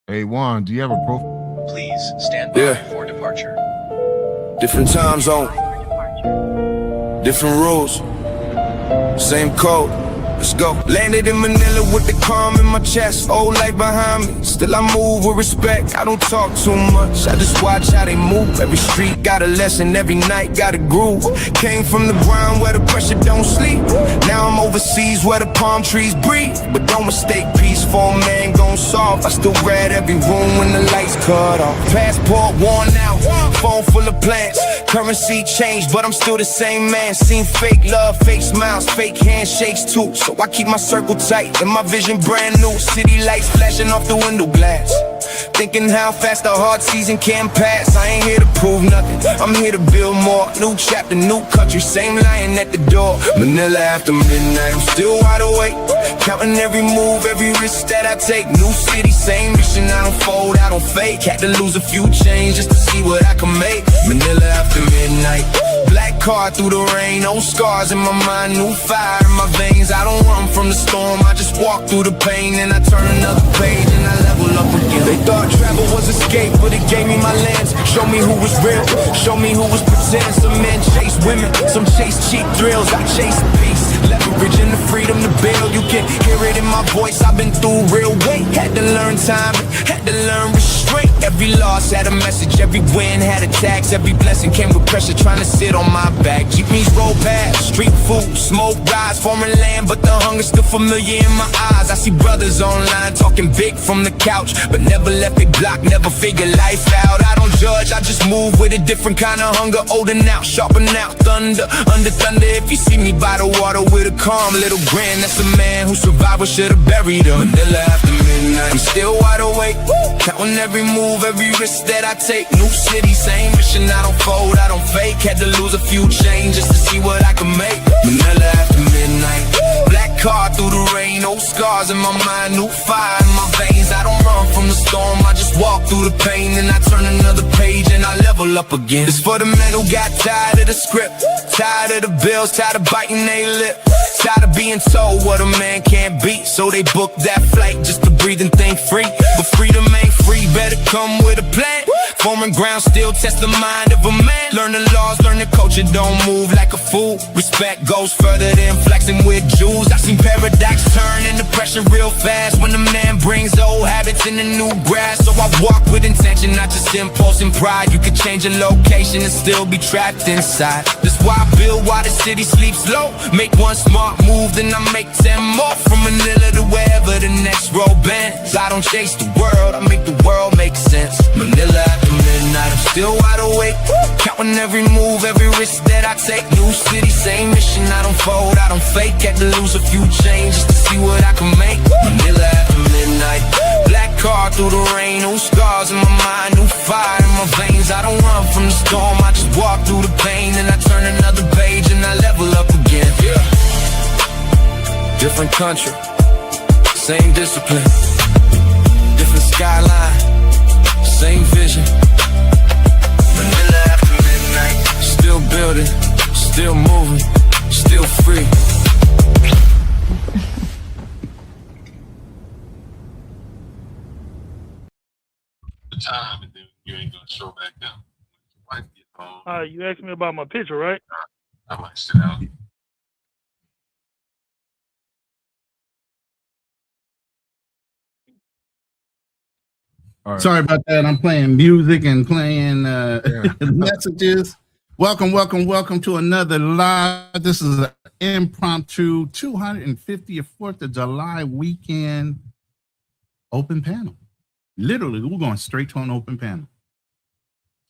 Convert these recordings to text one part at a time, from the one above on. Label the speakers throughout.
Speaker 1: Hey Juan, do you have a profile?
Speaker 2: Please stand by for departure.
Speaker 3: Different time zone, different rules, same code. Let's go. Landed in Manila with the calm in my chest. Old life behind me, still I move with respect. I don't talk too much, I just watch how they move. Every street got a lesson, every night got a groove. Came from the ground where the pressure don't sleep. Now I'm overseas where the palm trees breathe. But don't mistake peace for a man gone soft. I still read every room when the lights cut off. Passport worn out, phone full of plans. Currency changed, but I'm still the same man. Seen fake love, fake smiles, fake handshakes too. So I keep my circle tight and my vision brand new. City lights flashing off the window glass. Thinking how fast the hard season can pass. I ain't here to prove nothing, I'm here to build more. New chapter, new country, same lion at the door. Manila after midnight, I'm still wide awake. Counting every move, every risk that I take. New city, same mission, I don't fold, I don't fake. Had to lose a few chains just to see what I can make. Manila after midnight, black car through the rain. No scars in my mind, new fire in my veins. I don't run from the storm, I just walk through the pain. And I turn another page and I level up again. They thought travel was escape, but it gave me my lens. Show me who was real, show me who was pretend. Some men chase women, some chase cheap thrills. I chase peace, leverage and the freedom to build. You can hear it in my voice, I've been through real weight. Had to learn time, had to learn restraint. Every loss had a message, every win had a tax. Every blessing came with pressure trying to sit on my back. Jeepneys roll past, street food, smoke rise, foreign land, but the hunger's still familiar in my eyes. I see brothers online talking big from the couch, but never left the block, never figure life out. I don't judge, I just move with a different kind of hunger. Older now, sharpen out, thunder, under thunder. If you see me by the water with a calm little grin, that's a man who survived what should've buried him. Manila after midnight, I'm still wide awake. Counting every move, every risk that I take. New city, same mission, I don't fold, I don't fake. Had to lose a few chains just to see what I can make. Manila after midnight, black car through the rain. No scars in my mind, new fire in my veins. I don't run from the storm, I just walk through the pain. And I turn another page and I level up again. It's for the men who got tired of the script, tired of the bills, tired of biting their lip, tired of being told what a man can't be. So they book that flight just to breathe and think free. But freedom ain't free, better come with a plan. Foreign ground still test the mind of a man. Learn the laws, learn the culture, don't move like a fool. Respect goes further than flexing with jewels. I seen paradox turn into pressure real fast when the man brings old habits in the new grass. So I walk with intention, not just impulse and pride. You could change your location and still be trapped inside. That's why I build while the city sleeps low. Make one smart move, then I make 10 more. From Manila to wherever the next road bends. I don't chase the world, I make the world make sense. Manila after midnight, I'm still wide awake. Counting every move, every risk that I take. New city, same mission, I don't fold, I don't fake. Had to lose a few chains just to see what I can make. Manila after midnight, black car through the rain. No scars in my mind, new fire in my veins. I don't run from the storm, I just walk through the pain. And I turn another page and I level up again. Different country, same discipline. Different skyline, same vision. Manila after midnight, still building, still moving, still free.
Speaker 4: The time, and then you ain't gonna show back up. When your wife get home,
Speaker 5: You asked me about my picture, right?
Speaker 4: I might sit down.
Speaker 1: All right.
Speaker 6: Sorry about that. I'm playing music and playing messages. Welcome to another live. This is an impromptu 250th 4th of July weekend open panel. Literally, we're going straight to an open panel.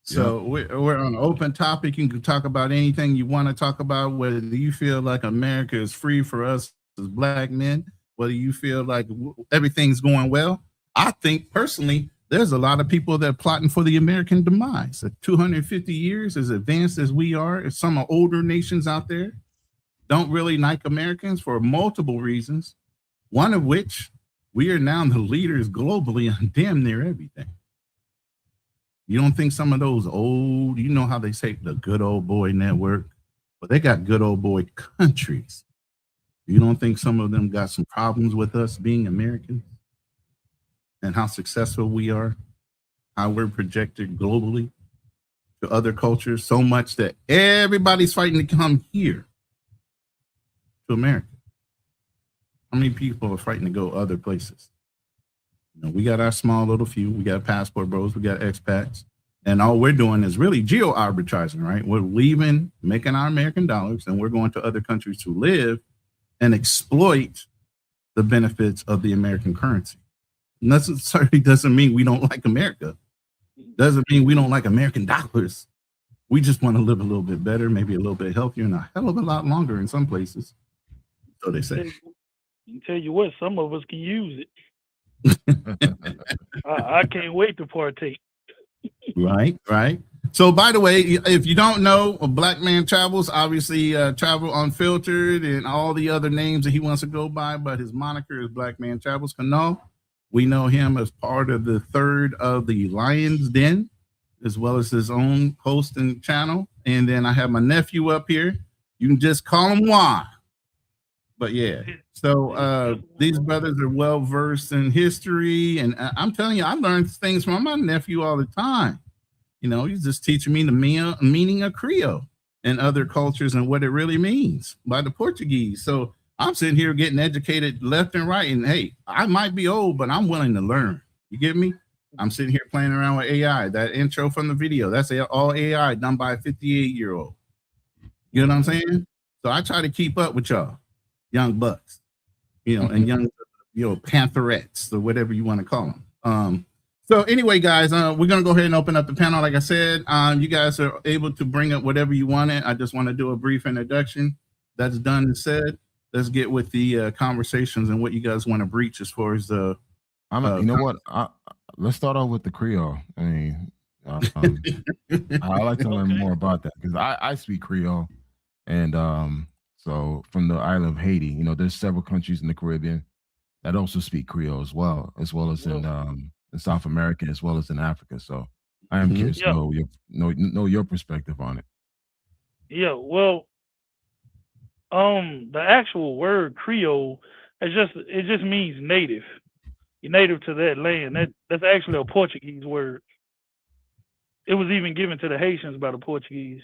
Speaker 6: So we're on an open topic. You can talk about anything you want to talk about, whether you feel like America is free for us as Black men, whether you feel like everything's going well. I think personally, there's a lot of people that are plotting for the American demise. At 250 years, as advanced as we are, some older nations out there don't really like Americans for multiple reasons, one of which we are now the leaders globally on damn near everything. You don't think some of those old, you know how they say the good old boy network, but they got good old boy countries. You don't think some of them got some problems with us being Americans? and how successful we are, how we're projected globally to other cultures, so much that everybody's fighting to come here to America. How many people are fighting to go other places? You know, we got our small little few. We got passport bros. We got expats. And all we're doing is really geo arbitraging, right? We're leaving, making our American dollars, and we're going to other countries to live and exploit the benefits of the American currency. Necessarily doesn't mean we don't like America. Doesn't mean we don't like American dollars. We just want to live a little bit better, maybe a little bit healthier, and a hell of a lot longer in some places. So they say.
Speaker 5: I can tell you what, some of us can use it. I can't wait to partake.
Speaker 6: Right. So, by the way, if you don't know, Black Man Travels, obviously Travel Unfiltered and all the other names that he wants to go by, but his moniker is Black Man Travels. Kanal, we know him as part of the third of the Lion's Den, as well as his own host and channel. And then I have my nephew up here. You can just call him Juan. But yeah, so these brothers are well versed in history, and I'm telling you, I learned things from my nephew all the time. You know, he's just teaching me the meaning of Creole and other cultures and what it really means by the Portuguese. So I'm sitting here getting educated left and right, and hey, I might be old, but I'm willing to learn. You get me? I'm sitting here playing around with AI. That intro from the video, that's all AI done by a 58-year-old. You know what I'm saying? So I try to keep up with y'all. Young bucks, you know, and young, pantherettes or whatever you want to call them. So anyway, guys, we're going to go ahead and open up the panel. Like I said, you guys are able to bring up whatever you wanted. I just want to do a brief introduction. That's done and said. Let's get with the conversations and what you guys want to breach as far as the.
Speaker 1: you know what? Let's start off with the Creole. I mean, I like to learn more about that because I speak Creole, and so from the island of Haiti, you know, there's several countries in the Caribbean that also speak Creole as well as in South America, as well as in Africa. So I am curious to know your perspective on it.
Speaker 5: Yeah, well, the actual word Creole, it just means native. You're native to that land. That's actually a Portuguese word. It was even given to the Haitians by the Portuguese.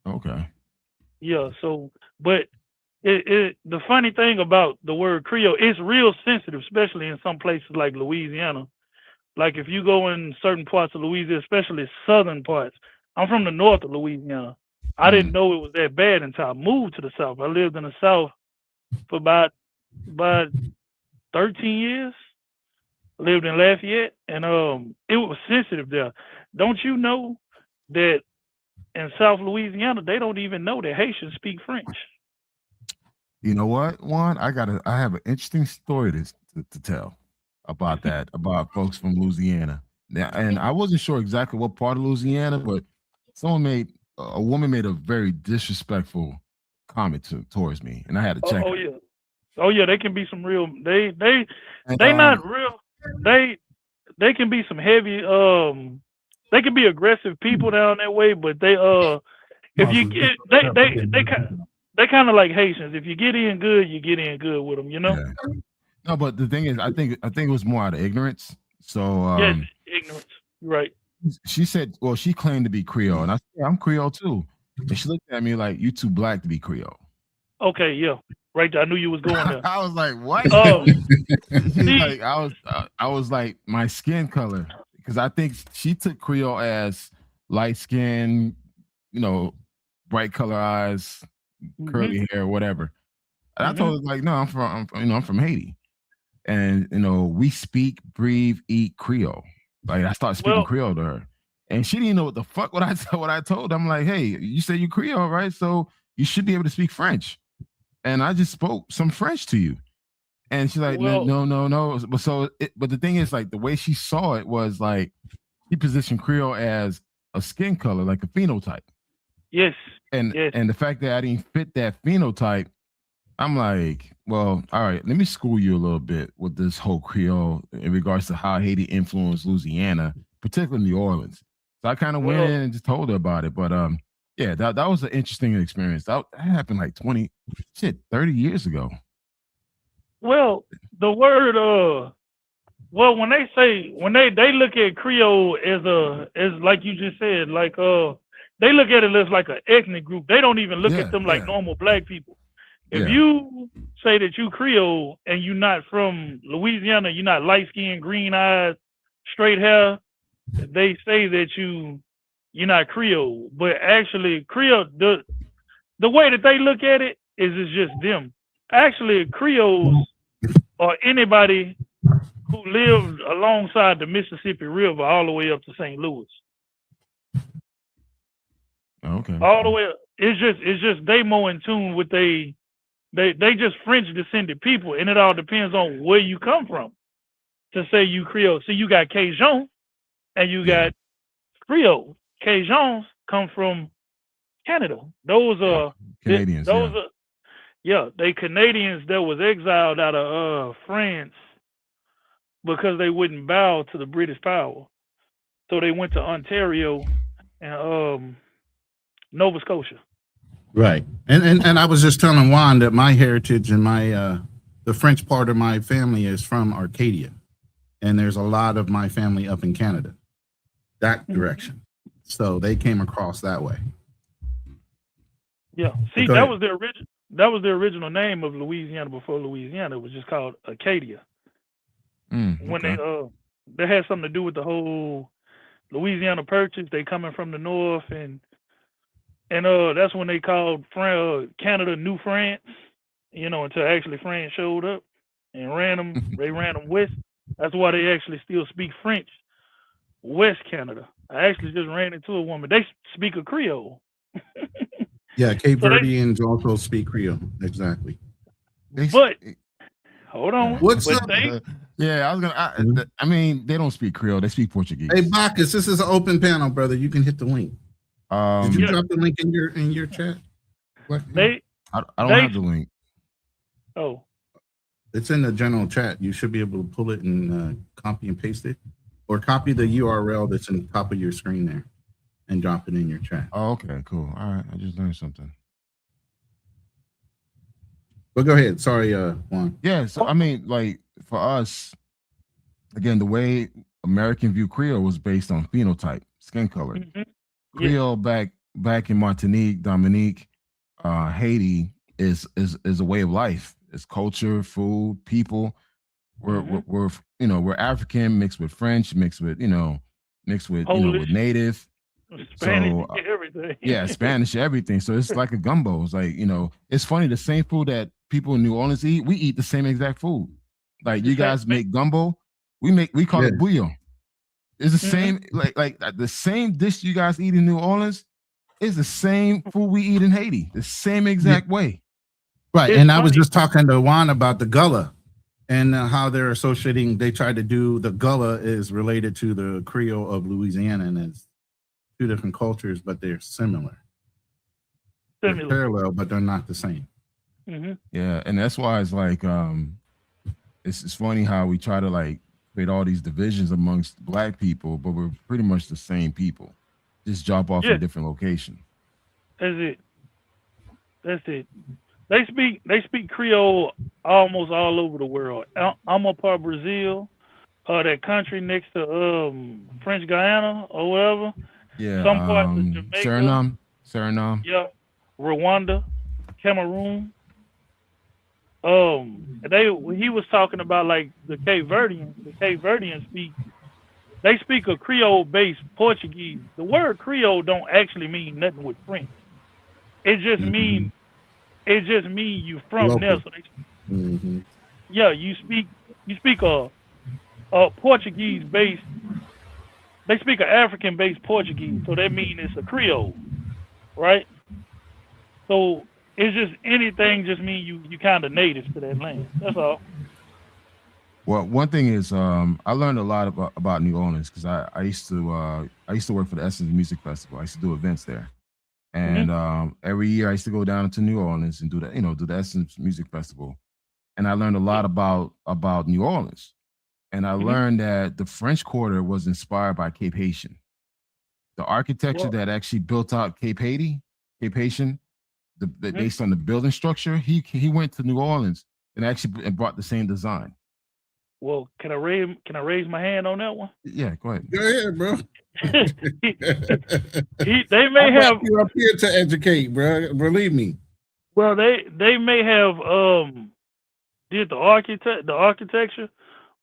Speaker 1: Okay.
Speaker 5: Yeah, so, but the funny thing about the word Creole, it's real sensitive, especially in some places like Louisiana. Like if you go in certain parts of Louisiana, especially southern parts. I'm from the north of Louisiana. I didn't know it was that bad until I moved to the south. I lived in the south for about 13 years. I lived in Lafayette, and it was sensitive there. Don't you know that in South Louisiana, they don't even know that Haitians speak French?
Speaker 1: You know what, Juan? I have an interesting story to tell about that, about folks from Louisiana. Now, and I wasn't sure exactly what part of Louisiana, but a woman made a very disrespectful comment towards me, and I had to check.
Speaker 5: Oh yeah, they can be some real. They not real. They can be some heavy. They can be aggressive people down that way, but they if you get they kind of like Haitians. If you get in good, you get in good with them, you know.
Speaker 1: Yeah. No, but the thing is, I think it was more out of ignorance. So
Speaker 5: yes, ignorance, right?
Speaker 1: She said, well, she claimed to be Creole, and I said, yeah, I'm Creole too. And she looked at me like, "You too black to be Creole."
Speaker 5: Okay, yeah, right. I knew you was going there.
Speaker 1: I was like, "What?" Like, I was like, my skin color. Because I think she took Creole as light skin, you know, bright color eyes, curly hair, whatever. And I told her like, no, I'm from Haiti, and you know, we speak, breathe, eat Creole. Like I started speaking Creole to her, and she didn't know what the fuck what I told her. I'm like, hey, you say you Creole, right? So you should be able to speak French, and I just spoke some French to you. And she's like, no. But the thing is, like, the way she saw it was like she positioned Creole as a skin color, like a phenotype.
Speaker 5: Yes.
Speaker 1: And the fact that I didn't fit that phenotype, I'm like, well, all right, let me school you a little bit with this whole Creole in regards to how Haiti influenced Louisiana, particularly New Orleans. So I kind of went in and just told her about it. But yeah, that was an interesting experience. That happened like 30 years ago.
Speaker 5: Well, the word Well, when they look at Creole as like you just said, like they look at it as like an ethnic group. They don't even look at them like normal black people. If you say that you Creole and you're not from Louisiana, you're not light skinned, green eyes, straight hair, they say that you're not Creole. But actually Creole, the way that they look at it is it's just them. Actually, Creoles are anybody who lived alongside the Mississippi River all the way up to St. Louis.
Speaker 1: Okay.
Speaker 5: All the way up. It's just they more in tune with they just French descended people, and it all depends on where you come from to say you Creole. So you got Cajun and you got Creole. Cajuns come from Canada. Those are
Speaker 1: Canadians.
Speaker 5: they Canadians that was exiled out of France because they wouldn't bow to the British power. So they went to Ontario and Nova Scotia.
Speaker 6: Right. And I was just telling Juan that my heritage and my the French part of my family is from Arcadia. And there's a lot of my family up in Canada, that direction. So they came across that way.
Speaker 5: Yeah. See, that was the original name of Louisiana before Louisiana. It was just called Acadia. When they had something to do with the whole Louisiana Purchase, they coming from the north, and that's when they called Canada New France, until actually France showed up and ran them. They ran them west. That's why they actually still speak French, West Canada. I actually just ran into a woman. They speak a Creole.
Speaker 6: Yeah, Cape Verdeans also speak Creole. Exactly.
Speaker 5: But hold on.
Speaker 6: What's up?
Speaker 1: I was gonna. I mean, they don't speak Creole. They speak Portuguese.
Speaker 6: Hey, Bacchus, this is an open panel, brother. You can hit the link. Did you drop the link in your chat?
Speaker 1: I don't have the link.
Speaker 5: Oh,
Speaker 6: it's in the general chat. You should be able to pull it and copy and paste it, or copy the URL that's in the top of your screen there, and drop it in your chat.
Speaker 1: Oh, okay, cool. All right, I just learned something.
Speaker 6: But go ahead. Sorry, Juan.
Speaker 1: Yeah, so I mean, like for us, again, the way American view Creole was based on phenotype, skin color.
Speaker 5: Mm-hmm.
Speaker 1: Creole back in Martinique, Dominique, Haiti is a way of life. It's culture, food, people. We're African mixed with French, mixed with with native.
Speaker 5: Spanish, everything.
Speaker 1: Yeah, Spanish, everything. So it's like a gumbo. It's like, it's funny, the same food that people in New Orleans eat, we eat the same exact food. Like you guys make gumbo, we call it bouillon. It's the same, like the same dish you guys eat in New Orleans is the same food we eat in Haiti, the same exact way.
Speaker 6: Right, and I was just talking to Juan about the gullah and how they're associating. They tried to do the gullah is related to the Creole of Louisiana, and it's two different cultures, but they're similar. They're parallel, but they're not the same.
Speaker 5: Mm-hmm.
Speaker 1: Yeah, and that's why it's like it's funny how we try to like create all these divisions amongst black people, but we're pretty much the same people, just drop off in a different location.
Speaker 5: That's it. They speak Creole almost all over the world. I'm a part of Brazil, that country next to French Guiana or whatever.
Speaker 1: Yeah,
Speaker 5: some parts of Jamaica,
Speaker 1: Suriname.
Speaker 5: Yeah, Rwanda, Cameroon. He was talking about like the Cape Verdeans. The Cape Verdeans speak a Creole-based Portuguese. The word Creole don't actually mean nothing with French. It just mean you from
Speaker 6: local.
Speaker 5: there. So you speak a Portuguese-based. They speak an African-based Portuguese, so that means it's a Creole, right? So it's just anything just mean you kind of native to that land. That's all.
Speaker 1: Well, one thing is I learned a lot about New Orleans because I used to work for the Essence Music Festival. I used to do events there, and every year I used to go down to New Orleans and do the Essence Music Festival, and I learned a lot about New Orleans. And I learned that the French Quarter was inspired by Cape Haitian. The architecture that actually built out Cape Haitian, based on the building structure, he went to New Orleans and actually brought the same design.
Speaker 5: Well, can I raise my hand on that one?
Speaker 1: Yeah, go ahead.
Speaker 6: Go ahead, bro.
Speaker 5: They may have
Speaker 6: you up here to educate, bro. Believe me.
Speaker 5: well they may have did the architecture,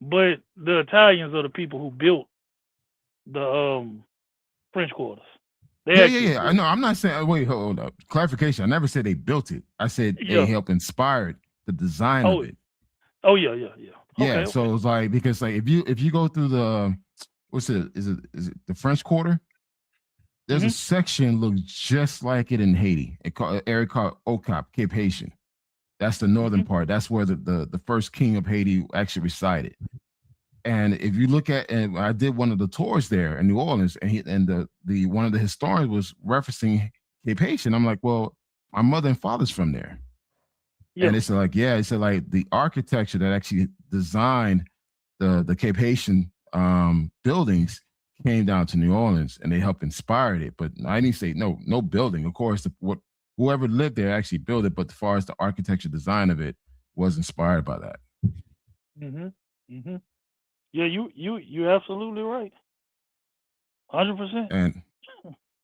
Speaker 5: but the Italians are the people who built the French Quarters.
Speaker 1: Yeah. I know. I'm not saying. Wait, hold up. Clarification. I never said they built it. I said they helped inspired the design of it.
Speaker 5: Oh yeah.
Speaker 1: Yeah. So it's like because like if you go through the is it the French Quarter? There's a section looks just like it in Haiti. Area called Okap, Cape Haitian. That's the northern part. That's where the first king of Haiti actually resided. And if you look at, and I did one of the tours there in New Orleans, and the one of the historians was referencing Cape Haitian. I'm like, well, my mother and father's from there. Yeah. And it's like, it's like the architecture that actually designed the Cape Haitian buildings came down to New Orleans, and they helped inspire it. But I didn't say no building. Of course, whoever lived there actually built it, but as far as the architecture design of it was inspired by that.
Speaker 5: Yeah, you absolutely right. 100%.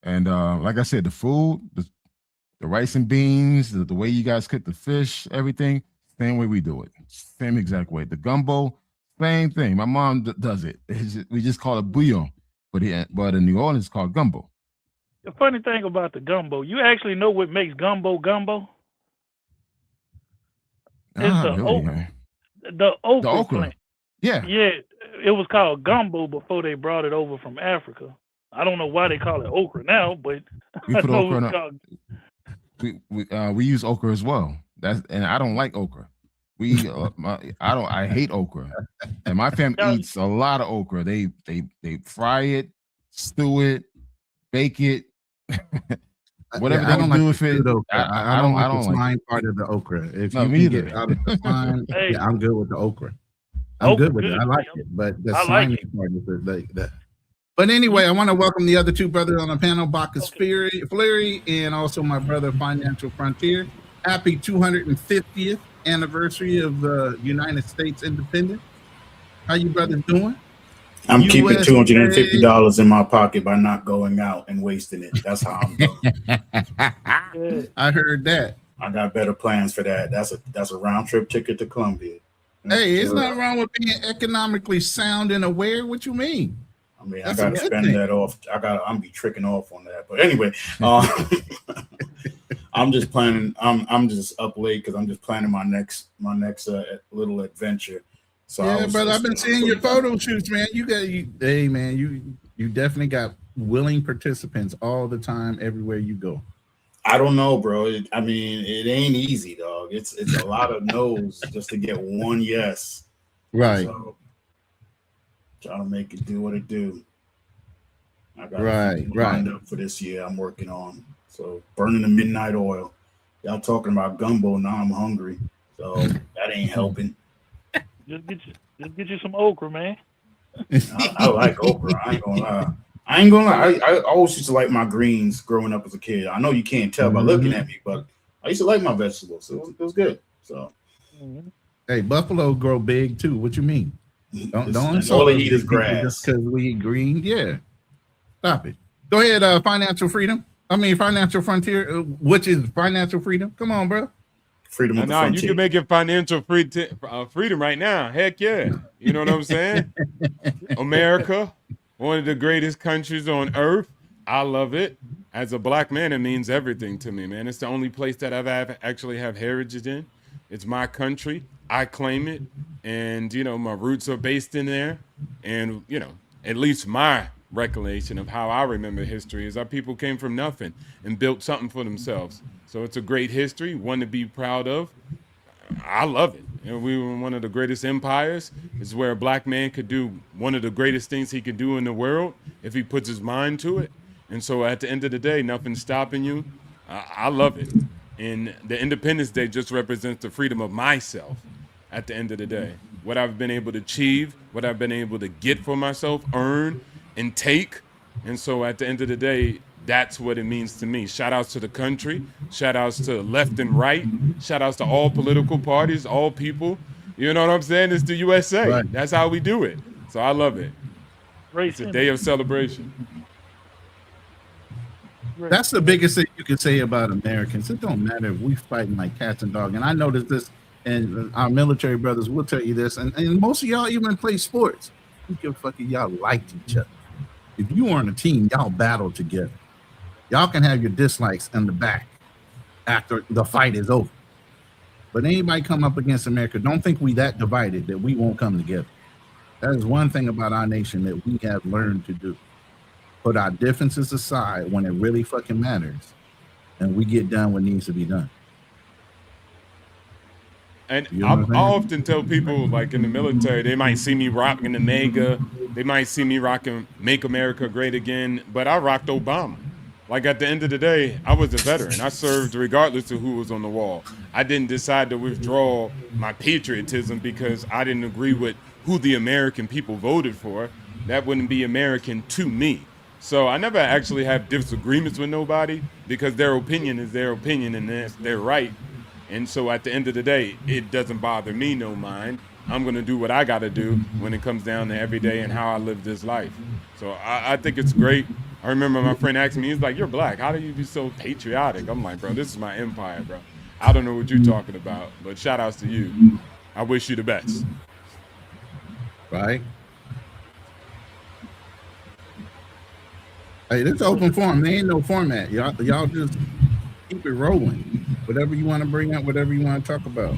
Speaker 1: And like I said, the food, the rice and beans, the way you guys cook the fish, everything, same way we do it. Same exact way. The gumbo, same thing. My mom does it. We just call it bouillon, but in New Orleans, it's called gumbo.
Speaker 5: The funny thing about the gumbo, you actually know what makes gumbo gumbo? It's the okra plant.
Speaker 1: Yeah.
Speaker 5: Yeah, it was called gumbo before they brought it over from Africa. I don't know why they call it okra now, but
Speaker 1: we put okra we use okra as well. And I don't like okra. I hate okra. And my family eats a lot of okra. They fry it, stew it, bake it. Whatever they do with it. I don't like the slime
Speaker 6: part of the okra. If
Speaker 1: no,
Speaker 6: you
Speaker 1: me
Speaker 6: can
Speaker 1: either.
Speaker 6: get out of the slime, I'm good with the okra. I'm good with it. I like it, but the slimy part is that. But anyway, I want to welcome the other two brothers on the panel, Bacchus Fleury, and also my brother, Financial Frontier. Happy 250th anniversary of the United States independence. How you brothers doing?
Speaker 7: I'm keeping $250 in my pocket by not going out and wasting it. That's how I'm doing.
Speaker 6: I heard that.
Speaker 7: I got better plans for that. That's a round trip ticket to Columbia.
Speaker 6: Hey, it's not wrong with being economically sound and aware. What you mean?
Speaker 7: I mean, I got to spend that off. I'm be tricking off on that. But anyway, I'm just planning. I'm just up late because I'm just planning my next little adventure. So
Speaker 6: yeah, brother, I've been seeing your photo shoots, man. You definitely got willing participants all the time, everywhere you go.
Speaker 7: I don't know, bro. It ain't easy, dog. It's a lot of no's just to get one yes.
Speaker 6: Right.
Speaker 7: So, try to make it do what it do. I got lined up for this year. I'm working on. So burning the midnight oil. Y'all talking about gumbo now? I'm hungry. So that ain't helping.
Speaker 5: Just get you some okra, man.
Speaker 7: I like okra. I ain't gonna lie. I always used to like my greens growing up as a kid. I know you can't tell by looking at me, but I used to like my vegetables. So it was good. So,
Speaker 6: hey, buffalo grow big too. What you mean? Don't
Speaker 7: all they eat is grass.
Speaker 6: Just because we eat green, yeah. Stop it. Go ahead, Financial Frontier, which is financial freedom. Come on, bro.
Speaker 7: Freedom of the frontier.
Speaker 8: You can make it financial freedom right now. Heck yeah. You know what I'm saying? America, one of the greatest countries on earth. I love it. As a black man, it means everything to me, man. It's the only place that I've actually have heritage in. It's my country. I claim it. And, my roots are based in there. And, at least my recollection of how I remember history is our people came from nothing and built something for themselves. So it's a great history, one to be proud of. I love it. We were one of the greatest empires. It's where a black man could do one of the greatest things he could do in the world if he puts his mind to it. And so at the end of the day, nothing's stopping you. I love it. And the Independence Day just represents the freedom of myself at the end of the day. What I've been able to achieve, what I've been able to get for myself, earn, and take. And so at the end of the day, that's what it means to me. Shout outs to the country. Shout outs to left and right. Shout outs to all political parties, all people. You know what I'm saying? It's the USA.
Speaker 6: Right.
Speaker 8: That's how we do it. So I love it.
Speaker 5: Race
Speaker 8: It's a
Speaker 5: in
Speaker 8: day
Speaker 5: it.
Speaker 8: of celebration.
Speaker 6: That's the biggest thing you can say about Americans. It don't matter if we fighting like cats and dogs. And I noticed this, and our military brothers will tell you this, and most of y'all even play sports. Who give a fuck if y'all liked each other? If you were on a team, y'all battle together. Y'all can have your dislikes in the back after the fight is over. But anybody come up against America, don't think we that divided that we won't come together. That is one thing about our nation that we have learned to do. Put our differences aside when it really fucking matters, and we get done what needs to be done.
Speaker 8: And
Speaker 6: You know
Speaker 8: I
Speaker 6: what I'm saying?
Speaker 8: often tell people, like in the military, they might see me rocking the MAGA, they might see me rocking Make America Great Again, but I rocked Obama. Like at the end of the day, I was a veteran. I served regardless of who was on the wall. I didn't decide to withdraw my patriotism because I didn't agree with who the American people voted for. That wouldn't be American to me. So I never actually have disagreements with nobody because their opinion is their opinion and that's their right. And so at the end of the day, it doesn't bother me no mind. I'm going to do what I got to do when it comes down to every day and how I live this life. So I think it's great. I remember my friend asked me, he's like, "You're black. How do you be so patriotic?" I'm like, "Bro, this is my empire, bro. I don't know what you're talking about, but shout outs to you. I wish you the best."
Speaker 6: Right? Hey, this is open forum. There ain't no format. Y'all just keep it rolling. Whatever you want to bring up, whatever you want to talk about.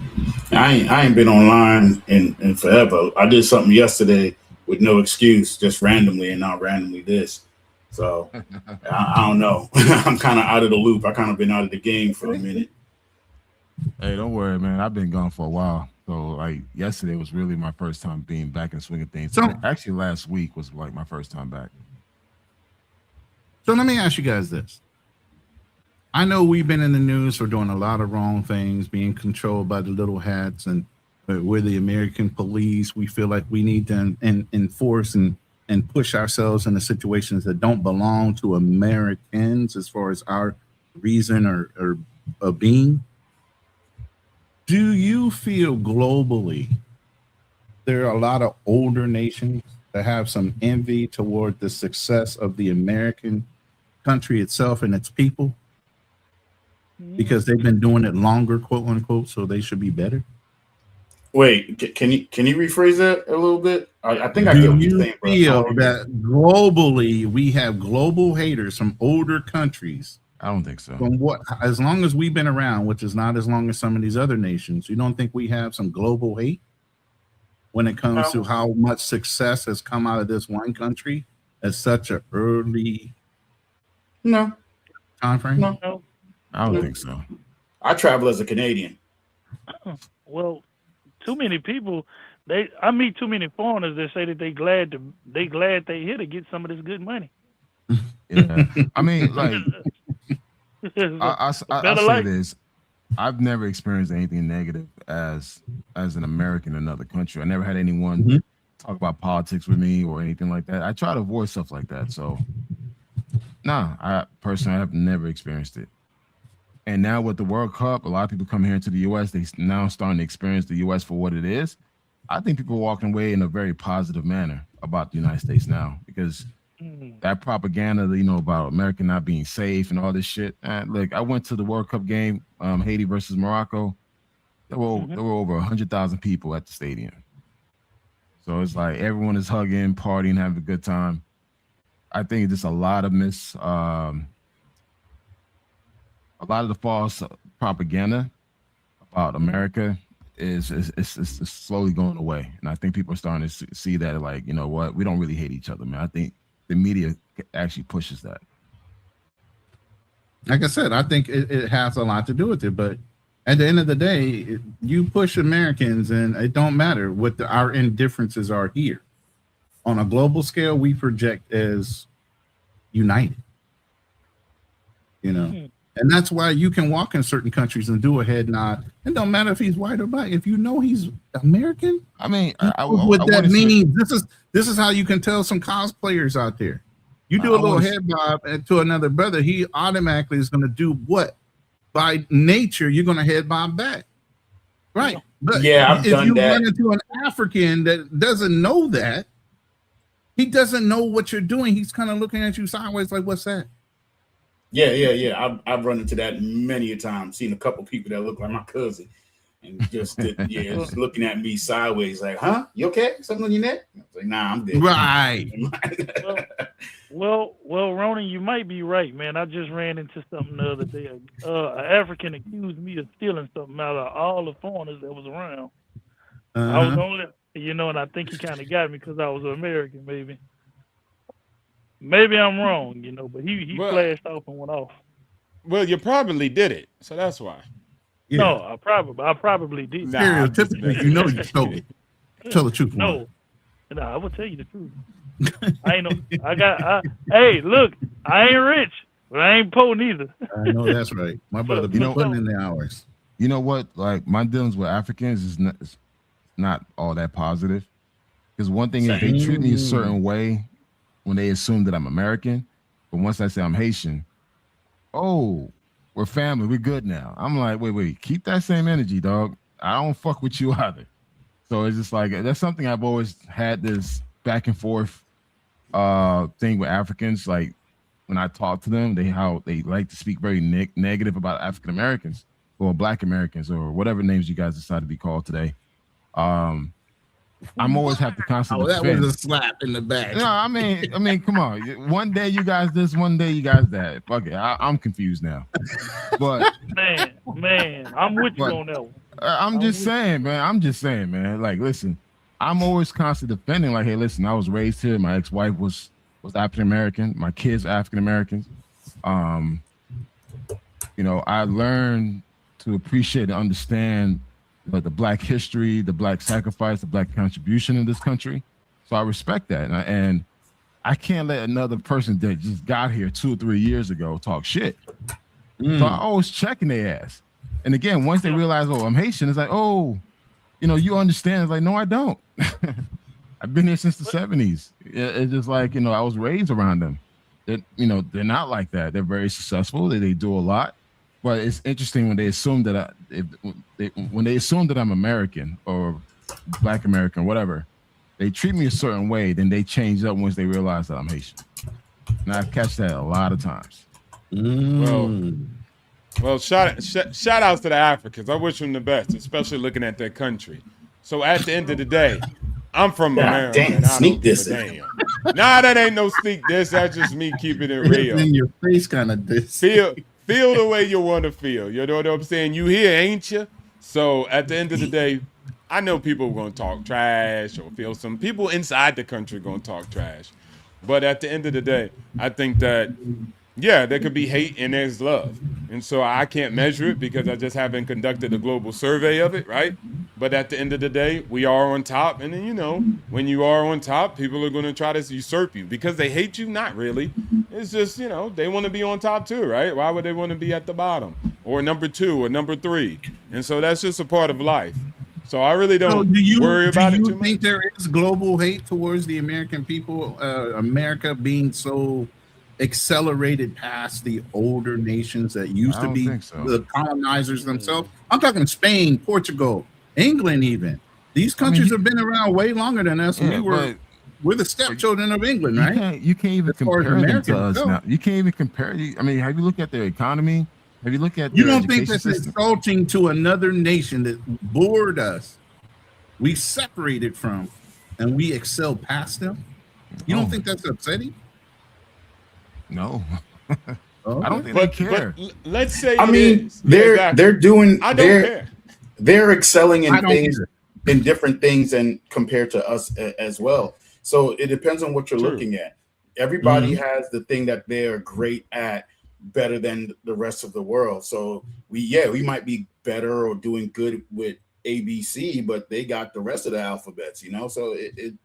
Speaker 7: I ain't been online in forever. I did something yesterday with no excuse, just randomly, and not randomly this. So I don't know. I'm kind of out of the loop. I kind of been out of the game for a minute.
Speaker 1: Hey, don't worry, man. I've been gone for a while. So like yesterday was really my first time being back in swing of things.
Speaker 6: So-
Speaker 1: Actually, last week was like my first time back.
Speaker 6: So let me ask you guys this. I know we've been in the news for doing a lot of wrong things, being controlled by the little hats, and we're the American police. We feel like we need to enforce and push ourselves into situations that don't belong to Americans as far as our reason or being. Do you feel globally there are a lot of older nations that have some envy toward the success of the American country itself and its people because they've been doing it longer, quote unquote, so they should be better?
Speaker 7: Wait, can you rephrase that a little bit? I think I get
Speaker 6: Do
Speaker 7: what you're
Speaker 6: you
Speaker 7: saying, bro.
Speaker 6: feel that globally we have global haters from older countries?
Speaker 1: I don't think so.
Speaker 6: From what, as long as we've been around, which is not as long as some of these other nations, you don't think we have some global hate when it comes to how much success has come out of this one country at such an early
Speaker 7: No,
Speaker 6: time frame?
Speaker 7: no.
Speaker 1: I don't think so.
Speaker 7: I travel as a Canadian.
Speaker 5: Well, too many people. I meet too many foreigners that say that they glad they here to get some of this good money.
Speaker 1: Yeah. I mean, like I
Speaker 5: Better
Speaker 1: say
Speaker 5: life.
Speaker 1: this. I've never experienced anything negative as an American in another country. I never had anyone talk about politics with me or anything like that. I try to avoid stuff like that. So I personally have never experienced it. And now with the World Cup, a lot of people come here into the U.S. They now starting to experience the U.S. for what it is. I think people are walking away in a very positive manner about the United States now because that propaganda, about America not being safe and all this shit. Look, I went to the World Cup game, Haiti versus Morocco. There were over 100,000 people at the stadium. So it's like everyone is hugging, partying, having a good time. I think just a lot of the false propaganda about America is slowly going away, and I think people are starting to see that, like, you know what, we don't really hate each other, man. I think the media actually pushes that.
Speaker 6: Like I said, I think it has a lot to do with it, but at the end of the day, you push Americans, and it don't matter what our indifferences are here. On a global scale, we project as united, and that's why you can walk in certain countries and do a head nod. It don't matter if he's white or black. If you know he's American,
Speaker 1: I mean,
Speaker 6: what that means. This is how you can tell some cosplayers out there. You do a little head bob to another brother, he automatically is going to do what? By nature, you're going to head bob back. Right. But
Speaker 7: Yeah, I've
Speaker 6: if
Speaker 7: done
Speaker 6: you
Speaker 7: that.
Speaker 6: run into an African that doesn't know that, he doesn't know what you're doing. He's kind of looking at you sideways, like, "What's that?"
Speaker 7: Yeah. I've run into that many a time. Seen a couple people that look like my cousin, and just just looking at me sideways, like, "Huh? You okay? Something on your neck?" I was like, "Nah, I'm good."
Speaker 6: Right.
Speaker 5: Well, Ronan, you might be right, man. I just ran into something the other day. An African accused me of stealing something out of all the foreigners that was around. I was only, and I think he kind of got me because I was an American, maybe. Maybe I'm wrong, but he flashed off and went off.
Speaker 8: Well, you probably did it, so that's why.
Speaker 6: Yeah.
Speaker 5: No, I probably did.
Speaker 6: Stereotypically, you know you stole it. Tell the truth.
Speaker 5: No, I will tell you the truth. I ain't no. Hey, look, I ain't rich, but I ain't poor neither.
Speaker 6: I know that's right. My brother be putting in the hours.
Speaker 1: You know what? Like my dealings with Africans is not all that positive. Because one thing is they treat me a certain way when they assume that I'm American, but once I say I'm Haitian, oh, we're family, we're good now. I'm like, wait, keep that same energy, dog. I don't fuck with you either. So it's just like that's something I've always had this back and forth thing with Africans. Like when I talk to them, how they like to speak very negative about African Americans or Black Americans or whatever names you guys decide to be called today. I'm always have to constantly.
Speaker 6: That was a slap in the back.
Speaker 1: No, I mean, come on. One day you guys this, one day you guys that. Fuck it, I'm confused now. But
Speaker 5: man, I'm with you on that one.
Speaker 1: I'm just saying, man. Like, listen, I'm always constantly defending. Like, hey, listen, I was raised here. My ex-wife was African American. My kids are African Americans. I learned to appreciate and understand the Black history, the Black sacrifice, the Black contribution in this country. So I respect that. And I can't let another person that just got here 2 or 3 years ago talk shit. So I always checking their ass. And again, once they realize, oh, I'm Haitian, it's like, oh, you understand. It's like, no, I don't. I've been here since the 70s. It's just like, I was raised around them. They're not like that. They're very successful. They do a lot. But it's interesting when they assume that when they assume that I'm American or Black American, whatever, they treat me a certain way. Then they change up once they realize that I'm Haitian, and I catch that a lot of times.
Speaker 8: Well, shout outs to the Africans. I wish them the best, especially looking at their country. So at the end of the day, I'm from America.
Speaker 7: Damn, sneak this.
Speaker 8: Nah, that ain't no sneak this. That's just me keeping it real.
Speaker 6: In your face, kind of this.
Speaker 8: Feel the way you want to feel. You know what I'm saying? You here, ain't you? So at the end of the day, I know people are going to talk trash or feel some people inside the country going to talk trash. But at the end of the day, I think that, yeah, there could be hate and there's love. And so I can't measure it because I just haven't conducted a global survey of it, right? But at the end of the day, we are on top. And then, when you are on top, people are going to try to usurp you because they hate you. Not really. It's just, they want to be on top too, right? Why would they want to be at the bottom or number 2 or number 3? And so that's just a part of life. So I really don't worry about it too much. Do you
Speaker 6: think there is global hate towards the American people? America being so accelerated past the older nations that used to be the colonizers themselves. I'm talking Spain, Portugal, England, even. These countries have been around way longer than us. We're the stepchildren of England, right?
Speaker 1: You can't even compare them to us now. You can't even compare. Have you looked at their economy? Have you looked at
Speaker 6: you don't think that's insulting to another nation that bored us, we separated from, and we excel past them? You don't think that's upsetting?
Speaker 1: No. I don't think they care.
Speaker 8: But let's say
Speaker 7: they're doing.
Speaker 8: I don't care.
Speaker 7: They're excelling in things, in different things, and compared to us as well. So it depends on what you're looking at. Everybody has the thing that they're great at, better than the rest of the world. So we might be better or doing good with ABC, but they got the rest of the alphabets. So it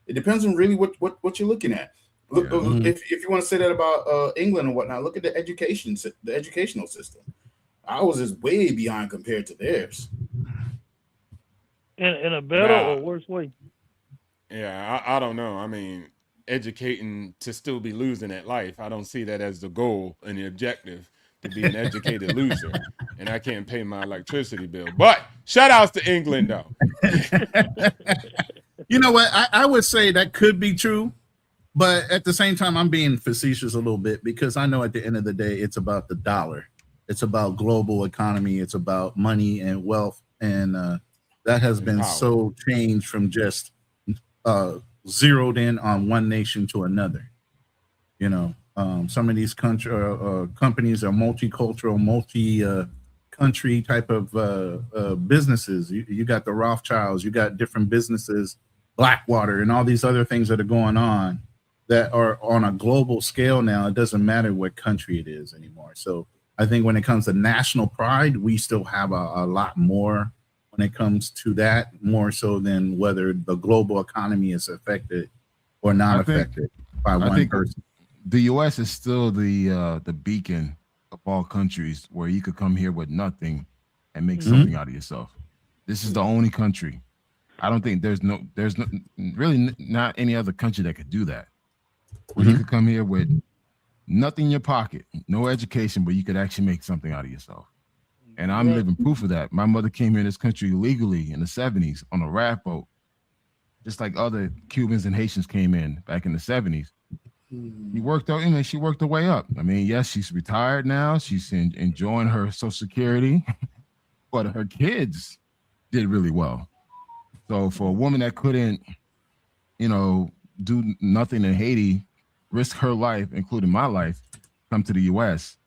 Speaker 7: depends on really what you're looking at. Look, if you want to say that about England and whatnot, look at the educational system. Ours is way behind compared to theirs.
Speaker 5: In a better or worse way?
Speaker 8: Yeah, I don't know. I mean, educating to still be losing at life, I don't see that as the goal and the objective. to be an educated loser, and I can't pay my electricity bill. But shout outs to England, though.
Speaker 6: You know what? I would say that could be true, but at the same time, I'm being facetious a little bit because I know at the end of the day, it's about the dollar. It's about global economy. It's about money and wealth. And that has been so changed from just zeroed in on one nation to another. You know, some of these companies are multicultural, multi-country type of businesses. You got the Rothschilds, you got different businesses, Blackwater, and all these other things that are going on that are on a global scale now. It doesn't matter what country it is anymore. So I think when it comes to national pride, we still have a lot more when it comes to that, more so than whether the global economy is affected or not affected by one person.
Speaker 1: The U.S. is still the beacon of all countries where you could come here with nothing and make something out of yourself. This is the only country. I don't think there's really not any other country that could do that. Where you could come here with nothing in your pocket, no education, but you could actually make something out of yourself. And I'm living proof of that. My mother came here in this country legally in the 70s on a raft boat, just like other Cubans and Haitians came in back in the 70s. She worked out, she worked her way up. I mean, yes, she's retired now. She's enjoying her Social Security, but her kids did really well. So for a woman that couldn't, do nothing in Haiti, risk her life, including my life, come to the U.S.,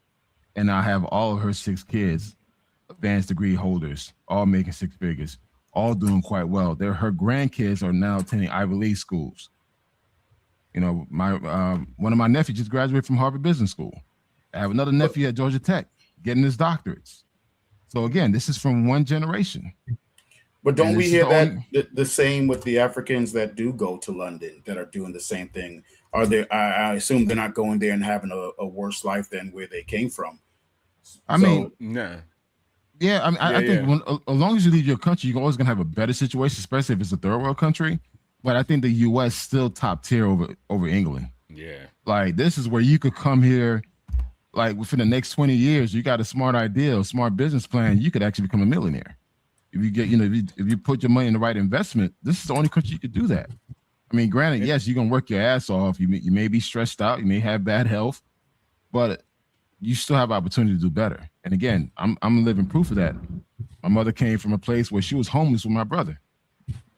Speaker 1: and I have all of her 6 kids, advanced degree holders, all making 6 figures, all doing quite well. Her grandkids are now attending Ivy League schools. My one of my nephews just graduated from Harvard Business School. I have another nephew at Georgia Tech getting his doctorates. So again, this is from one generation.
Speaker 7: But don't we hear that the same with the Africans that do go to London that are doing the same thing? Are there? I assume they're not going there and having a worse life than where they came from.
Speaker 1: I mean,
Speaker 8: nah.
Speaker 1: Yeah, I mean, I think as long as you leave your country, you're always gonna have a better situation, especially if it's a third world country. But I think the U.S. still top tier over England. Yeah, like this is where you could come here, like within the next 20 years, you got a smart idea, a smart business plan, you could actually become a millionaire. If you get, if you put your money in the right investment, this is the only country you could do that. I mean, granted, yes, you're gonna work your ass off. You may be stressed out, you may have bad health, but you still have opportunity to do better. And again, I'm living proof of that. My mother came from a place where she was homeless with my brother.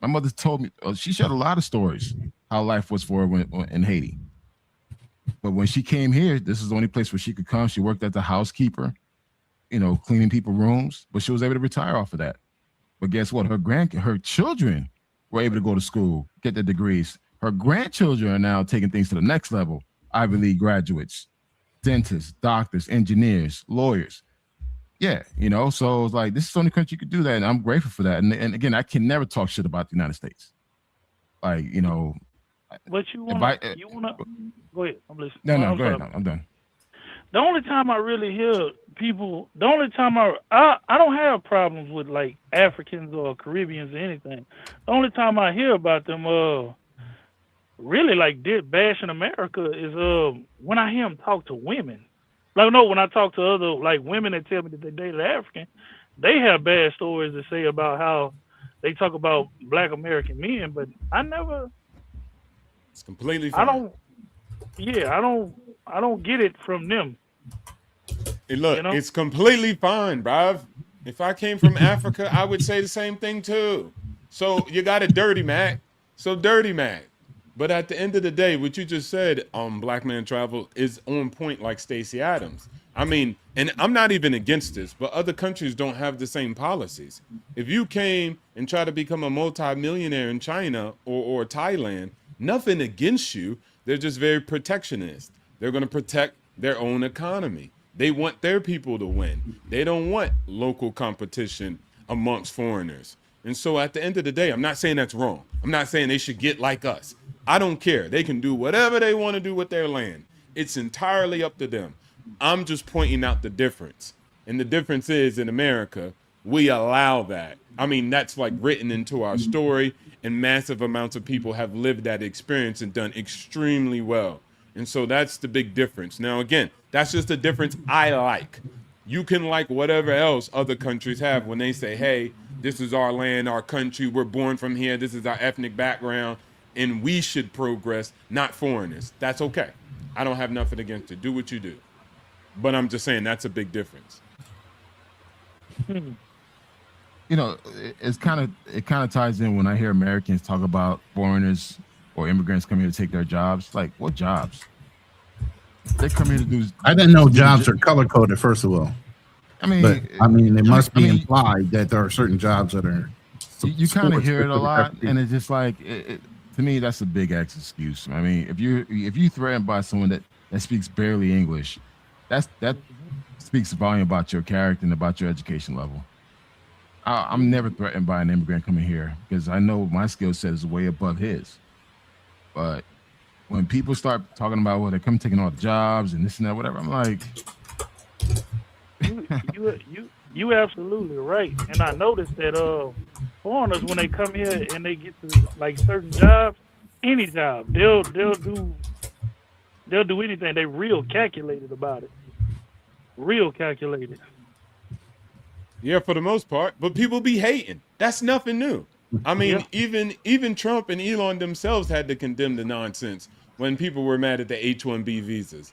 Speaker 1: My mother told me, she shared a lot of stories how life was for her in Haiti. But when she came here, this is the only place where she could come. She worked as a housekeeper, cleaning people's rooms, but she was able to retire off of that. But guess what? Her children were able to go to school, get their degrees. Her grandchildren are now taking things to the next level. Ivy League graduates, dentists, doctors, engineers, lawyers. Yeah, so it's like, this is the only country you could do that. And I'm grateful for that. And again, I can never talk shit about the United States. Like,
Speaker 5: But you want to, go ahead. I'm listening.
Speaker 1: No, go ahead. I'm done.
Speaker 5: The only time I really hear people, the only time I don't have problems with like Africans or Caribbeans or anything. The only time I hear about them, really like bashing America is when I hear them talk to women. Like, no, when I talk to other like women that tell me that they dated African, they have bad stories to say about how they talk about Black American men, but I never.
Speaker 8: It's completely fine.
Speaker 5: I don't get it from them.
Speaker 8: Hey, look, it's completely fine, bruv. If I came from Africa, I would say the same thing too. So you got it dirty, Mac. So dirty, Mac. But at the end of the day, what you just said, Black Man Travel, is on point like Stacey Adams. I mean, and I'm not even against this, but other countries don't have the same policies. If you came and tried to become a multi-millionaire in China or Thailand, nothing against you. They're just very protectionist. They're going to protect their own economy. They want their people to win. They don't want local competition amongst foreigners. And so at the end of the day, I'm not saying that's wrong. I'm not saying they should get like us. I don't care. They can do whatever they want to do with their land. It's entirely up to them. I'm just pointing out the difference. And the difference is in America, we allow that. I mean, that's like written into our story, and massive amounts of people have lived that experience and done extremely well. And so that's the big difference. Now, again, that's just a difference I like. You can like whatever else other countries have when they say, hey, this is our land, our country, we're born from here, this is our ethnic background, and we should progress, not foreigners. That's okay. I don't have nothing against it. Do what you do. But I'm just saying that's a big difference.
Speaker 1: You know, it kind of ties in when I hear Americans talk about foreigners or immigrants coming here to take their jobs. Like, what jobs? They come here to do.
Speaker 6: I didn't know jobs are color coded. First of all,
Speaker 1: I mean,
Speaker 6: it must be implied that there are certain jobs that are.
Speaker 1: You kind of hear it a lot, and it's just like to me, that's a big ass excuse. I mean, if you threatened by someone that speaks barely English, that speaks a volume about your character and about your education level. I'm never threatened by an immigrant coming here because I know my skill set is way above his. But when people start talking about, well, they come taking all the jobs and this and that, whatever, I'm like,
Speaker 5: you absolutely right. And I noticed that foreigners, when they come here and they get to like certain jobs, any job, they'll do anything. They real calculated about it. Real calculated.
Speaker 8: Yeah, for the most part. But people be hating. That's nothing new. I mean, even Trump and Elon themselves had to condemn the nonsense when people were mad at the H-1B visas.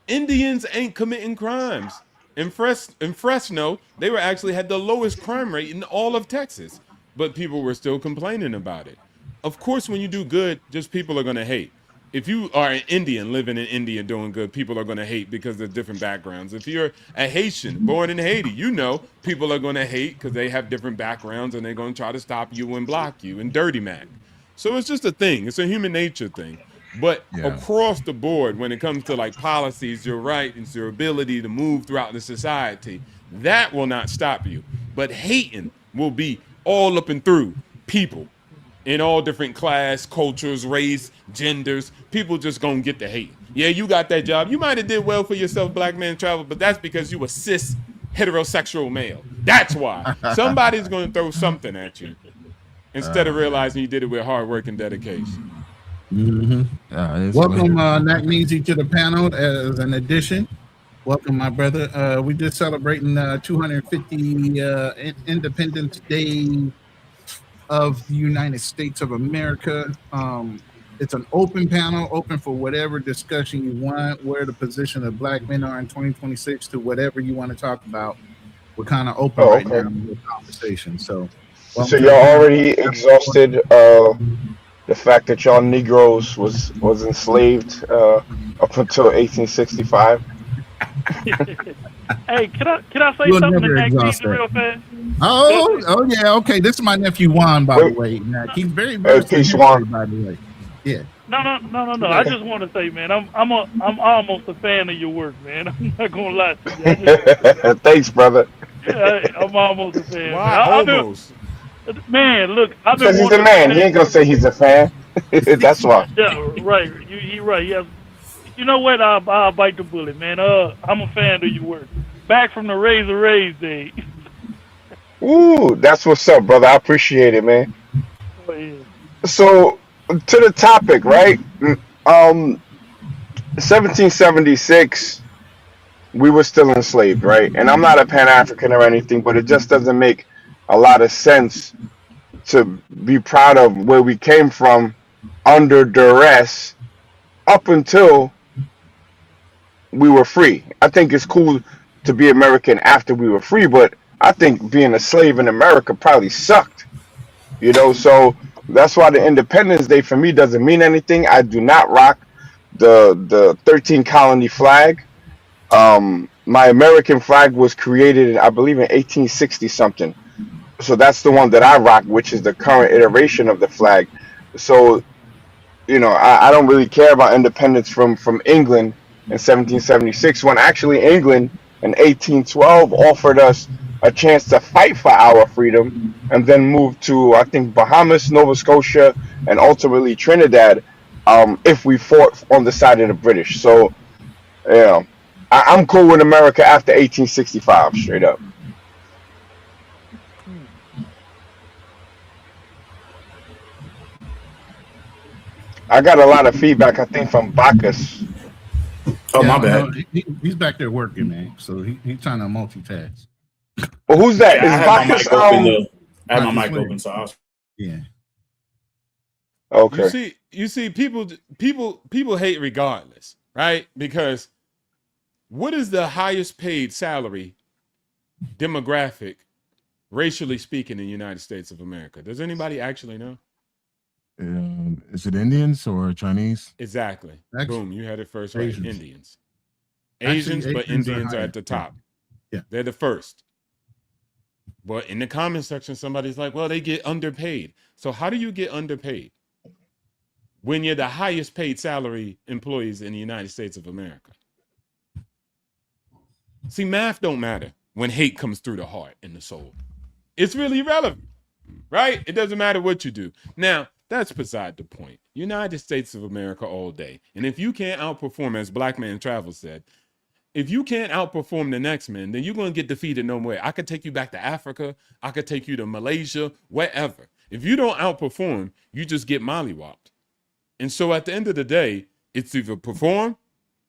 Speaker 8: Indians ain't committing crimes. In Fresno, they actually had the lowest crime rate in all of Texas, but people were still complaining about it. Of course, when you do good, just people are going to hate. If you are an Indian living in India doing good, people are going to hate because of different backgrounds. If you're a Haitian born in Haiti, you know people are going to hate because they have different backgrounds and they're going to try to stop you and block you and dirty Mac. So it's just a thing. It's a human nature thing. But across the board, when it comes to like policies, your right and your ability to move throughout the society, that will not stop you. But hating will be all up and through people. In all different class, cultures, race, genders, people just gonna get the hate. Yeah, you got that job. You might have did well for yourself, black man travel, but that's because you a cis heterosexual male. That's why. Somebody's gonna throw something at you instead of realizing you did it with hard work and dedication.
Speaker 6: Mm-hmm. Welcome, Nat Neezy, to the panel as an addition. Welcome, my brother. We just celebrating 250 Independence Day of the United States of America. It's an open panel, open for whatever discussion you want, where the position of black men are in 2026 to whatever you want to talk about. We're kind of open right now in the conversation. So
Speaker 9: y'all already exhausted the fact that y'all Negroes was enslaved up until 1865.
Speaker 5: Hey, can I say something to Nat Neezy real fast?
Speaker 6: Oh yeah, okay. This is my nephew Juan, by the way. He's very
Speaker 9: peace, Juan.
Speaker 6: By the way, yeah.
Speaker 5: No. I just want to say, man, I'm almost a fan of your work, man. I'm not gonna lie to you.
Speaker 9: Thanks, brother.
Speaker 5: Yeah, I'm almost a fan.
Speaker 8: Why almost?
Speaker 5: Man, look, I've been.
Speaker 9: Because he's a man. He ain't gonna say he's a fan. That's why.
Speaker 5: Yeah, right. You're right. Yeah. You know what? I'll bite the bullet, man. I'm a fan of your work. Back from the Razor Rays days.
Speaker 9: Ooh, that's what's up, brother. I appreciate it, man.
Speaker 5: Oh, yeah.
Speaker 9: So, to the topic, right? 1776, we were still enslaved, right? And I'm not a Pan-African or anything, but it just doesn't make a lot of sense to be proud of where we came from under duress up until we were free. I think it's cool to be American after we were free, but I think being a slave in America probably sucked, you know. So that's why the Independence Day for me doesn't mean anything. I do not rock the 13 colony flag. My American flag was created, I believe, in 1860 something. So that's the one that I rock, which is the current iteration of the flag. So, you know, I don't really care about independence from England in 1776, when actually England in 1812 offered us a chance to fight for our freedom, and then move to, I think, Bahamas, Nova Scotia, and ultimately Trinidad, if we fought on the side of the British. So, you know, I'm cool with America after 1865, straight up. I got a lot of feedback, I think, from Bacchus.
Speaker 7: Oh, my bad.
Speaker 6: He's back there working, man. So he's trying to multitask.
Speaker 9: Well, who's that?
Speaker 7: Yeah, I
Speaker 9: Is
Speaker 7: had my
Speaker 9: Bacchus
Speaker 7: mic open. I had my
Speaker 6: Bacchus
Speaker 7: mic
Speaker 6: Williams.
Speaker 7: open, so I was.
Speaker 6: Yeah.
Speaker 9: Okay.
Speaker 8: You see, people hate regardless, right? Because what is the highest paid salary demographic, racially speaking, in the United States of America? Does anybody actually know?
Speaker 1: Is it Indians or Chinese?
Speaker 8: Exactly. Boom, you had it first right.
Speaker 6: Asians.
Speaker 8: Indians.
Speaker 6: Actually,
Speaker 8: Asians, but
Speaker 6: Asians are
Speaker 8: Indians are
Speaker 6: higher.
Speaker 8: at the top.
Speaker 6: Yeah.
Speaker 8: They're the first. But in the comment section, somebody's like, well, they get underpaid. So how do you get underpaid when you're the highest paid salary employees in the United States of America? See, math don't matter when hate comes through the heart and the soul. It's really irrelevant, right? It doesn't matter what you do. Now, that's beside the point. United States of America all day. And if you can't outperform, as Black Man Travel said, if you can't outperform the next man, then you're going to get defeated no way. I could take you back to Africa. I could take you to Malaysia, wherever. If you don't outperform, you just get mollywopped. And so at the end of the day, it's either perform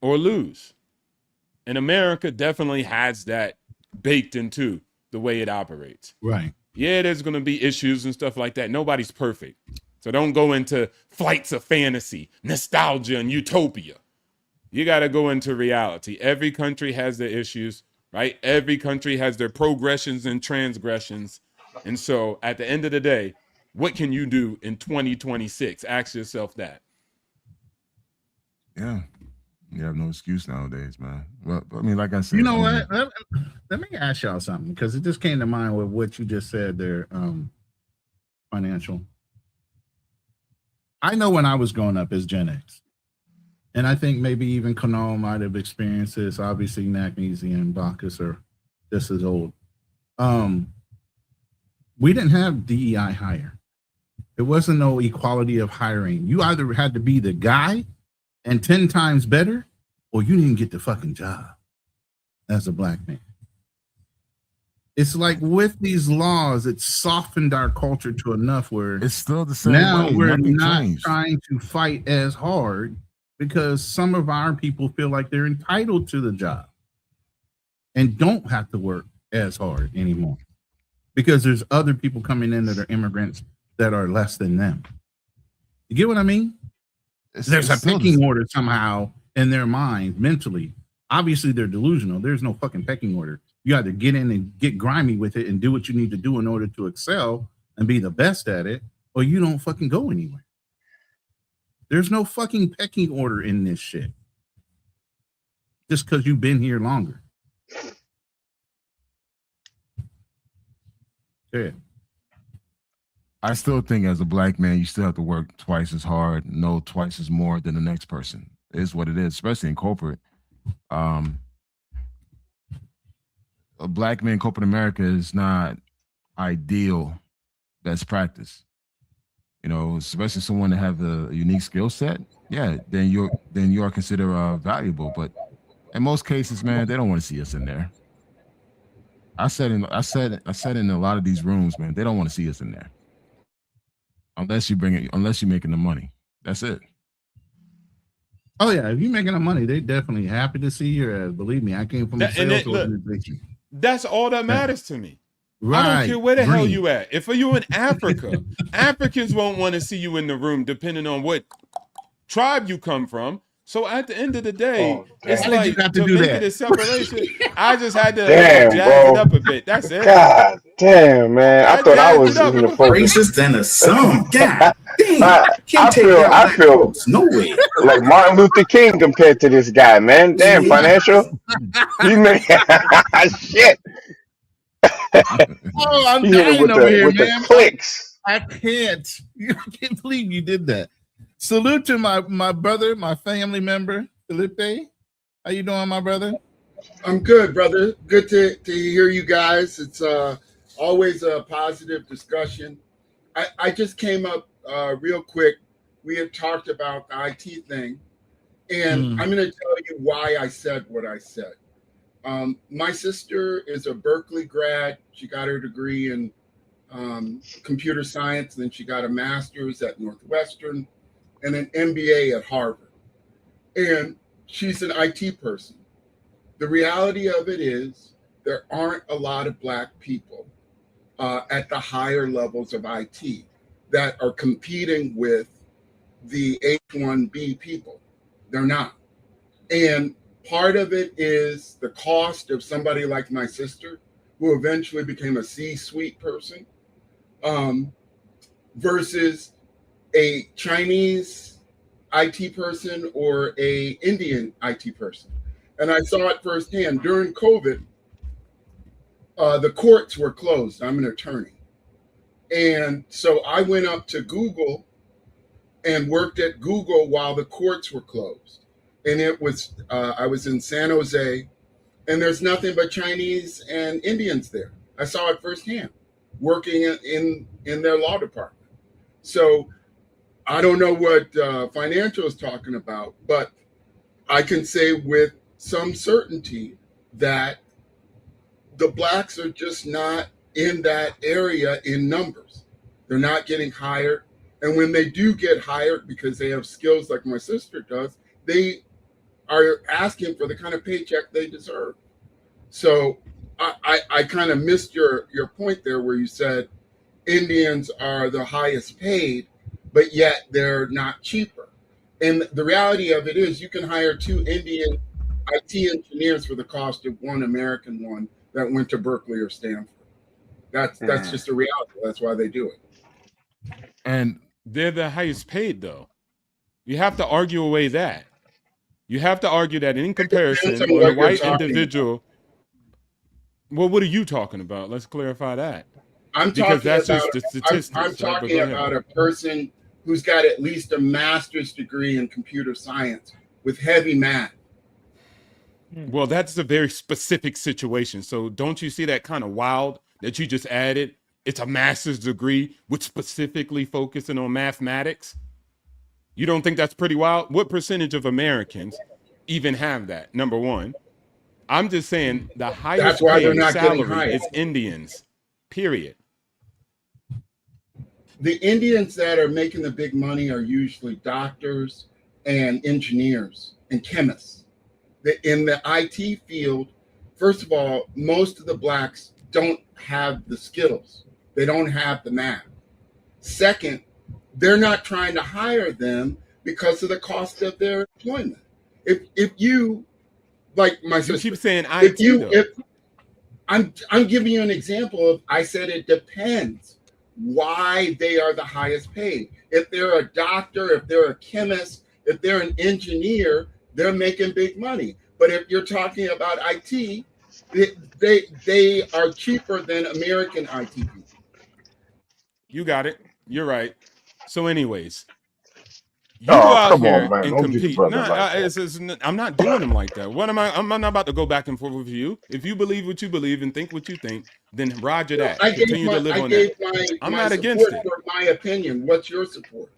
Speaker 8: or lose. And America definitely has that baked into the way it operates.
Speaker 6: Right.
Speaker 8: Yeah, there's going to be issues and stuff like that. Nobody's perfect. So don't go into flights of fantasy, nostalgia, and utopia. You got to go into reality. Every country has their issues, right? Every country has their progressions and transgressions. And so at the end of the day, what can you do in 2026? Ask yourself that.
Speaker 1: Yeah. You have no excuse nowadays, man. Well, I mean, like I said,
Speaker 6: You know what? Let me ask y'all something, because it just came to mind with what you just said there, financial. I know when I was growing up as Gen X, and I think maybe even Kanal might have experienced this. Obviously, Nakneezy and Bacchus are just as old. We didn't have DEI hire. There wasn't no equality of hiring. You either had to be the guy and 10 times better, or you didn't get the fucking job as a Black man. It's like with these laws, it's softened our culture to enough where
Speaker 1: it's still the same.
Speaker 6: Now
Speaker 1: way.
Speaker 6: we're
Speaker 1: Nothing
Speaker 6: not
Speaker 1: changed.
Speaker 6: trying to fight as hard because some of our people feel like they're entitled to the job and don't have to work as hard anymore because there's other people coming in that are immigrants that are less than them. You get what I mean? There's a pecking order somehow in their mind mentally. Obviously, they're delusional. There's no fucking pecking order. You either get in and get grimy with it and do what you need to do in order to excel and be the best at it, or you don't fucking go anywhere. There's no fucking pecking order in this shit. Just because you've been here longer. Yeah.
Speaker 1: I still think as a Black man, you still have to work twice as hard, know twice as more than the next person. It is what it is, especially in corporate. A Black man in corporate America is not ideal best practice. You know, especially someone that have a unique skill set. Yeah, then you are considered valuable. But in most cases, man, they don't want to see us in there. I said in a lot of these rooms, man, they don't want to see us in there. Unless you're making the money. That's it.
Speaker 6: Oh yeah, if you're making the money, they definitely happy to see your ass. Believe me, I came from a sales organization.
Speaker 8: That's all that matters to me.
Speaker 6: Right.
Speaker 8: I don't care where the hell you at. If you're in Africa, Africans won't want to see you in the room depending on what tribe you come from. So at the end of the day, it's like to make it a separation. I just had to jazz it up a bit. That's it.
Speaker 9: God damn, man. I thought I was in the
Speaker 7: racist and a son. God damn.
Speaker 9: I feel
Speaker 7: no way.
Speaker 9: Like Martin Luther King compared to this guy, man. Damn, financial. He made shit.
Speaker 6: Oh, I'm dying over here, man.
Speaker 9: The clicks.
Speaker 6: I can't believe you did that. Salute to my brother, my family member, Felipe. How you doing, my brother?
Speaker 10: I'm good, brother. Good to hear you guys. It's always a positive discussion. I just came up real quick. We had talked about the IT thing, and I'm going to tell you why I said what I said. My sister is a Berkeley grad. She got her degree in computer science, and then she got a master's at Northwestern and an MBA at Harvard. And she's an IT person. The reality of it is there aren't a lot of Black people at the higher levels of IT that are competing with the H-1B people. They're not. And part of it is the cost of somebody like my sister, who eventually became a C-suite person, versus a Chinese IT person or a Indian IT person. And I saw it firsthand. During COVID, the courts were closed. I'm an attorney. And so I went up to Google and worked at Google while the courts were closed. And it was, I was in San Jose, and there's nothing but Chinese and Indians there. I saw it firsthand, working in their law department. So I don't know what Financial is talking about, but I can say with some certainty that the Blacks are just not in that area in numbers. They're not getting hired. And when they do get hired, because they have skills like my sister does, they are asking for the kind of paycheck they deserve. So I kind of missed your point there where you said Indians are the highest paid, but yet they're not cheaper. And the reality of it is you can hire 2 Indian IT engineers for the cost of 1 American one that went to Berkeley or Stanford. That's just a reality. That's why they do it.
Speaker 8: And they're the highest paid, though. You have to argue away that. You have to argue that in comparison, a white individual. Well, what are you talking about? Let's clarify that.
Speaker 10: Because that's just the statistics. I'm talking about a person who's got at least a master's degree in computer science with heavy math.
Speaker 8: Well, that's a very specific situation. So don't you see that kind of wild that you just added? It's a master's degree with specifically focusing on mathematics. You don't think that's pretty wild? What percentage of Americans even have that? Number one. I'm just saying the highest paid salary is Indians, period.
Speaker 10: The Indians that are making the big money are usually doctors and engineers and chemists. In the IT field, first of all, most of the Blacks don't have the skills. They don't have the math. Second, they're not trying to hire them because of the cost of their employment. If you, like my sister,
Speaker 8: you keep saying IT,
Speaker 10: I'm giving you an example of, I said it depends why they are the highest paid. If they're a doctor, if they're a chemist, if they're an engineer, they're making big money. But if you're talking about IT, they are cheaper than American IT people.
Speaker 8: You got it. You're right. So anyways, you go out here and compete. I'm not doing them like that. What am I? I'm not about to go back and forth with you. If you believe what you believe and think what you think, then roger that. Continue to live on that. I'm not against it.
Speaker 10: For my opinion, what's your support?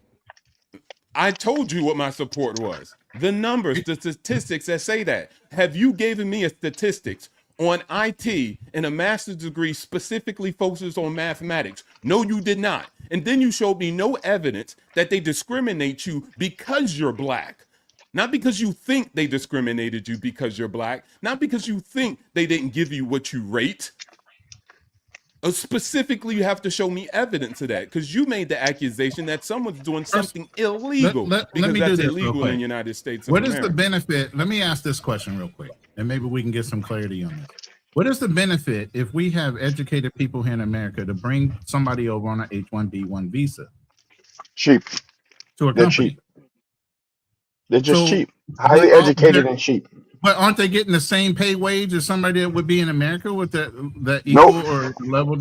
Speaker 8: I told you what my support was. The numbers, the statistics that say that. Have you given me a statistics on IT and a master's degree specifically focuses on mathematics? No, you did not. And then you showed me no evidence that they discriminate you because you're Black. Not because you think they discriminated you because you're Black. Not because you think they didn't give you what you rate. Specifically, you have to show me evidence of that, because you made the accusation that someone's doing something illegal because that's illegal in the United States.
Speaker 6: What is the benefit? Let me ask this question real quick, and maybe we can get some clarity on this. What is the benefit if we have educated people here in America to bring somebody over on an H-1B1 visa?
Speaker 9: Cheap.
Speaker 6: To a
Speaker 9: They're
Speaker 6: company.
Speaker 9: cheap. They're just cheap. Highly educated and cheap.
Speaker 6: But aren't they getting the same pay wage as somebody that would be in America with that equal or level?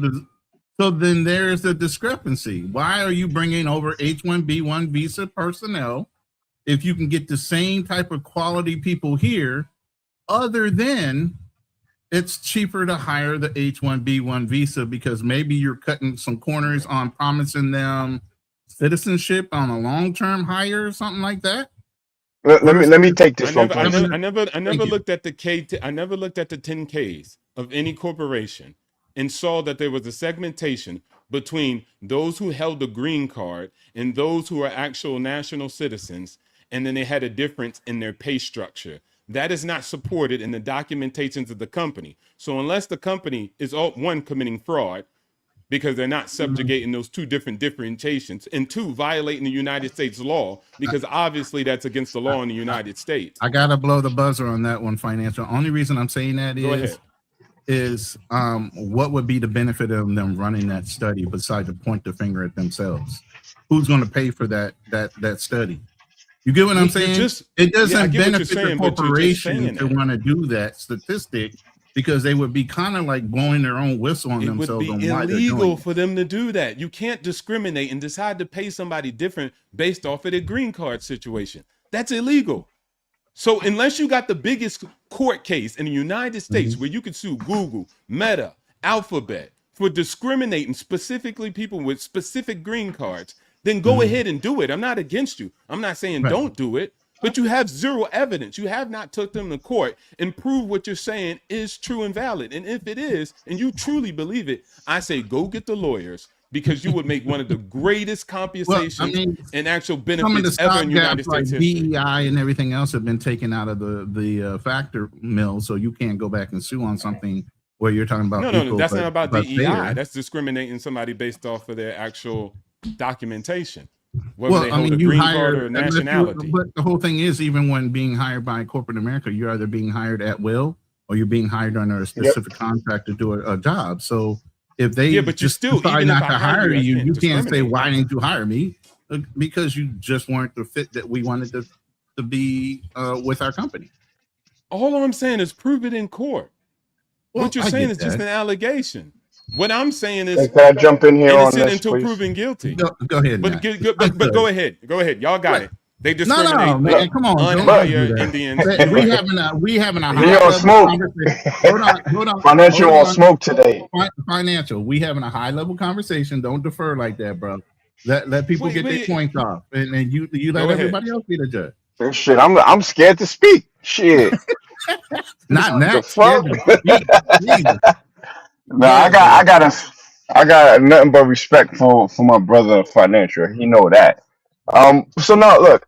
Speaker 6: So then there's the discrepancy. Why are you bringing over H-1B1 visa personnel if you can get the same type of quality people here, other than it's cheaper to hire the H-1B1 visa because maybe you're cutting some corners on promising them citizenship on a long-term hire or something like that?
Speaker 9: Let me take this one.
Speaker 8: I never looked at the I never looked at the 10Ks of any corporation and saw that there was a segmentation between those who held a green card and those who are actual national citizens, and then they had a difference in their pay structure. That is not supported in the documentations of the company. So unless the company is committing fraud, because they're not subjugating those two different differentiations, and two, violating the United States law, because obviously that's against the law in the United States.
Speaker 6: I gotta blow the buzzer on that one, financial. Only reason I'm saying that is what would be the benefit of them running that study besides to point the finger at themselves? Who's going to pay for that study? You get what I'm saying? It doesn't benefit the corporation to want to do that statistic, because they would be kind of like blowing their own whistle on themselves.
Speaker 8: It would be illegal for them to do that. You can't discriminate and decide to pay somebody different based off of their green card situation. That's illegal. So unless you got the biggest court case in the United States where you could sue Google, Meta, Alphabet for discriminating specifically people with specific green cards, then go ahead and do it. I'm not against you. I'm not saying don't do it. But you have zero evidence. You have not took them to court and proved what you're saying is true and valid. And if it is, and you truly believe it, I say go get the lawyers, because you would make one of the greatest compensations and actual benefits ever in United States history.
Speaker 6: BEI and everything else have been taken out of the factor mill, so you can't go back and sue on something where you're talking about.
Speaker 8: No, that's not about DEI. That's discriminating somebody based off of their actual documentation. Whether they hold a green card or nationality.
Speaker 6: But the whole thing is, even when being hired by corporate America, you're either being hired at will or you're being hired under a specific contract to do a job. So if they
Speaker 8: but you still
Speaker 6: decide not to hire you, you can't say, why didn't you hire me? Because you just weren't the fit that we wanted to be with our company.
Speaker 8: All I'm saying is prove it in court. What you're saying is just an allegation. What I'm saying is,
Speaker 9: can I jump in here on this,
Speaker 8: until
Speaker 9: please?
Speaker 8: proven guilty.
Speaker 6: Go ahead,
Speaker 8: but go ahead. Y'all got it. They discriminate.
Speaker 6: No, man, come on.
Speaker 8: Unhired Indians.
Speaker 6: We having a
Speaker 9: high level smoke. Hold on. Financial on smoke today.
Speaker 6: Financial. We having a high level conversation. Don't defer like that, bro. Let people get their points off, and you let everybody else be the judge.
Speaker 9: Shit, I'm scared to speak. Shit.
Speaker 6: Not now.
Speaker 9: No, I got nothing but respect for my brother Financial. He know that. So now look,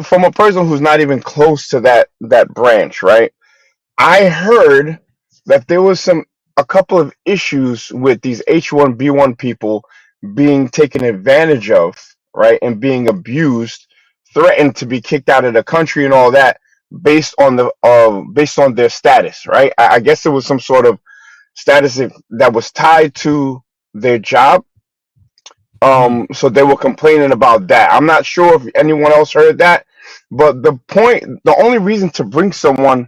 Speaker 9: from a person who's not even close to that branch, right? I heard that there was a couple of issues with these H1B1 people being taken advantage of, right, and being abused, threatened to be kicked out of the country and all that based on their status, right? I guess it was some sort of status that was tied to their job. So they were complaining about that. I'm not sure if anyone else heard that, but the only reason to bring someone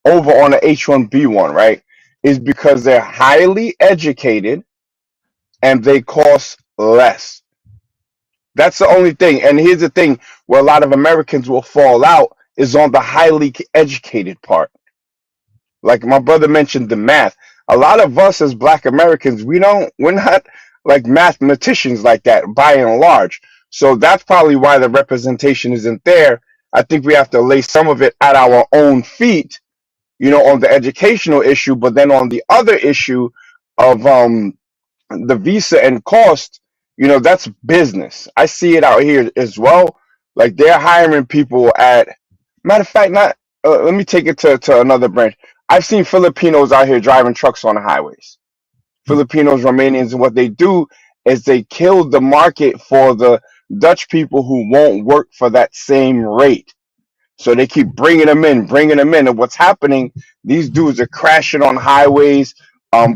Speaker 9: over on an H1B1, right, is because they're highly educated and they cost less. That's the only thing. And here's the thing where a lot of Americans will fall out is on the highly educated part. Like my brother mentioned the math. A lot of us as Black Americans, we're not like mathematicians like that by and large. So that's probably why the representation isn't there. I think we have to lay some of it at our own feet, on the educational issue, but then on the other issue of the visa and cost, that's business. I see it out here as well. Like they're hiring people at, matter of fact, let me take it to another branch. I've seen Filipinos out here driving trucks on the highways. Filipinos, Romanians, and what they do is they kill the market for the Dutch people who won't work for that same rate. So they keep bringing them in. And what's happening, these dudes are crashing on highways, pulling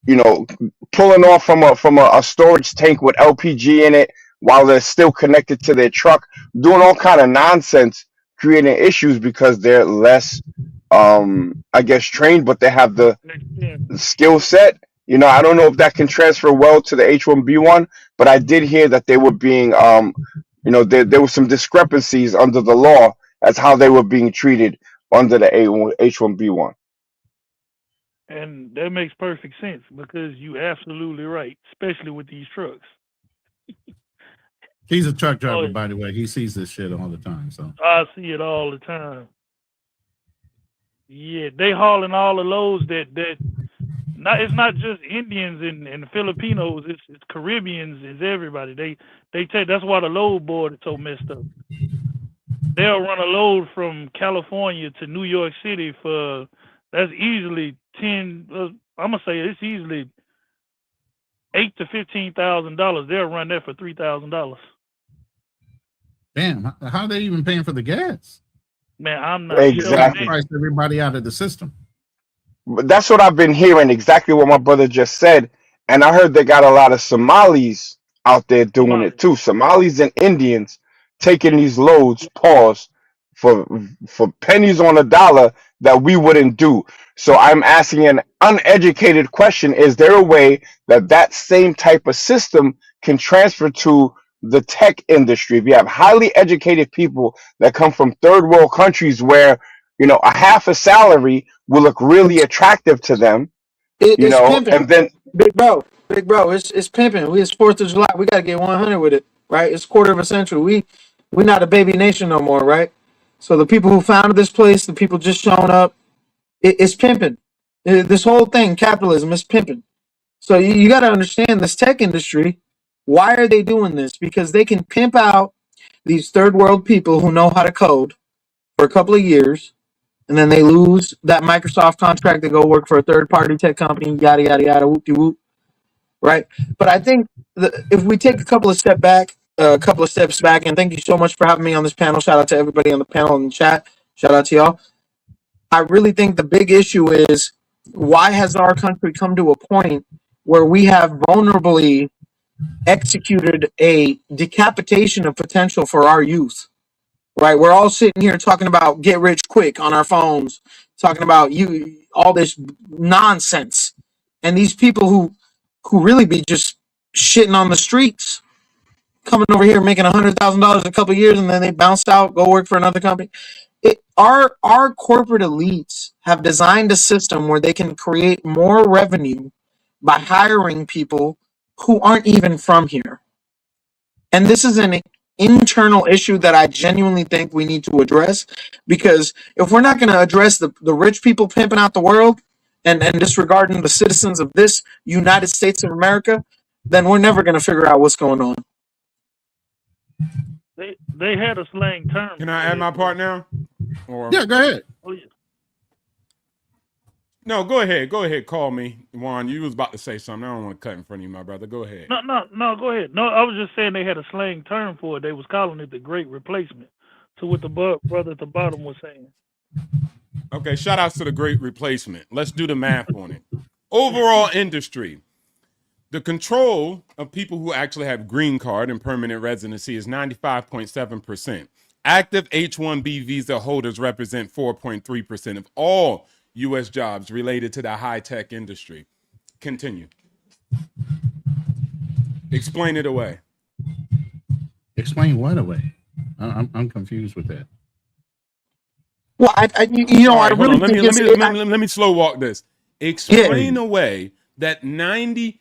Speaker 9: off from a storage tank with LPG in it while they're still connected to their truck, doing all kind of nonsense, creating issues because they're less trained, but they have the skill set. I don't know if that can transfer well to the H1B1, but I did hear that they were being, there were some discrepancies under the law as how they were being treated under the H1B1.
Speaker 5: And that makes perfect sense because you're absolutely right, especially with these trucks.
Speaker 6: He's a truck driver, by the way. He sees this shit all the time. So
Speaker 5: I see it all the time. Yeah, they hauling all the loads it's not just Indians and Filipinos, it's Caribbeans, it's everybody. They take, that's why the load board is so messed up. they'll run a load from California to New York City for that's easily 10. I'm gonna say it's easily $8,000 to $15,000. They'll run that for $3,000.
Speaker 6: Damn, how are they even paying for the gas?
Speaker 5: Man, I'm not
Speaker 9: exactly
Speaker 6: price everybody out of the system.
Speaker 9: But that's what I've been hearing. Exactly what my brother just said, and I heard they got a lot of Somalis out there doing it too. Somalis and Indians taking these loads, pause, for pennies on a dollar that we wouldn't do. So I'm asking an uneducated question: is there a way that that same type of system can transfer to the tech industry? If you have highly educated people that come from third world countries where, you know, a half a salary will look really attractive to them, you know,
Speaker 11: pimping.
Speaker 9: and then
Speaker 11: Big bro, it's pimping. It's 4th of July. We gotta get 100 with it, right? It's quarter of a century. We're not a baby nation no more, right? So the people who founded this place, the people just showing up, it's pimping. This whole thing, capitalism, is pimping. So you got to understand this tech industry. Why are they doing this? Because they can pimp out these third world people who know how to code for a couple of years, and then they lose that Microsoft contract to go work for a third party tech company, yada, yada, yada, whoop de whoop. Right. But I think if we take a couple of steps back, and thank you so much for having me on this panel. Shout out to everybody on the panel and chat. Shout out to y'all. I really think the big issue is, why has our country come to a point where we have vulnerably executed a decapitation of potential for our youth? Right? We're all sitting here talking about get rich quick on our phones, talking about all this nonsense. And these people who really be just shitting on the streets, coming over here making $100,000 a couple of years, and then they bounced out, go work for another company. Our corporate elites have designed a system where they can create more revenue by hiring people who aren't even from here. And this is an internal issue that I genuinely think we need to address, because if we're not going to address the rich people pimping out the world and disregarding the citizens of this United States of America, then we're never going to figure out what's going on.
Speaker 5: They had a slang term.
Speaker 8: Can I add my part now? Or
Speaker 6: yeah, go ahead.
Speaker 5: Oh, yeah.
Speaker 8: No, go ahead. Go ahead. Call me, Juan. You was about to say something. I don't want to cut in front of you, my brother. Go ahead.
Speaker 5: No, go ahead. No, I was just saying they had a slang term for it. They was calling it the Great Replacement. So what the brother at the bottom was saying.
Speaker 8: Okay, shout outs to the Great Replacement. Let's do the math on it. Overall industry. The control of people who actually have green card and permanent residency is 95.7%. Active H-1B visa holders represent 4.3% of all U.S. jobs related to the high-tech industry. Continue. Explain it away.
Speaker 6: Explain what away? I'm confused with that.
Speaker 11: Well, I really think
Speaker 8: let me slow walk this. Explain away that 90%,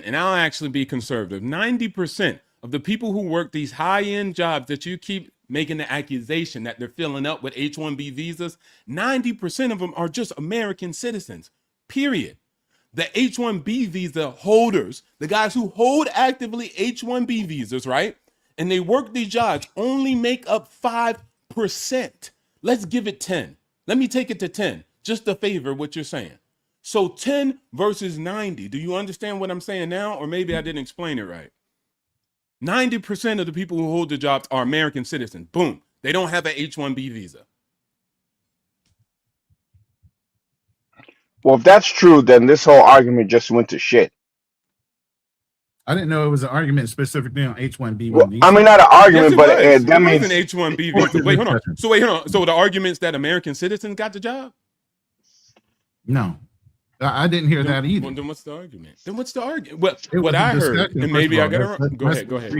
Speaker 8: and I'll actually be conservative, 90% of the people who work these high-end jobs that you keep making the accusation that they're filling up with H-1B visas, 90% of them are just American citizens, period. The H-1B visa holders, the guys who hold actively H-1B visas, right? And they work these jobs only make up 5%. Let's give it 10. Let me take it to 10, just to favor what you're saying. So 10 versus 90. Do you understand what I'm saying now? Or maybe I didn't explain it right. 90% of the people who hold the jobs are American citizens. Boom. They don't have an H-1B visa.
Speaker 9: Well, if that's true, then this whole argument just went to shit.
Speaker 6: I didn't know it was an argument specifically on H-1B.
Speaker 9: Well, I mean, not an argument, but that means
Speaker 8: an H-1B visa. Wait, hold on. So the argument's that American citizens got the job?
Speaker 6: No, I didn't hear that either.
Speaker 8: Well, then what's the argument? What I heard, and maybe I got it wrong. Go ahead.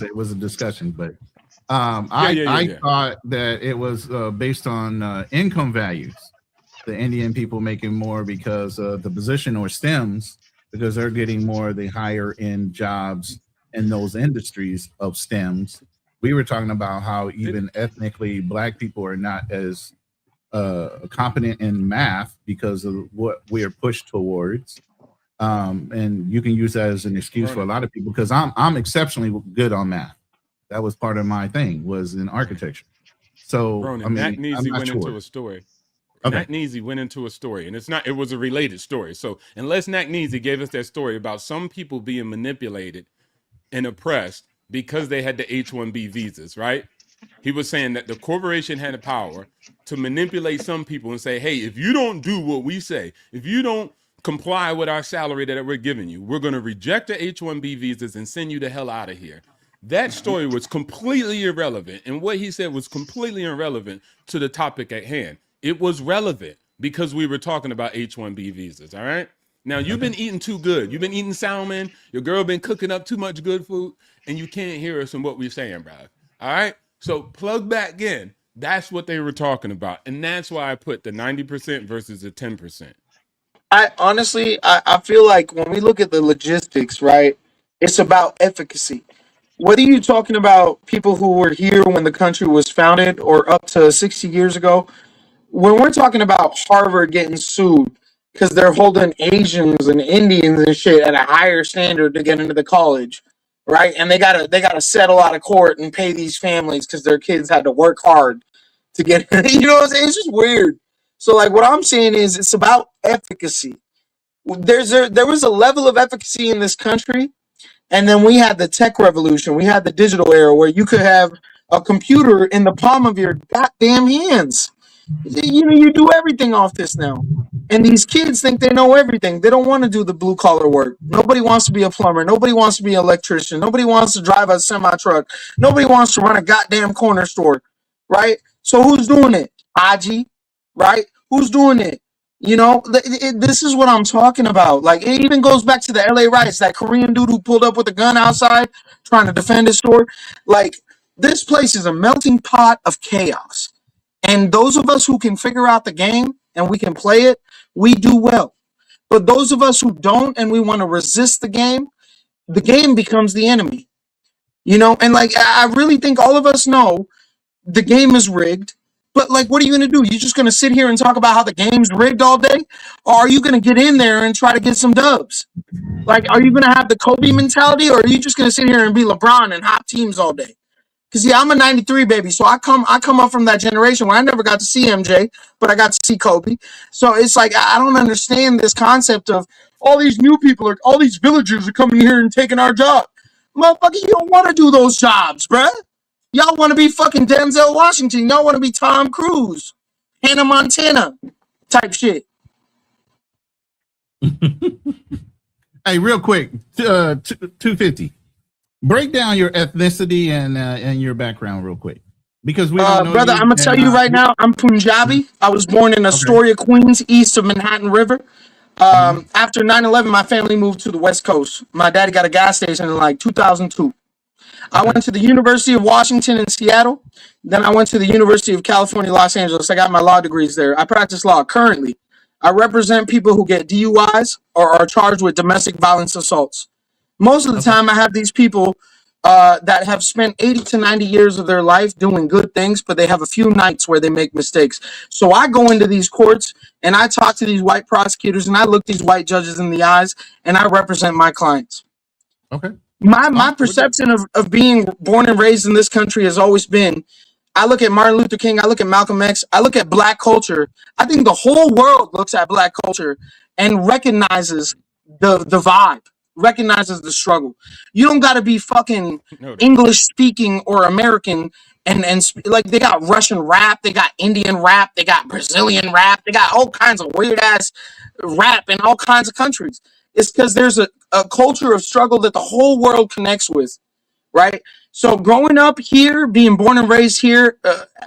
Speaker 6: It was a discussion, but I thought that it was based on income values. The Indian people making more because of the position or stems, because they're getting more of the higher end jobs in those industries of stems. We were talking about how even ethnically Black people are not as competent in math because of what we are pushed towards. And you can use that as an excuse for a lot of people, because I'm exceptionally good on math. That was part of my thing, was in architecture. So
Speaker 8: Ronan,
Speaker 6: I mean,
Speaker 8: Matt
Speaker 6: I'm
Speaker 8: Neasy
Speaker 6: not
Speaker 8: went
Speaker 6: sure.
Speaker 8: into a story.
Speaker 6: Okay.
Speaker 8: Nat Neasy went into a story, and it was a related story. So unless Nat Neasy gave us that story about some people being manipulated and oppressed because they had the H-1B visas, right? He was saying that the corporation had the power to manipulate some people and say, hey, if you don't do what we say, if you don't comply with our salary that we're giving you, we're going to reject the H-1B visas and send you the hell out of here. That story was completely irrelevant, and what he said was completely irrelevant to the topic at hand. It was relevant because we were talking about H-1B visas, all right? Now, you've been eating too good. You've been eating salmon. Your girl been cooking up too much good food, and you can't hear us in what we're saying, bro. All right? So plug back in. That's what they were talking about, and that's why I put the 90% versus the 10%.
Speaker 11: I honestly, I feel like when we look at the logistics, right, it's about efficacy. Whether you're talking about people who were here when the country was founded or up to 60 years ago, when we're talking about Harvard getting sued because they're holding Asians and Indians and shit at a higher standard to get into the college, right? And they gotta settle out of court and pay these families because their kids had to work hard to get, you know what I'm saying? It's just weird. So like what I'm saying is it's about efficacy. There was a level of efficacy in this country, and then we had the tech revolution. We had the digital era where you could have a computer in the palm of your goddamn hands. You know, you do everything off this now. And these kids think they know everything. They don't want to do the blue collar work. Nobody wants to be a plumber. Nobody wants to be an electrician. Nobody wants to drive a semi truck. Nobody wants to run a goddamn corner store, right? So who's doing it? Haji, right? Who's doing it? You know, this is what I'm talking about. Like, it even goes back to the LA riots, that Korean dude who pulled up with a gun outside trying to defend his store. Like, this place is a melting pot of chaos. And those of us who can figure out the game and we can play it, we do well. But those of us who don't and we want to resist the game becomes the enemy. You know, and like, I really think all of us know the game is rigged. But like, what are you going to do? You just going to sit here and talk about how the game's rigged all day? Or are you going to get in there and try to get some dubs? Like, are you going to have the Kobe mentality, or are you just going to sit here and be LeBron and hot teams all day? Because yeah, I'm a 93 baby, so I come up from that generation where I never got to see MJ, but I got to see Kobe. So it's like, I don't understand this concept of all these new people, or all these villagers are coming here and taking our job. Motherfucker, you don't want to do those jobs, bruh. Y'all want to be fucking Denzel Washington. Y'all want to be Tom Cruise, Hannah Montana type shit.
Speaker 6: Hey, real quick, 250. Break down your ethnicity and your background real quick, because we don't know
Speaker 11: brother, I'm gonna tell you right now, I'm Punjabi. I was born in Astoria, Queens, east of Manhattan River. After 9/11, my family moved to the West Coast. My daddy got a gas station in like 2002. I went to the University of Washington in Seattle. Then I went to the University of California, Los Angeles. I got my law degrees there. I practice law currently. I represent people who get DUIs or are charged with domestic violence assaults. Most of the time, I have these people that have spent 80 to 90 years of their life doing good things, but they have a few nights where they make mistakes. So I go into these courts and I talk to these white prosecutors and I look these white judges in the eyes and I represent my clients.
Speaker 6: Okay.
Speaker 11: My perception of being born and raised in this country has always been, I look at Martin Luther King, I look at Malcolm X, I look at black culture. I think the whole world looks at black culture and recognizes the vibe, recognizes the struggle. You don't got to be fucking English speaking or American and like, they got Russian rap, they got Indian rap, they got Brazilian rap, they got all kinds of weird ass rap in all kinds of countries. It's because there's a culture of struggle that the whole world connects with, right? So growing up here, being born and raised here,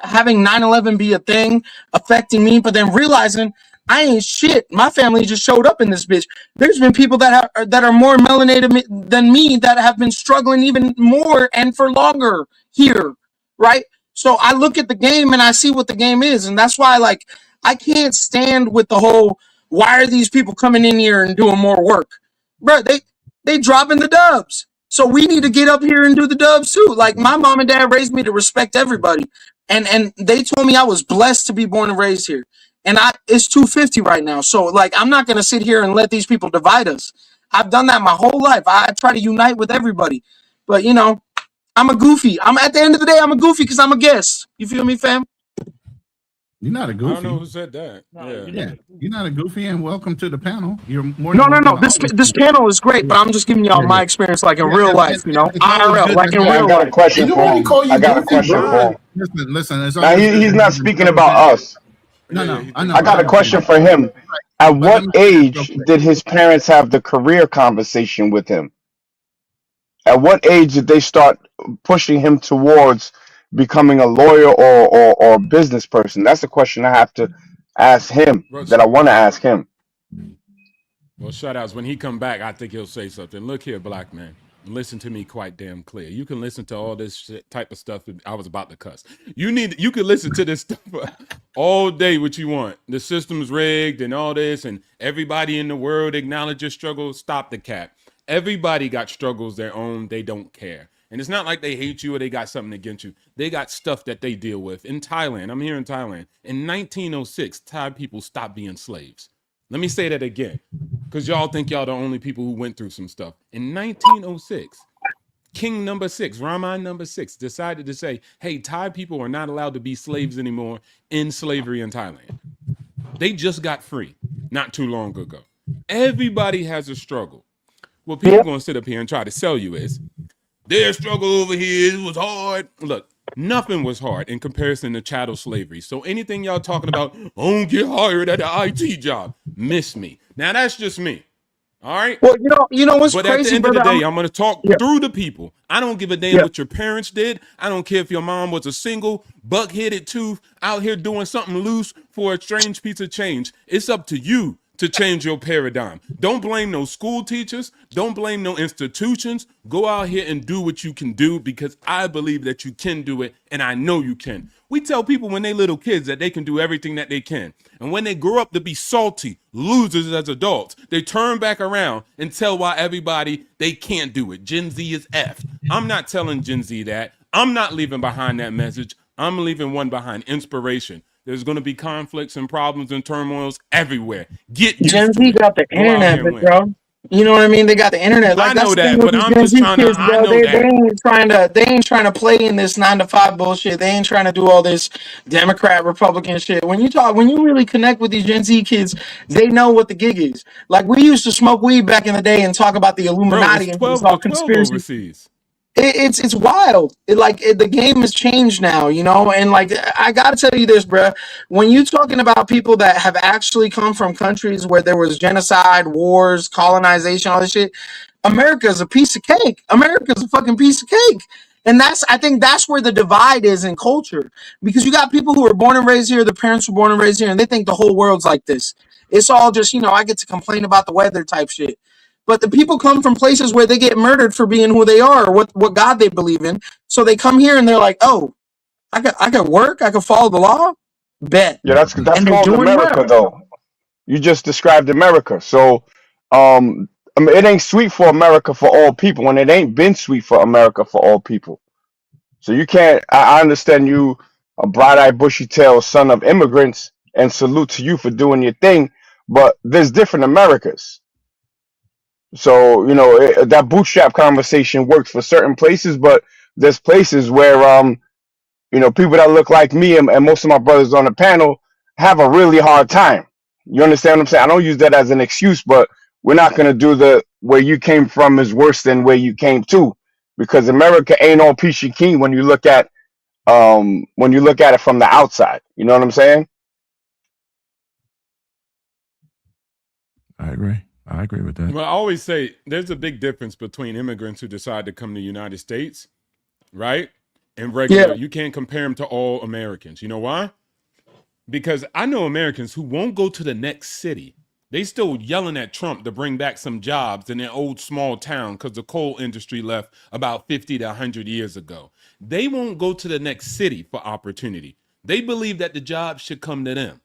Speaker 11: having 9/11 be a thing, affecting me, but then realizing I ain't shit. My family just showed up in this bitch. There's been people that are more melanated than me that have been struggling even more and for longer here, right? So I look at the game and I see what the game is, and that's why, like, I can't stand with the whole, why are these people coming in here and doing more work? Bro, they dropping the dubs. So we need to get up here and do the dubs too. Like, my mom and dad raised me to respect everybody. And they told me I was blessed to be born and raised here. And it's 250 right now. So like, I'm not gonna sit here and let these people divide us. I've done that my whole life. I try to unite with everybody. But you know, I'm a goofy. I'm at the end of the day, I'm a goofy because I'm a guest. You feel me, fam?
Speaker 6: You're not a
Speaker 8: I don't know
Speaker 6: goofy.
Speaker 8: who said that.
Speaker 6: Yeah, you're not a goofy, and welcome to the panel. You're more
Speaker 11: No,
Speaker 6: than
Speaker 11: no, no.
Speaker 6: welcome to
Speaker 11: This panel is great, but I'm just giving y'all my experience, like in real life, you know,
Speaker 6: it's always
Speaker 11: IRL,
Speaker 6: good
Speaker 11: like
Speaker 6: to
Speaker 11: in
Speaker 6: have-
Speaker 9: I
Speaker 11: real
Speaker 9: got a
Speaker 11: life.
Speaker 9: question
Speaker 7: Ain't
Speaker 9: for
Speaker 7: nobody
Speaker 9: him.
Speaker 7: call you
Speaker 9: I got a
Speaker 7: goofy,
Speaker 9: question
Speaker 7: bro.
Speaker 9: for him.
Speaker 6: Listen. It's
Speaker 9: Now
Speaker 6: always good
Speaker 9: he's
Speaker 6: to
Speaker 9: not
Speaker 6: have
Speaker 9: speaking
Speaker 6: fellow
Speaker 9: about
Speaker 6: guys.
Speaker 9: us.
Speaker 6: No, I know.
Speaker 9: I got a question for him. At
Speaker 6: But let
Speaker 9: what
Speaker 6: me say this real
Speaker 9: age
Speaker 6: quick.
Speaker 9: did his parents have the career conversation with him? At what age did they start pushing him towards becoming a lawyer or a business person? That's the question I have to ask him, that I want to ask him.
Speaker 8: Well, shout outs. When he come back, I think he'll say something. Look here, black man. Listen to me quite damn clear. You can listen to all this shit, type of stuff. I was about to cuss. You can listen to this stuff all day, what you want. The system's rigged and all this, and everybody in the world acknowledge your struggle. Stop the cap. Everybody got struggles their own. They don't care. And it's not like they hate you or they got something against you. They got stuff that they deal with. In Thailand, I'm here in Thailand. In 1906, Thai people stopped being slaves. Let me say that again, because y'all think y'all the only people who went through some stuff. In 1906, King number 6, Rahman number 6, decided to say, hey, Thai people are not allowed to be slaves anymore in slavery in Thailand. They just got free not too long ago. Everybody has a struggle. What people going to sit up here and try to sell you is, their struggle over here was hard. Look, nothing was hard in comparison to chattel slavery. So anything y'all talking about, I don't get hired at an IT job, miss me. Now that's just me. All right.
Speaker 11: Well, you know what's
Speaker 8: But
Speaker 11: crazy,
Speaker 8: at the end
Speaker 11: brother?
Speaker 8: of the day, I'm going to talk through the people. I don't give a damn
Speaker 11: Yeah.
Speaker 8: what your parents did. I don't care if your mom was a single buck-headed tooth out here doing something loose for a strange piece of change. It's up to you to change your paradigm. Don't blame no school teachers. Don't blame no institutions. Go out here and do what you can do, because I believe that you can do it, and I know you can. We tell people when they little kids that they can do everything that they can. And when they grow up to be salty losers as adults, they turn back around and tell why everybody they can't do it. Gen Z is F. I'm not telling Gen Z that. I'm not leaving behind that message. I'm leaving one behind: inspiration. There's going to be conflicts and problems and turmoils everywhere. Get used
Speaker 11: Gen
Speaker 8: to
Speaker 11: Z
Speaker 8: it.
Speaker 11: got the
Speaker 8: Go out
Speaker 11: internet,
Speaker 8: here and win.
Speaker 11: bro. You know what I mean? They got the internet.
Speaker 8: I
Speaker 11: Like
Speaker 8: know
Speaker 11: that's the thing
Speaker 8: that,
Speaker 11: with
Speaker 8: but
Speaker 11: these
Speaker 8: I'm
Speaker 11: Gen
Speaker 8: just
Speaker 11: Z
Speaker 8: trying to,
Speaker 11: kids,
Speaker 8: I
Speaker 11: bro.
Speaker 8: know
Speaker 11: They
Speaker 8: that.
Speaker 11: ain't trying to play in this 9 to 5 bullshit. They ain't trying to do all this Democrat Republican shit. When you really connect with these Gen Z kids, they know what the gig is. Like we used to smoke weed back in the day and talk about the
Speaker 8: Bro, it's
Speaker 11: Illuminati and it's
Speaker 8: 12
Speaker 11: all
Speaker 8: to 12
Speaker 11: conspiracy.
Speaker 8: overseas.
Speaker 11: It's wild. The game has changed now, you know. And like I gotta tell you this, bro. When you talking about people that have actually come from countries where there was genocide, wars, colonization, all this shit, America's a piece of cake. America's a fucking piece of cake. And I think that's where the divide is in culture, because you got people who were born and raised here, the parents were born and raised here, and they think the whole world's like this. It's all just, I get to complain about the weather type shit. But the people come from places where they get murdered for being who they are, or what God they believe in. So they come here and they're like, oh, I could work, I could follow the law, bet.
Speaker 9: Yeah, that's
Speaker 11: And they're
Speaker 9: called
Speaker 11: doing
Speaker 9: America,
Speaker 11: well.
Speaker 9: though. You just described America. So, I mean, it ain't sweet for America for all people, and it ain't been sweet for America for all people. So you can't. I understand you, a bright-eyed, bushy-tailed son of immigrants, and salute to you for doing your thing. But there's different Americas. So that bootstrap conversation works for certain places, but there's places where people that look like me and most of my brothers on the panel have a really hard time. You understand what I'm saying? I don't use that as an excuse, but we're not going to do the where you came from is worse than where you came to, because America ain't all peachy keen when you look at it from the outside. You know what I'm saying?
Speaker 1: I agree with that.
Speaker 8: Well, I always say there's a big difference between immigrants who decide to come to the United States, right? And regular.
Speaker 11: Yeah.
Speaker 8: You can't compare them to all Americans. You know why? Because I know Americans who won't go to the next city. They still yelling at Trump to bring back some jobs in their old small town because the coal industry left about 50 to 100 years ago. They won't go to the next city for opportunity. They believe that the job should come to them.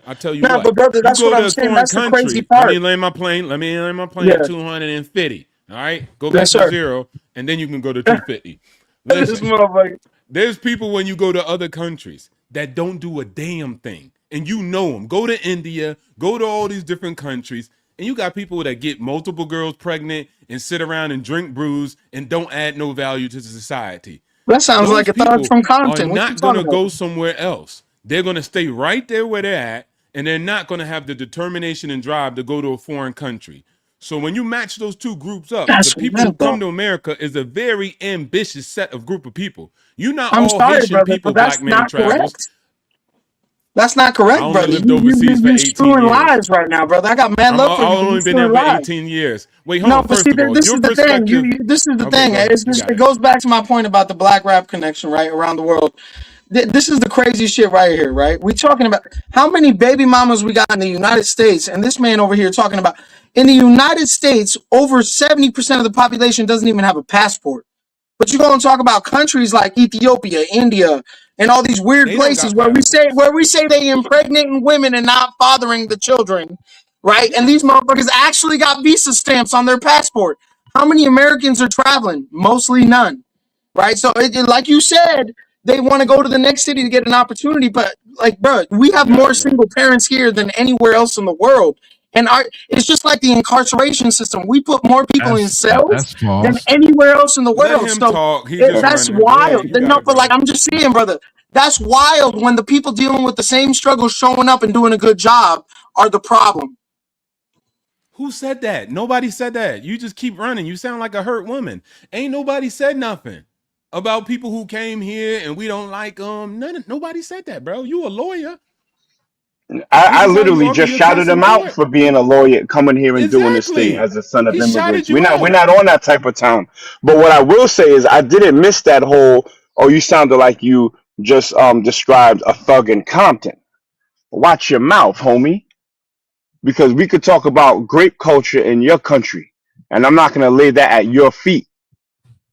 Speaker 8: I tell you
Speaker 11: No,
Speaker 8: what,
Speaker 11: but brother,
Speaker 8: you
Speaker 11: that's
Speaker 8: go
Speaker 11: what
Speaker 8: to
Speaker 11: I'm
Speaker 8: a
Speaker 11: saying.
Speaker 8: foreign
Speaker 11: That's the crazy
Speaker 8: country. Let
Speaker 11: part.
Speaker 8: me land my plane.
Speaker 11: Yeah.
Speaker 8: At 250. All right, go back
Speaker 11: Yes,
Speaker 8: to
Speaker 11: sir.
Speaker 8: 0, and then you can go to 250.
Speaker 11: This
Speaker 8: Listen,
Speaker 11: motherfucker.
Speaker 8: there's people when you go to other countries that don't do a damn thing, and you know them. Go to India, go to all these different countries. And you got people that get multiple girls pregnant and sit around and drink brews and don't add no value to society.
Speaker 11: That sounds
Speaker 8: Those
Speaker 11: like a thought
Speaker 8: people
Speaker 11: from
Speaker 8: are
Speaker 11: Compton. What you
Speaker 8: not going
Speaker 11: talking
Speaker 8: to go
Speaker 11: about?
Speaker 8: somewhere else. They're going to stay right there where they're at, and they're not going to have the determination and drive to go to a foreign country. So when you match those two groups up,
Speaker 11: That's
Speaker 8: the people who
Speaker 11: wild, though.
Speaker 8: come to America is a very ambitious set of group of people. You're not
Speaker 11: I'm
Speaker 8: all
Speaker 11: sorry,
Speaker 8: Haitian
Speaker 11: brother,
Speaker 8: people,
Speaker 11: but that's
Speaker 8: Black Man
Speaker 11: not
Speaker 8: Travels.
Speaker 11: correct. That's not
Speaker 8: I
Speaker 11: correct,
Speaker 8: only
Speaker 11: brother.
Speaker 8: lived overseas for
Speaker 11: You're
Speaker 8: 18
Speaker 11: spewing
Speaker 8: years.
Speaker 11: lies right now, brother. I got mad
Speaker 8: I've
Speaker 11: love for you.
Speaker 8: only
Speaker 11: You're
Speaker 8: been there
Speaker 11: spewing
Speaker 8: for
Speaker 11: lies.
Speaker 8: 18 years. Wait, hold
Speaker 11: No,
Speaker 8: on.
Speaker 11: but
Speaker 8: First
Speaker 11: see,
Speaker 8: of all,
Speaker 11: this
Speaker 8: your
Speaker 11: is the thing.
Speaker 8: perspective.
Speaker 11: This is the
Speaker 8: Okay,
Speaker 11: thing.
Speaker 8: go ahead.
Speaker 11: It's
Speaker 8: You
Speaker 11: just,
Speaker 8: got
Speaker 11: it
Speaker 8: it.
Speaker 11: goes back to my point about the black rap connection, right, around the world. This is the crazy shit right here, right? We talking about how many baby mamas we got in the United States, and this man over here talking about in the United States, over 70% of the population doesn't even have a passport. But you go and talk about countries like Ethiopia, India, and all these weird
Speaker 8: They don't
Speaker 11: places
Speaker 8: got
Speaker 11: where we say they impregnating women and not fathering the children, right? And these motherfuckers actually got visa stamps on their passport. How many Americans are traveling? Mostly none, right? So, like you said, they want to go to the next city to get an opportunity. But, like, bro, we have more single parents here than anywhere else in the world. And it's just like the incarceration system. We put more people in cells
Speaker 1: That's
Speaker 11: than
Speaker 1: false.
Speaker 11: anywhere else in the
Speaker 8: Let
Speaker 11: world.
Speaker 8: him
Speaker 11: So
Speaker 8: talk. He just
Speaker 11: that's
Speaker 8: running. Go ahead.
Speaker 11: wild.
Speaker 8: You got
Speaker 11: No,
Speaker 8: it,
Speaker 11: but
Speaker 8: bro.
Speaker 11: like I'm just saying, brother, that's wild when the people dealing with the same struggle showing up and doing a good job are the problem.
Speaker 8: Who said that? Nobody said that. You just keep running. You sound like a hurt woman. Ain't nobody said nothing about people who came here and we don't like them. Nobody said that, bro. You a lawyer.
Speaker 9: I
Speaker 8: This is how you
Speaker 9: literally
Speaker 8: argue
Speaker 9: just
Speaker 8: your
Speaker 9: shouted
Speaker 8: case in
Speaker 9: him out
Speaker 8: court.
Speaker 9: for being a lawyer, coming here and doing this thing
Speaker 8: Exactly.
Speaker 9: as a son of
Speaker 8: He
Speaker 9: immigrants.
Speaker 8: shouted you
Speaker 9: We're
Speaker 8: out.
Speaker 9: not on that type of town. But what I will say is I didn't miss that whole. Oh, you sounded like you just described a thug in Compton. Watch your mouth, homie, because we could talk about grape culture in your country, and I'm not gonna lay that at your feet.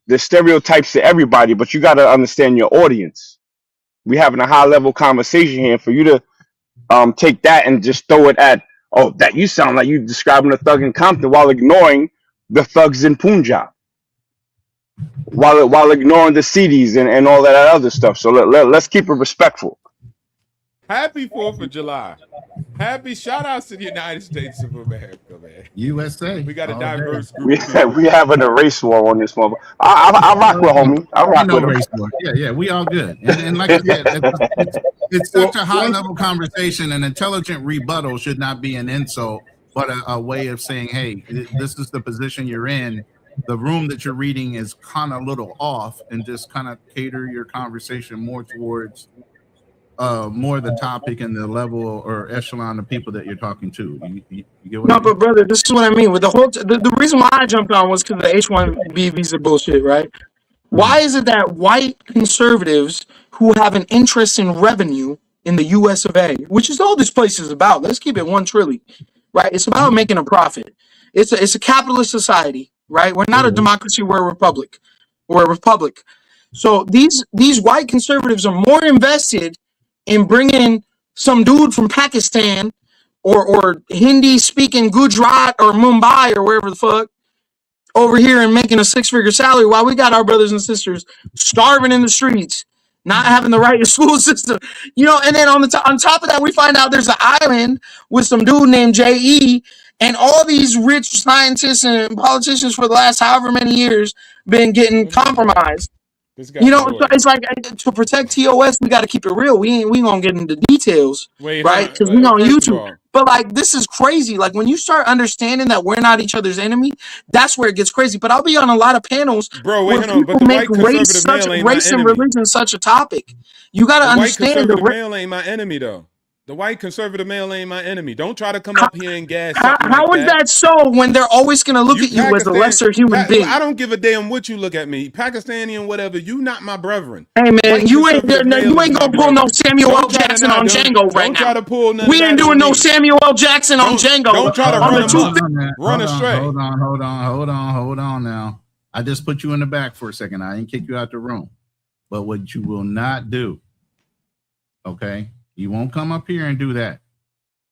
Speaker 9: There's stereotypes to everybody, but you got to understand your audience. We having a high level conversation here. For you to take that and just throw it at, oh, that you sound like you describing a thug in Compton while ignoring the thugs in Punjab, while ignoring the CDs and all that other stuff. So let's keep it respectful.
Speaker 8: Happy 4th of July. Happy shout outs to the United States of America, man.
Speaker 6: USA.
Speaker 8: We got a
Speaker 6: all
Speaker 8: diverse
Speaker 6: day.
Speaker 8: group of people.
Speaker 9: We having a race war on this mother. I rock with homie. I rock with him.
Speaker 6: Race war. Yeah, we all good. And like I said, it's such a high level conversation. An intelligent rebuttal should not be an insult, but a way of saying, hey, this is the position you're in. The room that you're reading is kind of a little off, and just kind of cater your conversation more towards more the topic and the level or echelon of people that you're talking to. You get what I
Speaker 11: No,
Speaker 6: mean?
Speaker 11: but brother, this is what I mean. With the whole the reason why I jumped on was because the H-1B visa bullshit, right? Why is it that white conservatives who have an interest in revenue in the US of A, which is all this place is about, let's keep it 1 trillion, right? It's about making a profit. It's a capitalist society, right? We're not a democracy, we're a republic. We're a republic. So these white conservatives are more invested in bringing some dude from Pakistan or Hindi speaking Gujarat or Mumbai or wherever the fuck over here and making a 6-figure salary while we got our brothers and sisters starving in the streets, not having the right school system, and then on top of that, we find out there's an island with some dude named J.E. and all these rich scientists and politicians for the last however many years been getting compromised. It's like to protect TOS, we got to keep it real. We ain't gonna get into details, right? Because we on YouTube. But like, this is crazy. Like when you start understanding that we're not each other's enemy, that's where it gets crazy. But I'll be on a lot of panels,
Speaker 8: bro.
Speaker 11: Wait, but the white conservative male ain't race and religion such a topic. You got to understand
Speaker 8: the white conservative male ain't my enemy though. The white conservative male ain't my enemy. Don't try to come up here and gas.
Speaker 11: How is that so when they're always going to look at you as a lesser human being?
Speaker 8: I don't give a damn what you look at me, Pakistani and whatever. You not my brethren.
Speaker 11: Hey man, you ain't gonna pull no Samuel L. Jackson on Django right now.
Speaker 8: Don't try to pull none.
Speaker 11: We ain't doing no Samuel L. Jackson on Django.
Speaker 8: Don't try to run astray.
Speaker 6: Hold on now. I just put you in the back for a second. I didn't kick you out the room. But what you will not do, okay? You won't come up here and do that.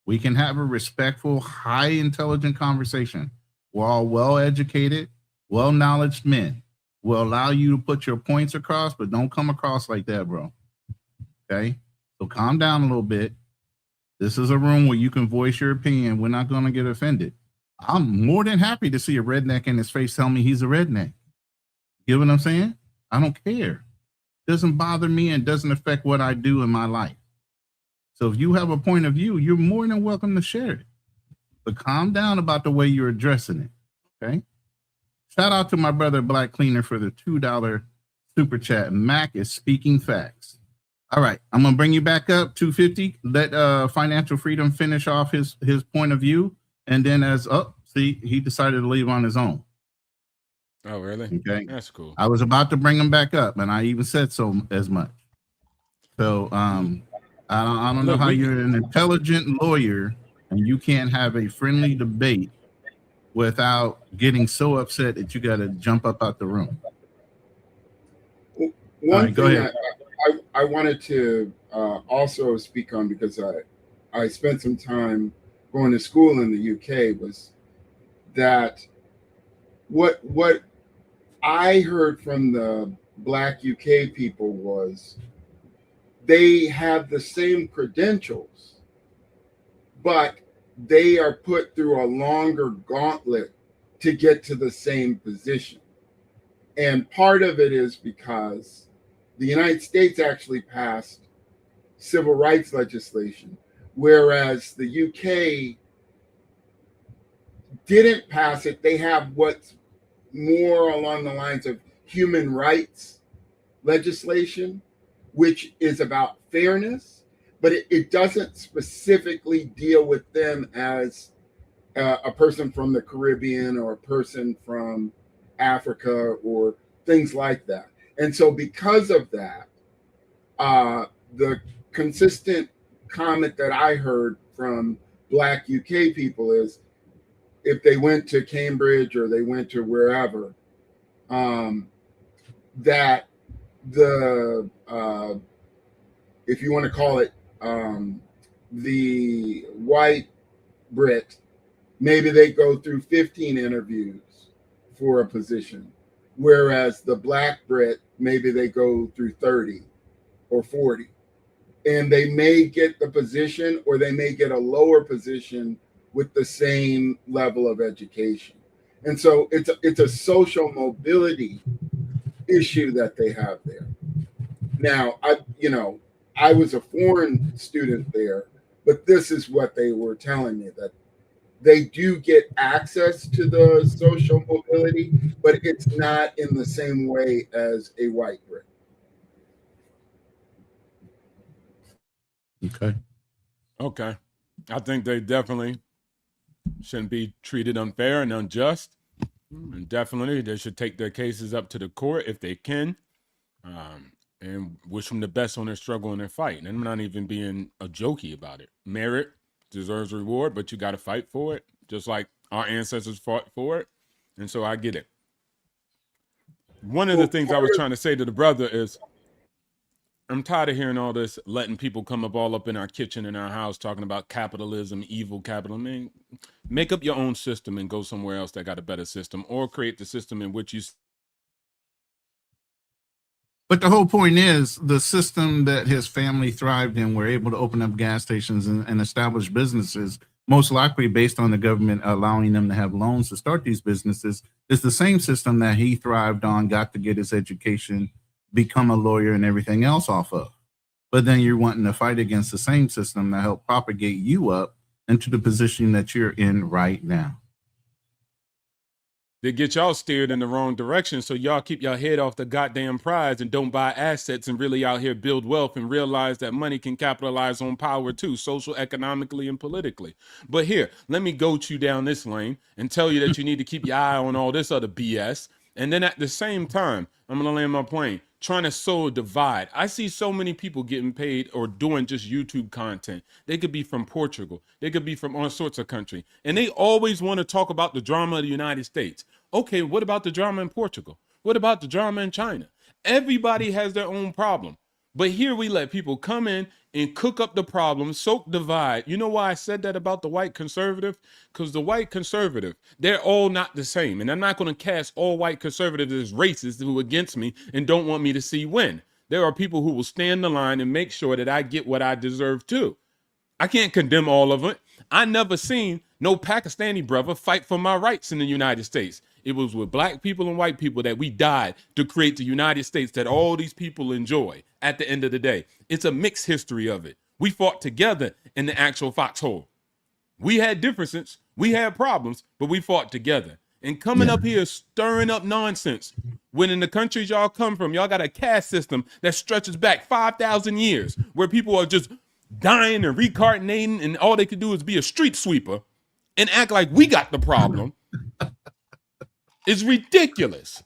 Speaker 6: We can have a respectful, high intelligent conversation. We're all well-educated, well-knowledged men. We'll allow you to put your points across, but don't come across like that, bro. Okay? So calm down a little bit. This is a room where you can voice your opinion. We're not going to get offended. I'm more than happy to see a redneck in his face tell me he's a redneck. You know what I'm saying? I don't care. Doesn't bother me and doesn't affect what I do in my life. So if you have a point of view, you're more than welcome to share it. But calm down about the way you're addressing it. Okay. Shout out to my brother Black Cleaner for the $2 super chat. Mac is speaking facts. All right, I'm gonna bring you back up 250. Let Financial Freedom finish off his point of view, and then he decided to leave on his own.
Speaker 8: Oh, really?
Speaker 6: Okay,
Speaker 8: that's cool.
Speaker 6: I was about to bring him back up, and I even said so as much. So I don't know how you're an intelligent lawyer and you can't have a friendly debate without getting so upset that you got to jump up out the room.
Speaker 10: One
Speaker 6: go
Speaker 10: thing
Speaker 6: ahead.
Speaker 10: I wanted to also speak on, because I spent some time going to school in the UK, was that what I heard from the Black UK people was they have the same credentials, but they are put through a longer gauntlet to get to the same position. And part of it is because the United States actually passed civil rights legislation, whereas the UK didn't pass it. They have what's more along the lines of human rights legislation, which is about fairness, but it doesn't specifically deal with them as a person from the Caribbean or a person from Africa or things like that. And so because of that, the consistent comment that I heard from Black UK people is if they went to Cambridge or they went to wherever, that the, if you want to call it the white Brit, maybe they go through 15 interviews for a position, whereas the Black Brit, maybe they go through 30 or 40. And they may get the position or they may get a lower position with the same level of education. And so it's a social mobility issue that they have there. Now, I was a foreign student there, but this is what they were telling me, that they do get access to the social mobility, but it's not in the same way as a white Brit.
Speaker 8: Okay. I think they definitely shouldn't be treated unfair and unjust. And definitely they should take their cases up to the court if they can, and wish them the best on their struggle and their fight. And I'm not even being a jokey about it. Merit deserves reward, but you got to fight for it, just like our ancestors fought for it. And so I get it. One of the things I was trying to say to the brother is, I'm tired of hearing all this, letting people come up all up in our kitchen, in our house, talking about capitalism, evil capitalism. I mean, make up your own system and go somewhere else that got a better system, or create the system in which you.
Speaker 6: But the whole point is the system that his family thrived in, were able to open up gas stations and establish businesses, most likely based on the government allowing them to have loans to start these businesses, is the same system that he thrived on, got to get his education, become a lawyer and everything else off of. But then you're wanting to fight against the same system that helped propagate you up into the position that you're in right now.
Speaker 8: They get y'all steered in the wrong direction, so y'all keep your head off the goddamn prize and don't buy assets and really out here build wealth and realize that money can capitalize on power too, social, economically, and politically. But here, let me goat you down this lane and tell you that you need to keep your eye on all this other BS. And then at the same time, I'm going to land my plane, trying to sow a divide. I see so many people getting paid or doing just YouTube content. They could be from Portugal. They could be from all sorts of countries. And they always want to talk about the drama of the United States. Okay, what about the drama in Portugal? What about the drama in China? Everybody has their own problem. But here we let people come in and cook up the problem, soak divide. You know why I said that about the white conservative? Because the white conservative, they're all not the same. And I'm not going to cast all white conservatives as racist who are against me and don't want me to see win. There are people who will stand the line and make sure that I get what I deserve too. I can't condemn all of it. I never seen no Pakistani brother fight for my rights in the United States. It was with black people and white people that we died to create the United States that all these people enjoy at the end of the day. It's a mixed history of it. We fought together in the actual foxhole. We had differences, we had problems, but we fought together. And coming up here stirring up nonsense, when in the countries y'all come from, y'all got a caste system that stretches back 5,000 years, where people are just dying and reincarnating, and all they could do is be a street sweeper and act like we got the problem. It's ridiculous.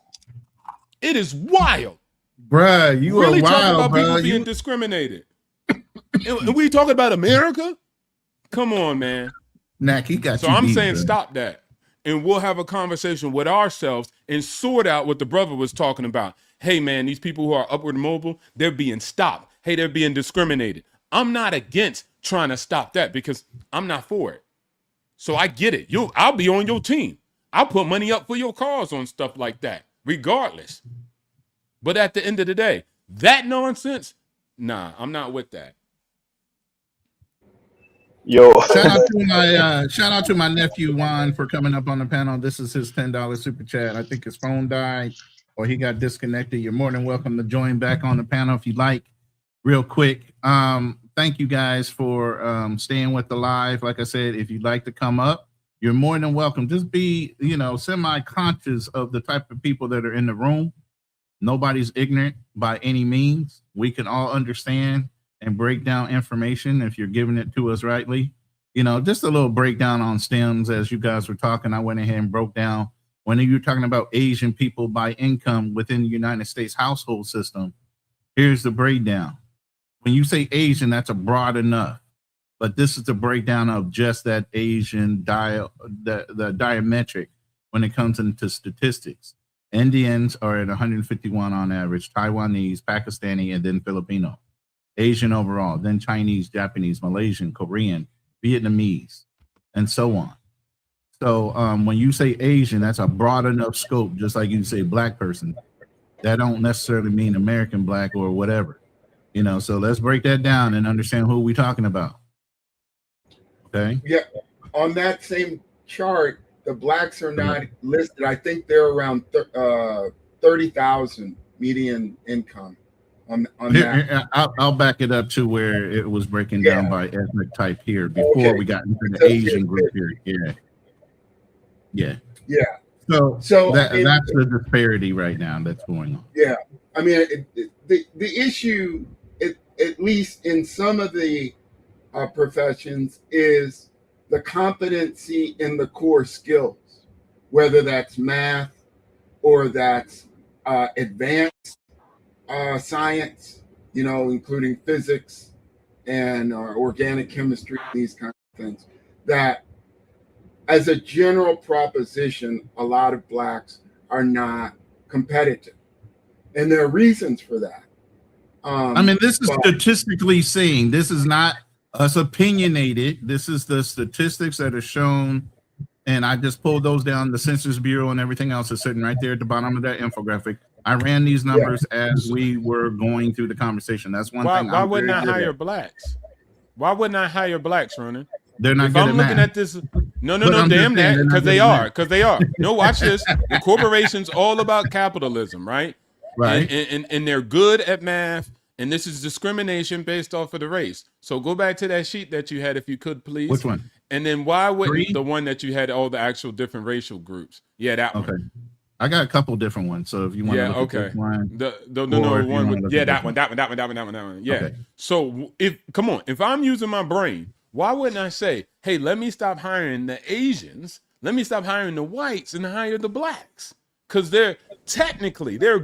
Speaker 8: It is wild.
Speaker 6: Bruh, you
Speaker 8: really
Speaker 6: are wild,
Speaker 8: talking about
Speaker 6: bro.
Speaker 8: people being discriminated. And we talking about America? Come on, man.
Speaker 6: Nak, he got
Speaker 8: so
Speaker 6: you
Speaker 8: I'm
Speaker 6: beat,
Speaker 8: saying
Speaker 6: bro.
Speaker 8: stop that. And we'll have a conversation with ourselves and sort out what the brother was talking about. Hey, man, these people who are upward mobile, they're being stopped. Hey, they're being discriminated. I'm not against trying to stop that because I'm not for it. So I get it. I'll be on your team. I'll put money up for your cause on stuff like that, regardless. But at the end of the day, that nonsense, nah, I'm not with that.
Speaker 9: Yo,
Speaker 6: shout out to my nephew Juan for coming up on the panel. This is his $10 super chat. I think his phone died or he got disconnected. You're more than welcome to join back on the panel if you'd like. Real quick, thank you guys for staying with the live. Like I said, if you'd like to come up, you're more than welcome. Just be, semi-conscious of the type of people that are in the room. Nobody's ignorant by any means. We can all understand and break down information if you're giving it to us rightly. Just a little breakdown on stems as you guys were talking. I went ahead and broke down when you're talking about Asian people by income within the United States household system. Here's the breakdown. When you say Asian, that's a broad enough, but this is the breakdown of just that Asian the diametric when it comes into statistics. Indians are at 151 on average, Taiwanese, Pakistani, and then Filipino. Asian overall, then Chinese, Japanese, Malaysian, Korean, Vietnamese, and so on. So when you say Asian, that's a broad enough scope, just like you say black person. That don't necessarily mean American black or whatever. So let's break that down and understand who we're talking about. Okay?
Speaker 10: Yeah. On that same chart, the blacks are not listed. I think they're around 30,000 median income. On that.
Speaker 6: I'll back it up to where it was breaking down by ethnic type here before we got into the Asian group here. Yeah. So that's the disparity right now that's going on.
Speaker 10: Yeah, I mean the issue, at least in some of the professions, is the competency in the core skills, whether that's math or that's advanced science, including physics and organic chemistry, these kinds of things. That, as a general proposition, a lot of blacks are not competitive, and there are reasons for that.
Speaker 6: This is statistically saying, this is not us opinionated. This is the statistics that are shown, and I just pulled those down. The Census Bureau and everything else is sitting right there at the bottom of that infographic. I ran these numbers as we were going through the conversation. That's one thing.
Speaker 8: Why wouldn't I hire blacks? Why wouldn't I hire blacks, Ronan?
Speaker 6: They're not
Speaker 8: if
Speaker 6: good
Speaker 8: I'm
Speaker 6: at
Speaker 8: looking
Speaker 6: math.
Speaker 8: at this, no, damn that, because they are. No, watch this. The corporation's all about capitalism, right?
Speaker 6: Right.
Speaker 8: And they're good at math, and this is discrimination based off of the race. So go back to that sheet that you had, if you could, please.
Speaker 6: Which one?
Speaker 8: And then why wouldn't the one that you had all the actual different racial groups? Yeah, that one.
Speaker 6: Okay. I got a couple different ones. So if you want to look at this one,
Speaker 8: that one. Yeah.
Speaker 6: Okay.
Speaker 8: So if I'm using my brain, why wouldn't I say, hey, let me stop hiring the Asians, let me stop hiring the whites and hire the blacks? Because they're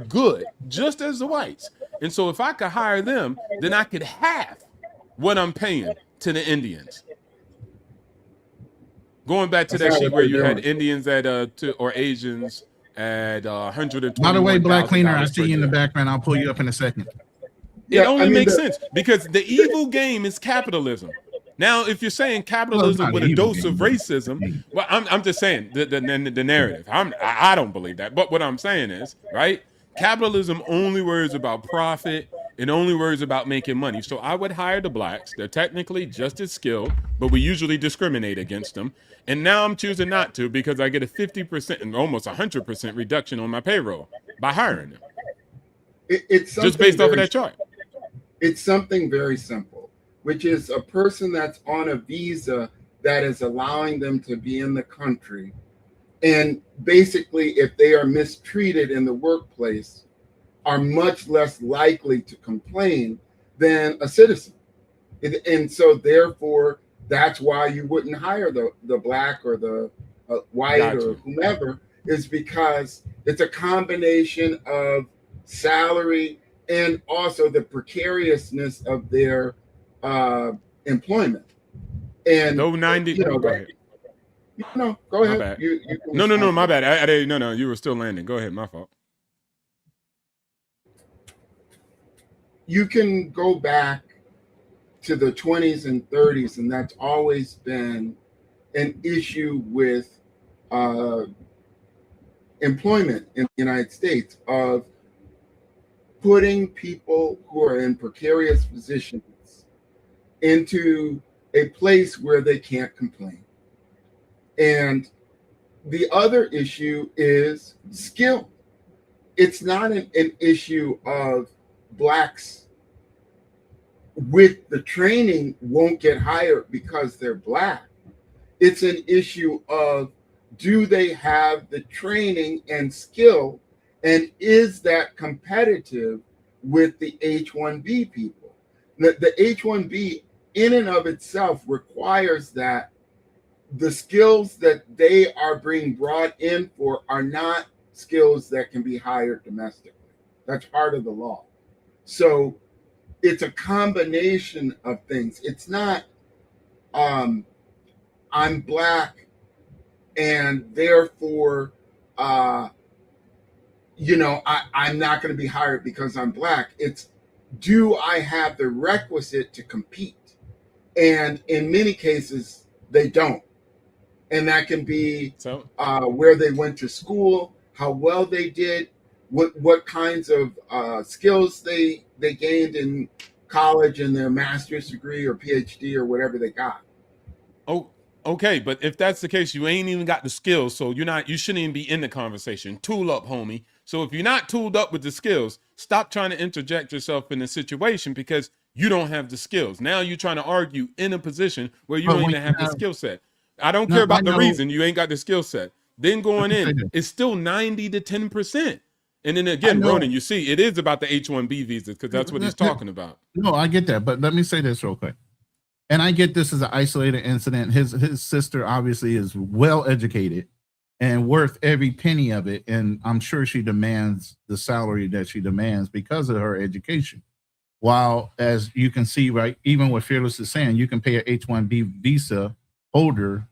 Speaker 8: good, just as the whites. And so if I could hire them, then I could half what I'm paying to the Indians. Going back to that sheet where you had Indians at or Asians at 120.
Speaker 6: By the way, Black Cleaner, I see you in the background. I'll pull you up in a second.
Speaker 8: It only makes sense because the evil game is capitalism. Now, if you're saying capitalism with a dose of racism, well, I'm just saying the narrative. I don't believe that. But what I'm saying is, right? Capitalism only worries about profit It only worries about making money. So I would hire the blacks. They're technically just as skilled, but we usually discriminate against them. And now I'm choosing not to because I get a 50% and almost 100% reduction on my payroll by hiring them.
Speaker 10: It's
Speaker 8: just based off of that chart.
Speaker 10: It's something very simple, which is a person that's on a visa that is allowing them to be in the country. And basically, if they are mistreated in the workplace, are much less likely to complain than a citizen. And so therefore, that's why you wouldn't hire the black or the white or whomever, is because it's a combination of salary and also the precariousness of their employment. And
Speaker 8: no 90.
Speaker 10: You know,
Speaker 8: go ahead.
Speaker 10: No, go ahead.
Speaker 8: My bad.
Speaker 10: You
Speaker 8: no, my bad. I no, you were still landing. Go ahead. My fault.
Speaker 10: You can go back to the 20s and 30s, and that's always been an issue with employment in the United States, of putting people who are in precarious positions into a place where they can't complain. And the other issue is skill. It's not an issue of blacks with the training won't get hired because they're black. It's an issue of, do they have the training and skill, and is that competitive with the H-1B people? The H-1B in and of itself requires that the skills that they are being brought in for are not skills that can be hired domestically. That's part of the law. So it's a combination of things. It's not, I'm black and therefore, I'm not going to be hired because I'm black. It's, do I have the requisite to compete? And in many cases, they don't. And that can be where they went to school, how well they did, what kinds of skills they gained in college and their master's degree or PhD or whatever they got.
Speaker 8: Oh, okay, but if that's the case, you ain't even got the skills, so you shouldn't even be in the conversation. Tool up, homie. So if you're not tooled up with the skills, stop trying to interject yourself in the situation because you don't have the skills. Now you're trying to argue in a position where you don't even have the skill set. I don't care about the reason you ain't got the skill set. Then going in, it's still 90 to 10%. And then again, Ronan, you see, it is about the H-1B visas because that's what he's talking about.
Speaker 6: No, I get that. But let me say this real quick. And I get this as an isolated incident. His sister obviously is well educated and worth every penny of it. And I'm sure she demands the salary that she demands because of her education. While, as you can see, right, even what Fearless is saying, you can pay an H-1B visa holder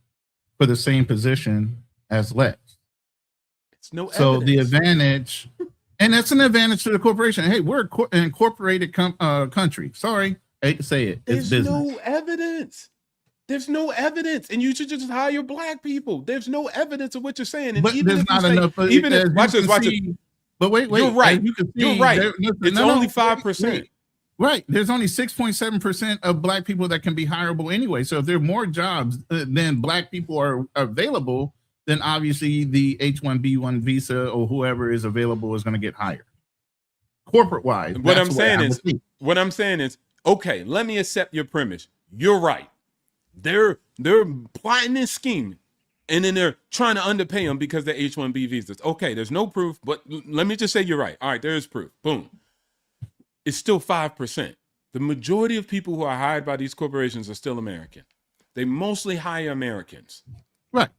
Speaker 6: for the same position as Lex.
Speaker 8: It's no
Speaker 6: so
Speaker 8: evidence.
Speaker 6: The advantage, and that's an advantage to the corporation. Hey, we're an incorporated country. Sorry, I hate to say it.
Speaker 8: There's
Speaker 6: it's
Speaker 8: no evidence. There's no evidence, and you should just hire black people. There's no evidence of what you're saying. And
Speaker 6: but
Speaker 8: even
Speaker 6: there's
Speaker 8: if
Speaker 6: not
Speaker 8: you say,
Speaker 6: enough.
Speaker 8: Even if, watch this. But wait. You're right. You're right. It's only 5%.
Speaker 6: Right. There's only 6.7% of black people that can be hireable anyway. So if there are more jobs than black people are available, then obviously the H-1B1 visa or whoever is available is going to get hired. Corporate wise.
Speaker 8: What I'm saying is, okay, let me accept your premise. You're right. They're plotting this scheme, and then they're trying to underpay them because they're H-1B visas. Okay, there's no proof, but let me just say you're right. All right, there is proof. Boom. It's still 5%. The majority of people who are hired by these corporations are still American. They mostly hire Americans.
Speaker 6: Right.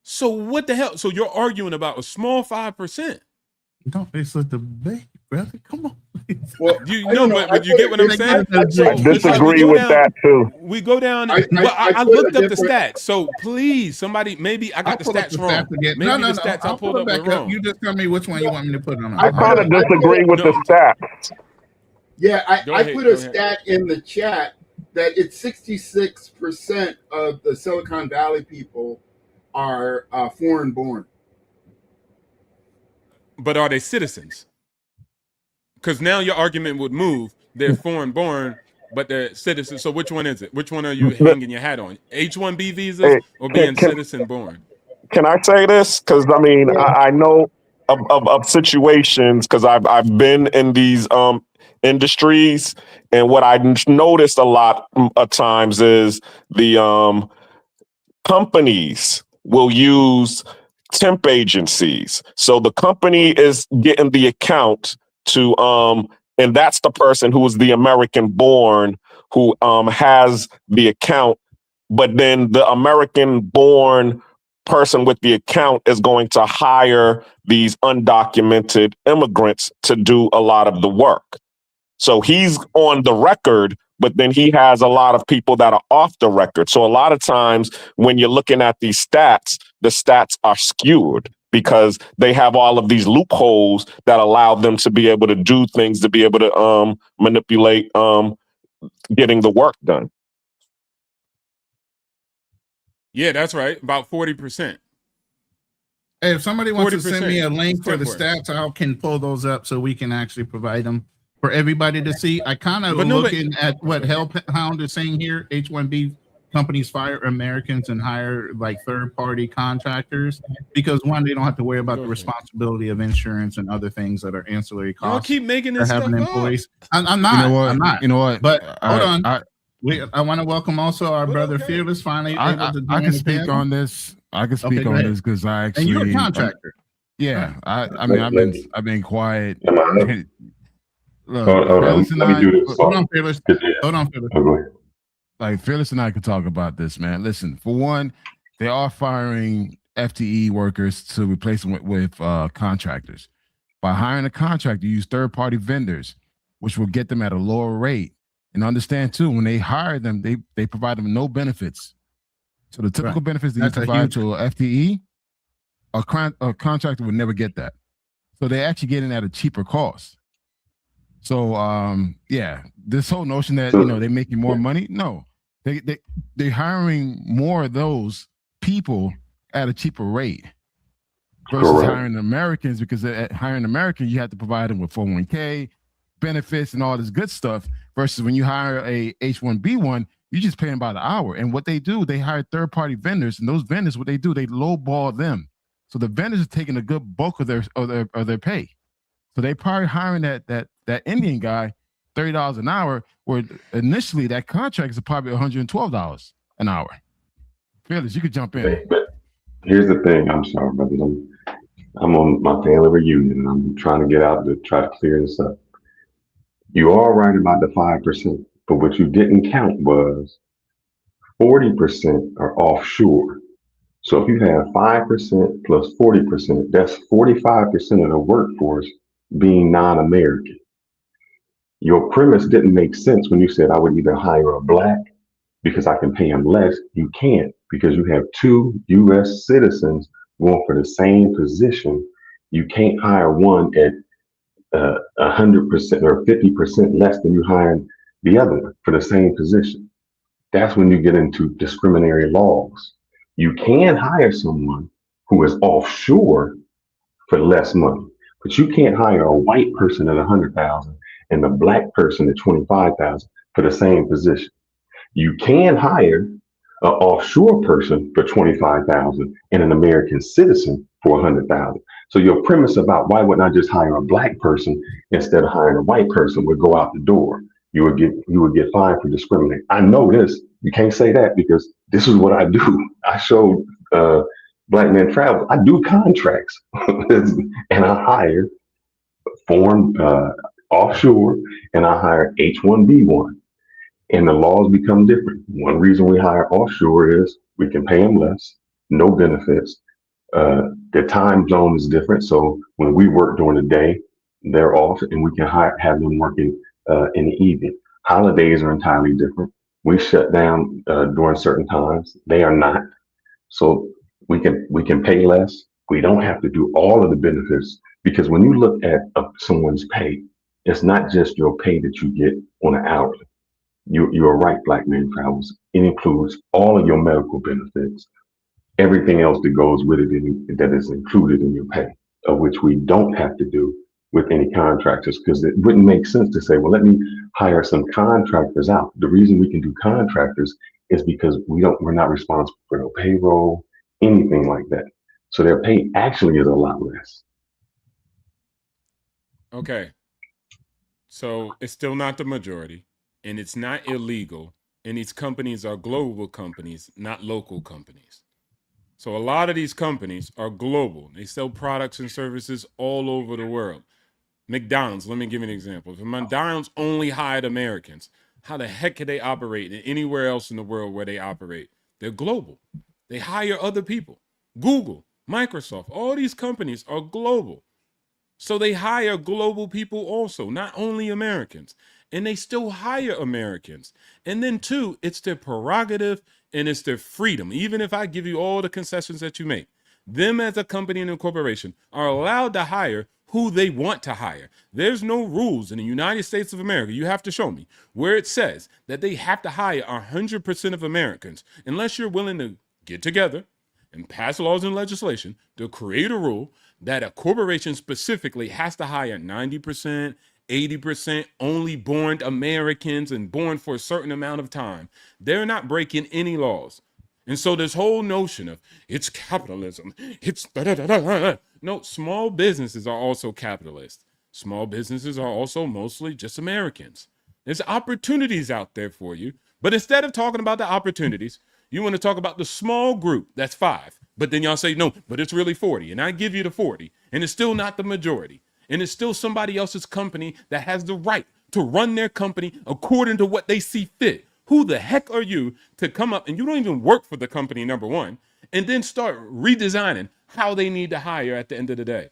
Speaker 8: So what the hell? So you're arguing about a small 5%.
Speaker 6: Don't face the debate, brother. Come on.
Speaker 10: Well,
Speaker 8: you get what I'm saying?
Speaker 9: I disagree with that too.
Speaker 8: We go down. I looked up the stats. So please, somebody, maybe I got the stats wrong. Maybe the stats I pulled up were wrong.
Speaker 6: You just tell me which one you want me to put on.
Speaker 9: I kind of disagree with the stats.
Speaker 10: Yeah, I put a stat in the chat that it's 66% of the Silicon Valley people are foreign born.
Speaker 8: But are they citizens? because now your argument would move. They're foreign born, but they're citizens. So which one is it? Which one are you hanging your hat on? H-1B visas or being citizen born?
Speaker 12: Can I say this? Because I mean, I know of situations, because I've been in these industries, and what I noticed a lot of times is the companies will use temp agencies. So the company is getting the account to and that's the person who is the American born who has the account, but then the American born person with the account is going to hire these undocumented immigrants to do a lot of the work. So he's on the record, but then he has a lot of people that are off the record. So a lot of times when you're looking at these stats, the stats are skewed because they have all of these loopholes that allow them to be able to do things, to be able to manipulate getting the work done.
Speaker 8: Yeah, that's right. About 40%.
Speaker 6: Hey, if somebody wants to send me a link for the
Speaker 8: Temp work.
Speaker 6: stats, I can pull those up so we can actually provide them for everybody to see. I kind of
Speaker 8: But no,
Speaker 6: looking at what Hellhound is saying here. H-1B companies fire Americans and hire like third-party contractors because one, they don't have to worry about the responsibility of insurance and other things that are ancillary
Speaker 8: Y'all
Speaker 6: costs
Speaker 8: keep making
Speaker 6: for
Speaker 8: this stuff
Speaker 6: having
Speaker 8: up.
Speaker 6: employees. I'm not.
Speaker 1: You know what?
Speaker 6: I'm not.
Speaker 1: You know what?
Speaker 6: But hold on.
Speaker 1: I
Speaker 6: want to welcome also our brother Fearless. Finally, able to
Speaker 1: I
Speaker 6: join
Speaker 1: can
Speaker 6: the
Speaker 1: speak
Speaker 6: panel.
Speaker 1: on this. I can speak
Speaker 6: go
Speaker 1: on
Speaker 6: ahead.
Speaker 1: this because I actually.
Speaker 6: And you're a contractor.
Speaker 1: Yeah, I mean, I've been quiet. Look,
Speaker 13: Hold on.
Speaker 1: Fearless and
Speaker 13: Let me
Speaker 1: I-
Speaker 13: do this.
Speaker 6: Hold on, Fearless.
Speaker 13: Yeah.
Speaker 6: Hold on, Fearless.
Speaker 13: Oh, go ahead.
Speaker 1: Like Fearless and I could talk about this, man. Listen, for one, they are firing FTE workers to replace them with contractors. By hiring a contractor, you use third-party vendors, which will get them at a lower rate. And understand too, when they hire them, they provide them no benefits. So the typical benefits that
Speaker 6: That's a
Speaker 1: you provide
Speaker 6: huge-
Speaker 1: to a FTE, a contractor would never get that. So they actually get in at a cheaper cost. So yeah, this whole notion that they're making more money, no, they're hiring more of those people at a cheaper rate versus
Speaker 13: Correct.
Speaker 1: hiring Americans, because at hiring Americans you have to provide them with 401k benefits and all this good stuff. Versus when you hire a H-1B1, you just pay them by the hour. And what they do, they hire third-party vendors, and those vendors, what they do, they lowball them. So the vendors are taking a good bulk of their pay. So they probably hiring that Indian guy $30 an hour, where initially that contract is probably $112 an hour. Fearless, you could jump in.
Speaker 13: But here's the thing. I'm sorry, brother. I'm on my family reunion, and I'm trying to get out to try to clear this up. You are right about the 5%, but what you didn't count was 40% are offshore. So if you have 5% plus 40%, that's 45% of the workforce being non-American. Your premise didn't make sense when you said I would either hire a black because I can pay him less. You can't, because you have two U.S. citizens going for the same position. You can't hire one at 100% or 50% less than you hiring the other one for the same position. That's when you get into discriminatory laws. You can hire someone who is offshore for less money, but you can't hire a white person at 100,000 and a black person at 25,000 for the same position. You can hire an offshore person for 25,000 and an American citizen for 100,000. So your premise about why wouldn't I just hire a black person instead of hiring a white person would go out the door. You would get fined for discriminating. I know this. You can't say that because this is what I do. I showed Black Men Travel. I do contracts and I hire foreign offshore and I hire H-1B1. And the laws become different. One reason we hire offshore is we can pay them less, no benefits. The time zone is different. So when we work during the day, they're off and we can have them working in the evening. Holidays are entirely different. We shut down during certain times. They are not. So we can pay less. We don't have to do all of the benefits, because when you look at someone's pay, it's not just your pay that you get on an hourly. You're right, Black Men Travels. It includes all of your medical benefits, everything else that goes with it that is included in your pay, of which we don't have to do with any contractors, because it wouldn't make sense to say, well, let me hire some contractors out. The reason we can do contractors is because we're not responsible for no payroll, anything like that. So their pay actually is a lot less.
Speaker 8: Okay. So it's still not the majority, and it's not illegal, and these companies are global companies, not local companies. So a lot of these companies are global. They sell products and services all over the world. McDonald's, let me give you an example. If McDonald's only hired Americans, how the heck could they operate anywhere else in the world where they operate? They're global. They hire other people. Google, Microsoft, all these companies are global. So they hire global people also, not only Americans. And they still hire Americans. And then two, it's their prerogative and it's their freedom. Even if I give you all the concessions that you make, them as a company and a corporation are allowed to hire who they want to hire. There's no rules in the United States of America. You have to show me where it says that they have to hire 100% of Americans, unless you're willing to get together and pass laws and legislation to create a rule that a corporation specifically has to hire 90%, 80% only born Americans and born for a certain amount of time. They're not breaking any laws. And so this whole notion of it's capitalism, it's no, small businesses are also capitalists. Small businesses are also mostly just Americans. There's opportunities out there for you. But instead of talking about the opportunities, you want to talk about the small group that's 5. But then y'all say, no, but it's really 40. And I give you the 40. And it's still not the majority. And it's still somebody else's company that has the right to run their company according to what they see fit. Who the heck are you to come up and you don't even work for the company, number one, and then start redesigning how they need to hire at the end of the day?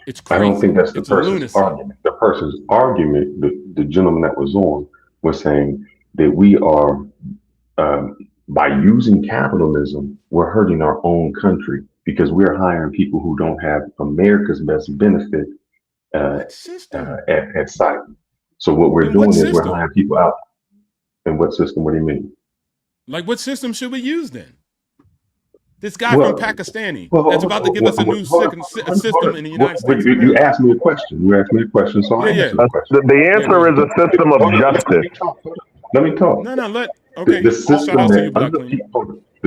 Speaker 8: It's crazy.
Speaker 13: I don't think that's the person's argument. The person's argument, the gentleman that was on, was saying that we are, by using capitalism, we're hurting our own country because we're hiring people who don't have America's best benefit at sight. So what we're doing is we're hiring people out. And what system? What do you mean?
Speaker 8: Like, what system should we use then? This guy from Pakistani that's about to give us a new system in the United States.
Speaker 13: You asked me a question. You asked me a question, so I answered the question.
Speaker 12: The answer is a system of justice.
Speaker 13: Let me talk.
Speaker 8: Okay.
Speaker 13: The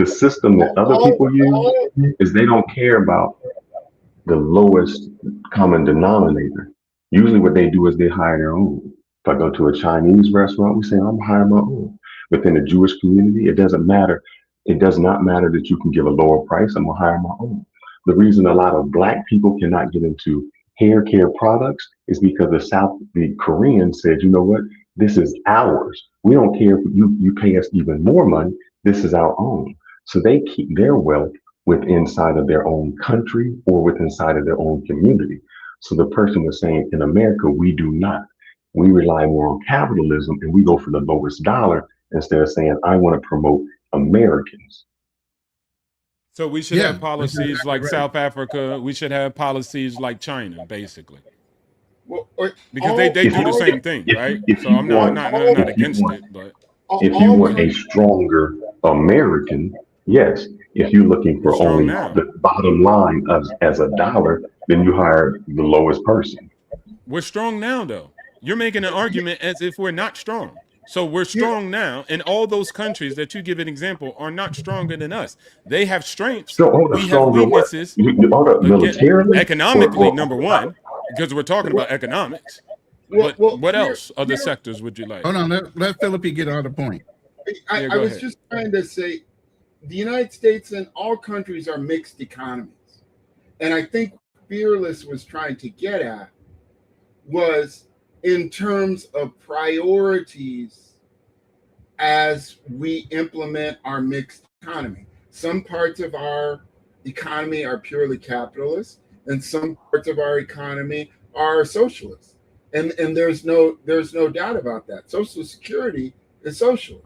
Speaker 13: system that other people use is they don't care about the lowest common denominator. Usually what they do is they hire their own. If I go to a Chinese restaurant, we say, I'm hiring my own. Within the Jewish community, it doesn't matter. It does not matter that you can give a lower price. I'm gonna hire my own. The reason a lot of Black people cannot get into hair care products is because the Koreans said, you know what? This is ours. We don't care if you pay us even more money. This is our own. So they keep their wealth within inside of their own country or within inside of their own community. So the person was saying, in America, we do not. We rely more on capitalism and we go for the lowest dollar instead of saying, I want to promote Americans.
Speaker 8: So we should have policies like South Africa. We should have policies like China, basically. Because they do the same thing, right? So I'm not against it. But
Speaker 13: if you want a stronger American, yes. If you're looking for only the bottom line as a dollar, then you hire the lowest person.
Speaker 8: We're strong now, though. You're making an argument as if we're not strong. So we're strong now, and all those countries that you give an example are not stronger than us. They have strengths. We have weaknesses. Economically, number one, because we're talking about economics. What else? Other sectors would you like?
Speaker 6: Hold on, let Philippi get on the point.
Speaker 10: I was just trying to say, the United States and all countries are mixed economies. And I think Fearless was trying to get at was in terms of priorities as we implement our mixed economy. Some parts of our economy are purely capitalist, and some parts of our economy are socialist. And there's no doubt about that. Social Security is socialist.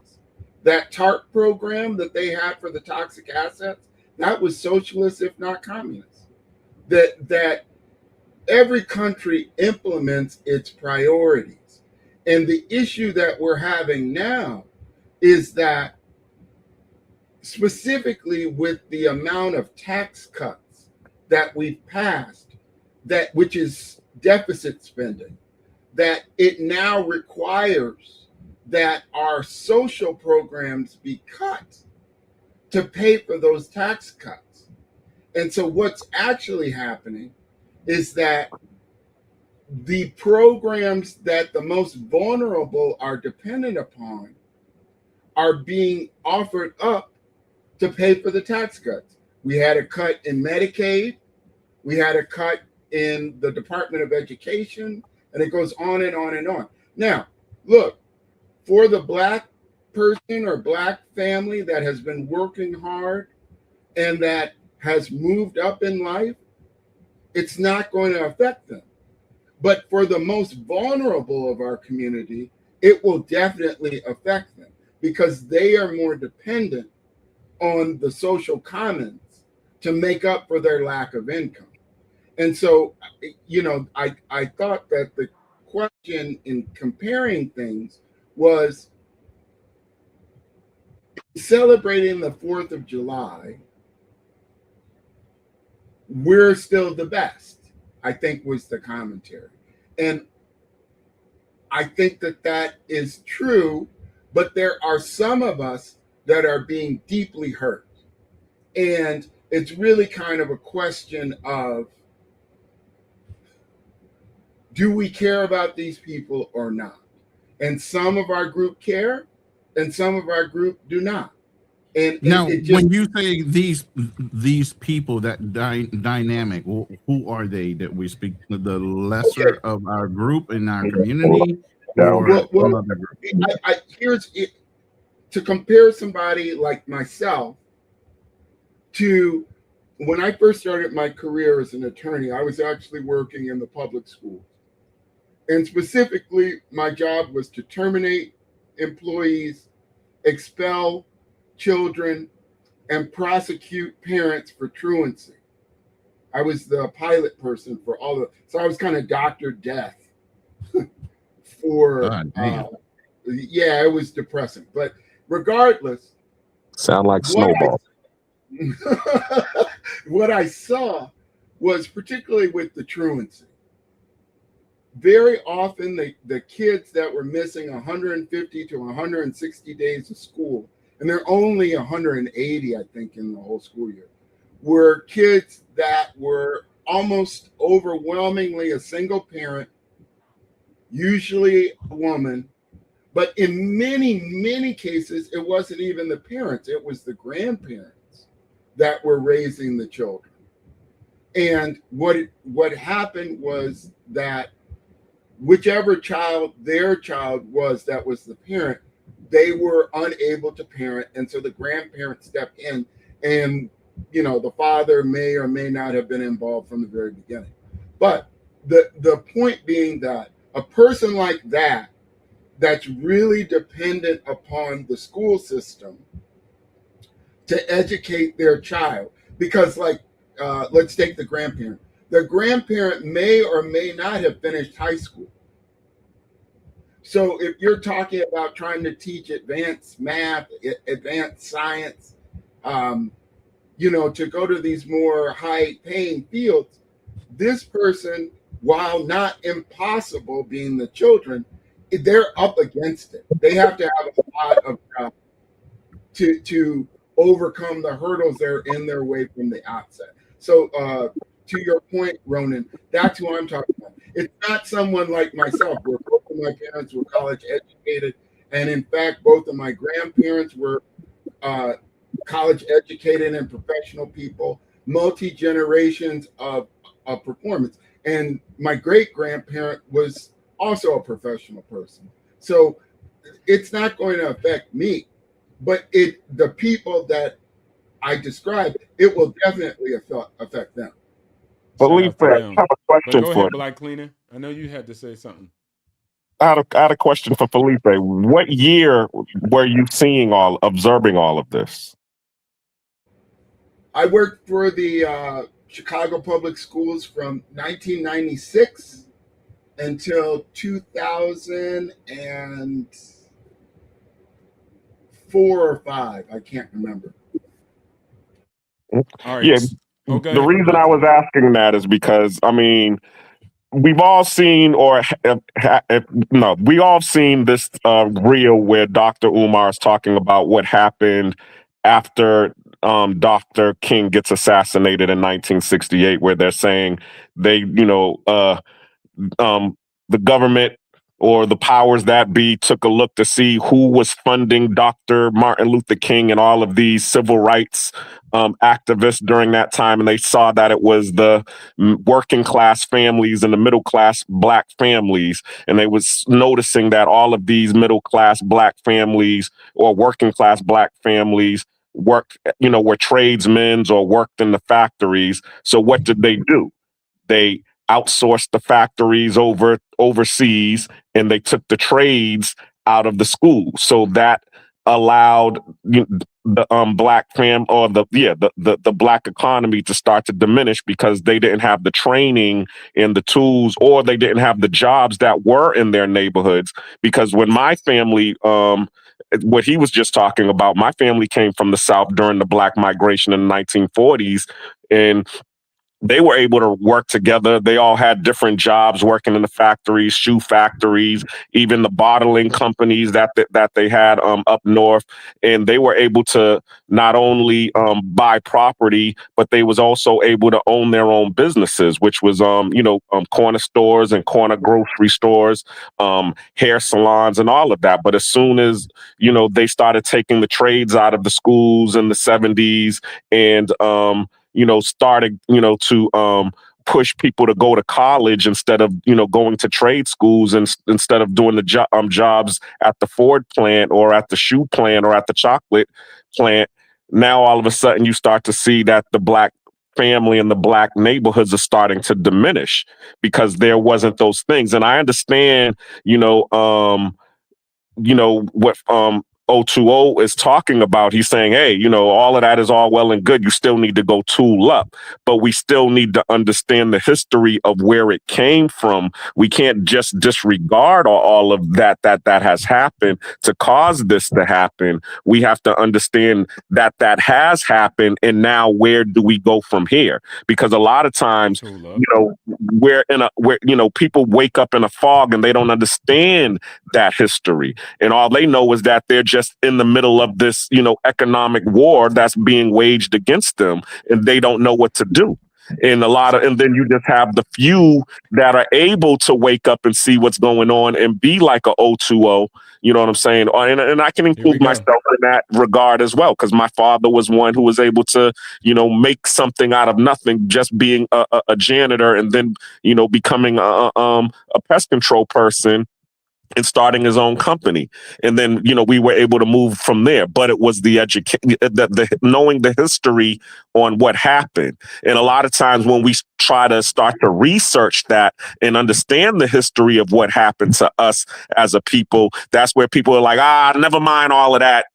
Speaker 10: That TARP program that they had for the toxic assets, that was socialist, if not communist. That every country implements its priorities. And the issue that we're having now is that specifically with the amount of tax cuts that we've passed, which is deficit spending, that it now requires that our social programs be cut to pay for those tax cuts. And so what's actually happening is that the programs that the most vulnerable are dependent upon are being offered up to pay for the tax cuts. We had a cut in Medicaid, we had a cut in the Department of Education, and it goes on and on and on. Now, look, for the Black person or Black family that has been working hard and that has moved up in life, it's not going to affect them. But for the most vulnerable of our community, it will definitely affect them because they are more dependent on the social commons to make up for their lack of income. And so, I thought that the question in comparing things was celebrating the 4th of July, we're still the best, I think was the commentary. And I think that is true, but there are some of us that are being deeply hurt. And it's really kind of a question of, do we care about these people or not? And some of our group care, and some of our group do not. And
Speaker 6: now, when you say these people, that dynamic, who are they that we speak? The lesser of our group in our community,
Speaker 10: here's it, to compare somebody like myself to when I first started my career as an attorney. I was actually working in the public schools, and specifically, my job was to terminate employees, expel children, and prosecute parents for truancy. I was the pilot person for all of it. So I was kind of Dr. Death for, it was depressing. But regardless.
Speaker 12: Sound like Snowball.
Speaker 10: What I saw was, particularly with the truancy, very often the kids that were missing 150 to 160 days of school, and they're only 180, I think, in the whole school year, were kids that were almost overwhelmingly a single parent, usually a woman, but in many, many cases, it wasn't even the parents, it was the grandparents that were raising the children. And what happened was that whichever child their child was that was the parent, they were unable to parent, and so the grandparents stepped in, and the father may or may not have been involved from the very beginning. But the point being that a person like that, that's really dependent upon the school system to educate their child, because let's take the grandparent. The grandparent may or may not have finished high school. So if you're talking about trying to teach advanced math, advanced science, to go to these more high-paying fields, this person, while not impossible being the children, they're up against it. They have to have a lot of to overcome the hurdles that are in their way from the outset. So to your point, Ronan, that's who I'm talking about. It's not someone like myself, where both of my parents were college educated, and in fact, both of my grandparents were college educated and professional people, multi-generations of performance. And my great-grandparent was also a professional person. So it's not going to affect me, but the people that I described, it will definitely affect them.
Speaker 12: Felipe, I have a question
Speaker 8: go
Speaker 12: for
Speaker 8: ahead,
Speaker 12: you.
Speaker 8: Black Cleaner. I know you had to say something.
Speaker 12: I had a question for Felipe. What year were you observing all of this?
Speaker 10: I worked for the Chicago Public Schools from 1996 until 2004 or 5. I can't remember.
Speaker 8: All right.
Speaker 12: Yeah.
Speaker 8: Okay.
Speaker 12: The reason I was asking that is because, we've all seen, we all seen this reel where Dr. Umar is talking about what happened after Dr. King gets assassinated in 1968, where they're saying the government or the powers that be took a look to see who was funding Dr. Martin Luther King and all of these civil rights activists during that time. And they saw that it was the working class families and the middle class Black families. And they was noticing that all of these middle class Black families or working class Black families worked, were tradesmen or worked in the factories. So what did they do? They outsourced the factories overseas, and they took the trades out of the schools. So that allowed the Black the Black economy to start to diminish because they didn't have the training and the tools, or they didn't have the jobs that were in their neighborhoods. Because when my family, what he was just talking about, my family came from the South during the Black migration in the 1940s, and they were able to work together. They all had different jobs working in the factories, shoe factories, even the bottling companies that they had up north. And they were able to not only buy property, but they was also able to own their own businesses, which was, corner stores and corner grocery stores, hair salons and all of that. But as soon as, they started taking the trades out of the schools in the 70s and, started, to push people to go to college instead of, going to trade schools and instead of doing the jobs at the Ford plant or at the shoe plant or at the chocolate plant. Now, all of a sudden, you start to see that the Black family and the Black neighborhoods are starting to diminish because there wasn't those things. And I understand, what 020 is talking about. He's saying, hey, all of that is all well and good. You still need to go tool up, but we still need to understand the history of where it came from. We can't just disregard all of that has happened to cause this to happen. We have to understand that has happened. And now where do we go from here? Because a lot of times, where people wake up in a fog and they don't understand that history. And all they know is that they're just in the middle of this, economic war that's being waged against them, and they don't know what to do. And then you just have the few that are able to wake up and see what's going on and be like a 020, you know what I'm saying? And I can include myself in that regard as well, because my father was one who was able to, make something out of nothing, just being a janitor, and then, becoming a pest control person and starting his own company. And then, we were able to move from there. But it was the knowing the history on what happened. And a lot of times when we try to start to research that and understand the history of what happened to us as a people, that's where people are like, never mind all of that,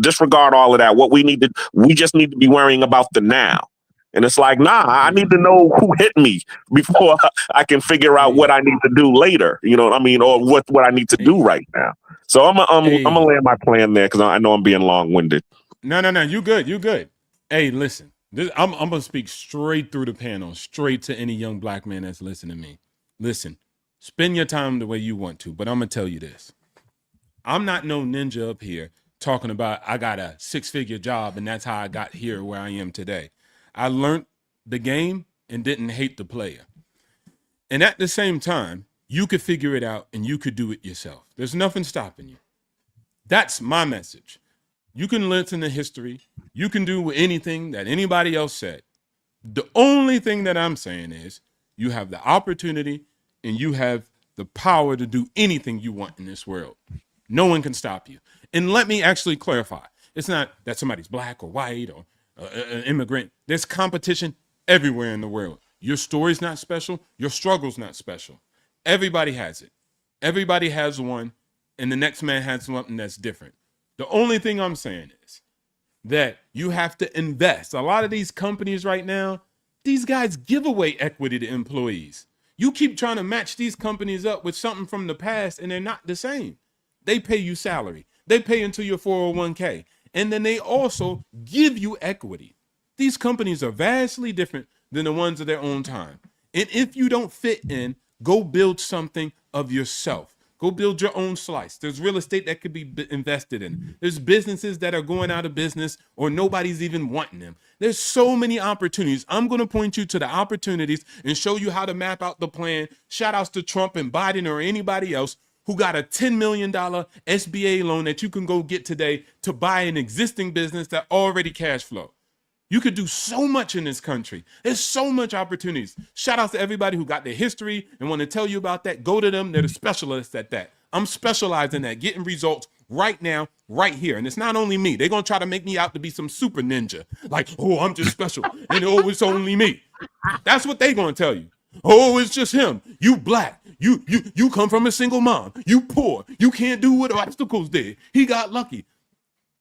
Speaker 12: disregard all of that. We just need to be worrying about the now. And it's like, I need to know who hit me before I can figure out what I need to do later. You know what I mean? Or what I need to do right now. So I'm gonna land my plan there because I know I'm being long-winded.
Speaker 8: No. You good. Hey, listen, I'm gonna speak straight through the panel, straight to any young Black man that's listening to me. Listen, spend your time the way you want to, but I'm gonna tell you this. I'm not no ninja up here talking about I got a 6-figure job and that's how I got here where I am today. I learned the game and didn't hate the player. And at the same time, you could figure it out and you could do it yourself. There's nothing stopping you. That's my message. You can listen to history. You can do anything that anybody else said. The only thing that I'm saying is you have the opportunity and you have the power to do anything you want in this world. No one can stop you. And let me actually clarify. It's not that somebody's Black or white or an immigrant. There's competition everywhere in the world. Your story's not special. Your struggle's not special. Everybody has it. Everybody has one, and the next man has something that's different. The only thing I'm saying is that you have to invest. A lot of these companies right now, these guys give away equity to employees. You keep trying to match these companies up with something from the past, and they're not the same. They pay you salary. They pay into your 401k. And then they also give you equity. These companies are vastly different than the ones of their own time. And if you don't fit in, Go build something of yourself. Go build your own slice. There's real estate that could be invested in. There's businesses that are going out of business or nobody's even wanting them. There's so many opportunities. I'm going to point you to the opportunities and show you how to map out the plan. Shout outs to Trump and Biden or anybody else who got a $10 million SBA loan that you can go get today to buy an existing business that already cash flow. You could do so much in this country. There's so much opportunities. Shout out to everybody who got their history and want to tell you about that. Go to them. They're the specialists at that. I'm specialized in that, getting results right now, right here. And it's not only me. They're going to try to make me out to be some super ninja. Like, oh, I'm just special. And oh, it's only me. That's what they're going to tell you. Oh, it's just him. You black. You come from a single mom. You poor. You can't do what obstacles did. He got lucky.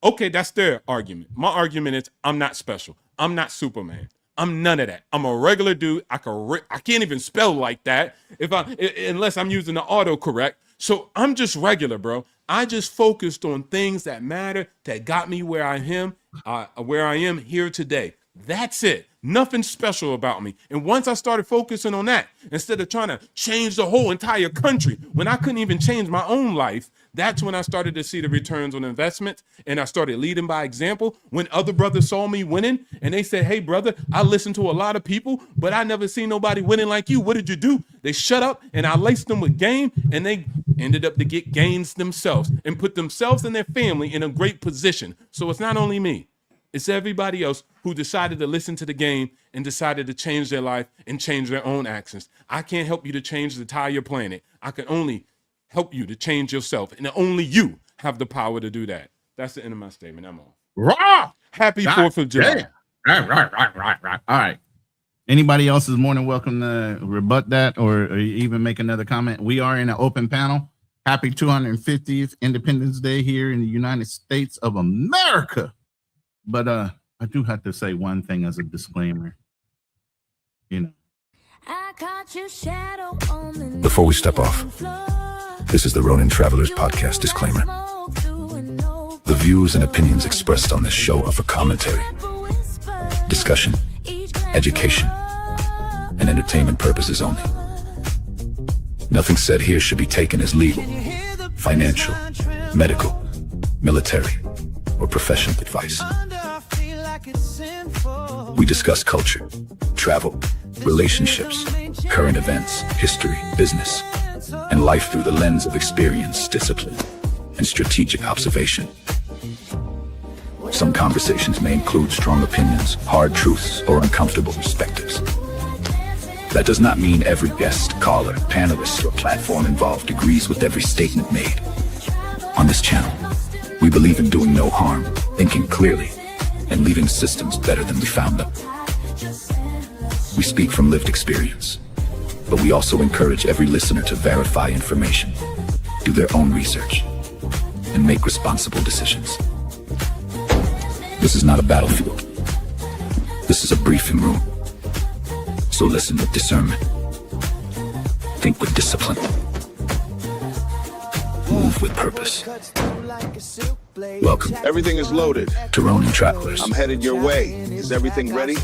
Speaker 8: Okay, that's their argument. My argument is I'm not special. I'm not Superman. I'm none of that. I'm a regular dude. I can't even spell like that unless I'm using the autocorrect. So I'm just regular, bro. I just focused on things that matter, that got me where I am here today. That's it. Nothing special about me. And once I started focusing on that, instead of trying to change the whole entire country, when I couldn't even change my own life, that's when I started to see the returns on investment. And I started leading by example. When other brothers saw me winning and they said, hey, brother, I listened to a lot of people, but I never seen nobody winning like you. What did you do? They shut up and I laced them with game and they ended up to get gains themselves and put themselves and their family in a great position. So it's not only me. It's everybody else who decided to listen to the game and decided to change their life and change their own actions. I can't help you to change the entire planet. I can only help you to change yourself. And only you have the power to do that. That's the end of my statement. I'm off.
Speaker 6: Raw.
Speaker 8: Happy 4th of July.
Speaker 6: Right. All right. Anybody else is more than welcome to rebut that or even make another comment. We are in an open panel. Happy 250th Independence Day here in the United States of America. But I do have to say one thing as a disclaimer.
Speaker 14: Before we step off, this is the Ronin Travelers Podcast disclaimer. The views and opinions expressed on this show are for commentary, discussion, education, and entertainment purposes only. Nothing said here should be taken as legal, financial, medical, military, or professional advice. We discuss culture, travel, relationships, current events, history, business, and life through the lens of experience, discipline, and strategic observation. Some conversations may include strong opinions, hard truths, or uncomfortable perspectives. That does not mean every guest, caller, panelist, or platform involved agrees with every statement made. On this channel, we believe in doing no harm, thinking clearly, and leaving systems better than we found them. We speak from lived experience, but we also encourage every listener to verify information, do their own research, and make responsible decisions. This is not a battlefield. This is a briefing room. So listen with discernment. Think with discipline. Move with purpose. Welcome.
Speaker 15: Everything is loaded.
Speaker 14: To Ronin Travelers.
Speaker 15: I'm headed your way. Is everything ready?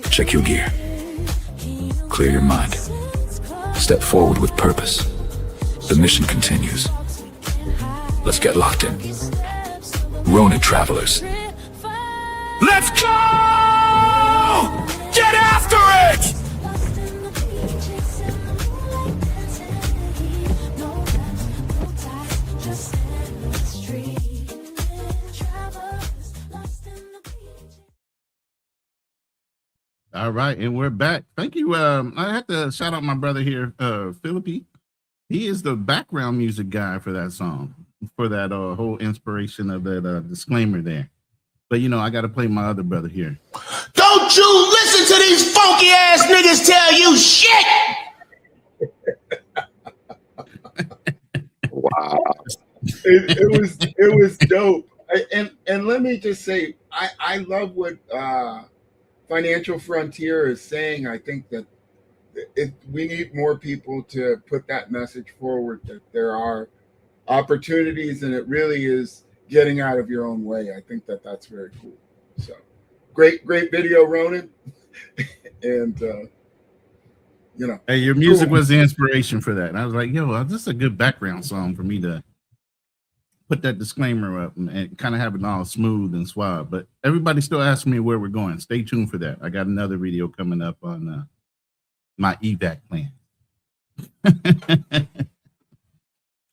Speaker 14: Check your gear. Clear your mind. Step forward with purpose. The mission continues. Let's get locked in. Ronin Travelers. Let's go! Get after it!
Speaker 6: All right, and we're back. Thank you. I have to shout out my brother here, Philippi. He is the background music guy for that song, for that whole inspiration of that disclaimer there. But I got to play my other brother here.
Speaker 3: Don't you listen to these funky ass niggas tell you shit.
Speaker 10: Wow, it was dope. And let me just say, I love what Financial Frontier is saying. I think that we need more people to put that message forward, that there are opportunities and it really is getting out of your own way. I think that that's very cool. So great video, Ronin. And You know.
Speaker 6: Hey, your music was the inspiration for that. And I was like, yo, this is a good background song for me to put that disclaimer up and kind of have it all smooth and suave. But everybody still asking me where we're going. Stay tuned for that. I got another video coming up on my evac plan.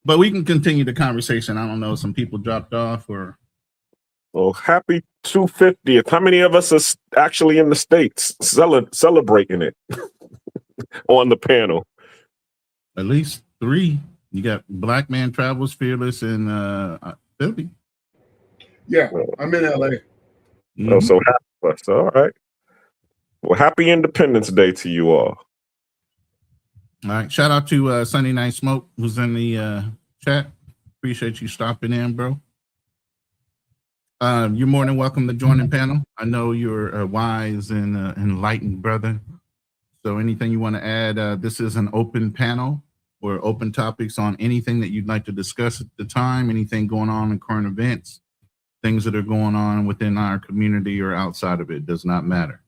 Speaker 6: But we can continue the conversation. I don't know, some people dropped off or.
Speaker 12: Well, happy 250th. How many of us are actually in the States celebrating it on the panel?
Speaker 6: At least 3. You got Black Man Travels, Fearless, and Philly.
Speaker 10: Yeah, I'm in LA.
Speaker 12: Oh, so happy us. All right. Well, happy Independence Day to you all.
Speaker 6: All right. Shout out to Sunday Night Smoke, who's in the chat. Appreciate you stopping in, bro. You're more than welcome to join the panel. I know you're a wise and enlightened brother. So anything you want to add, this is an open panel or open topics on anything that you'd like to discuss at the time, anything going on in current events, things that are going on within our community or outside of it, does not matter.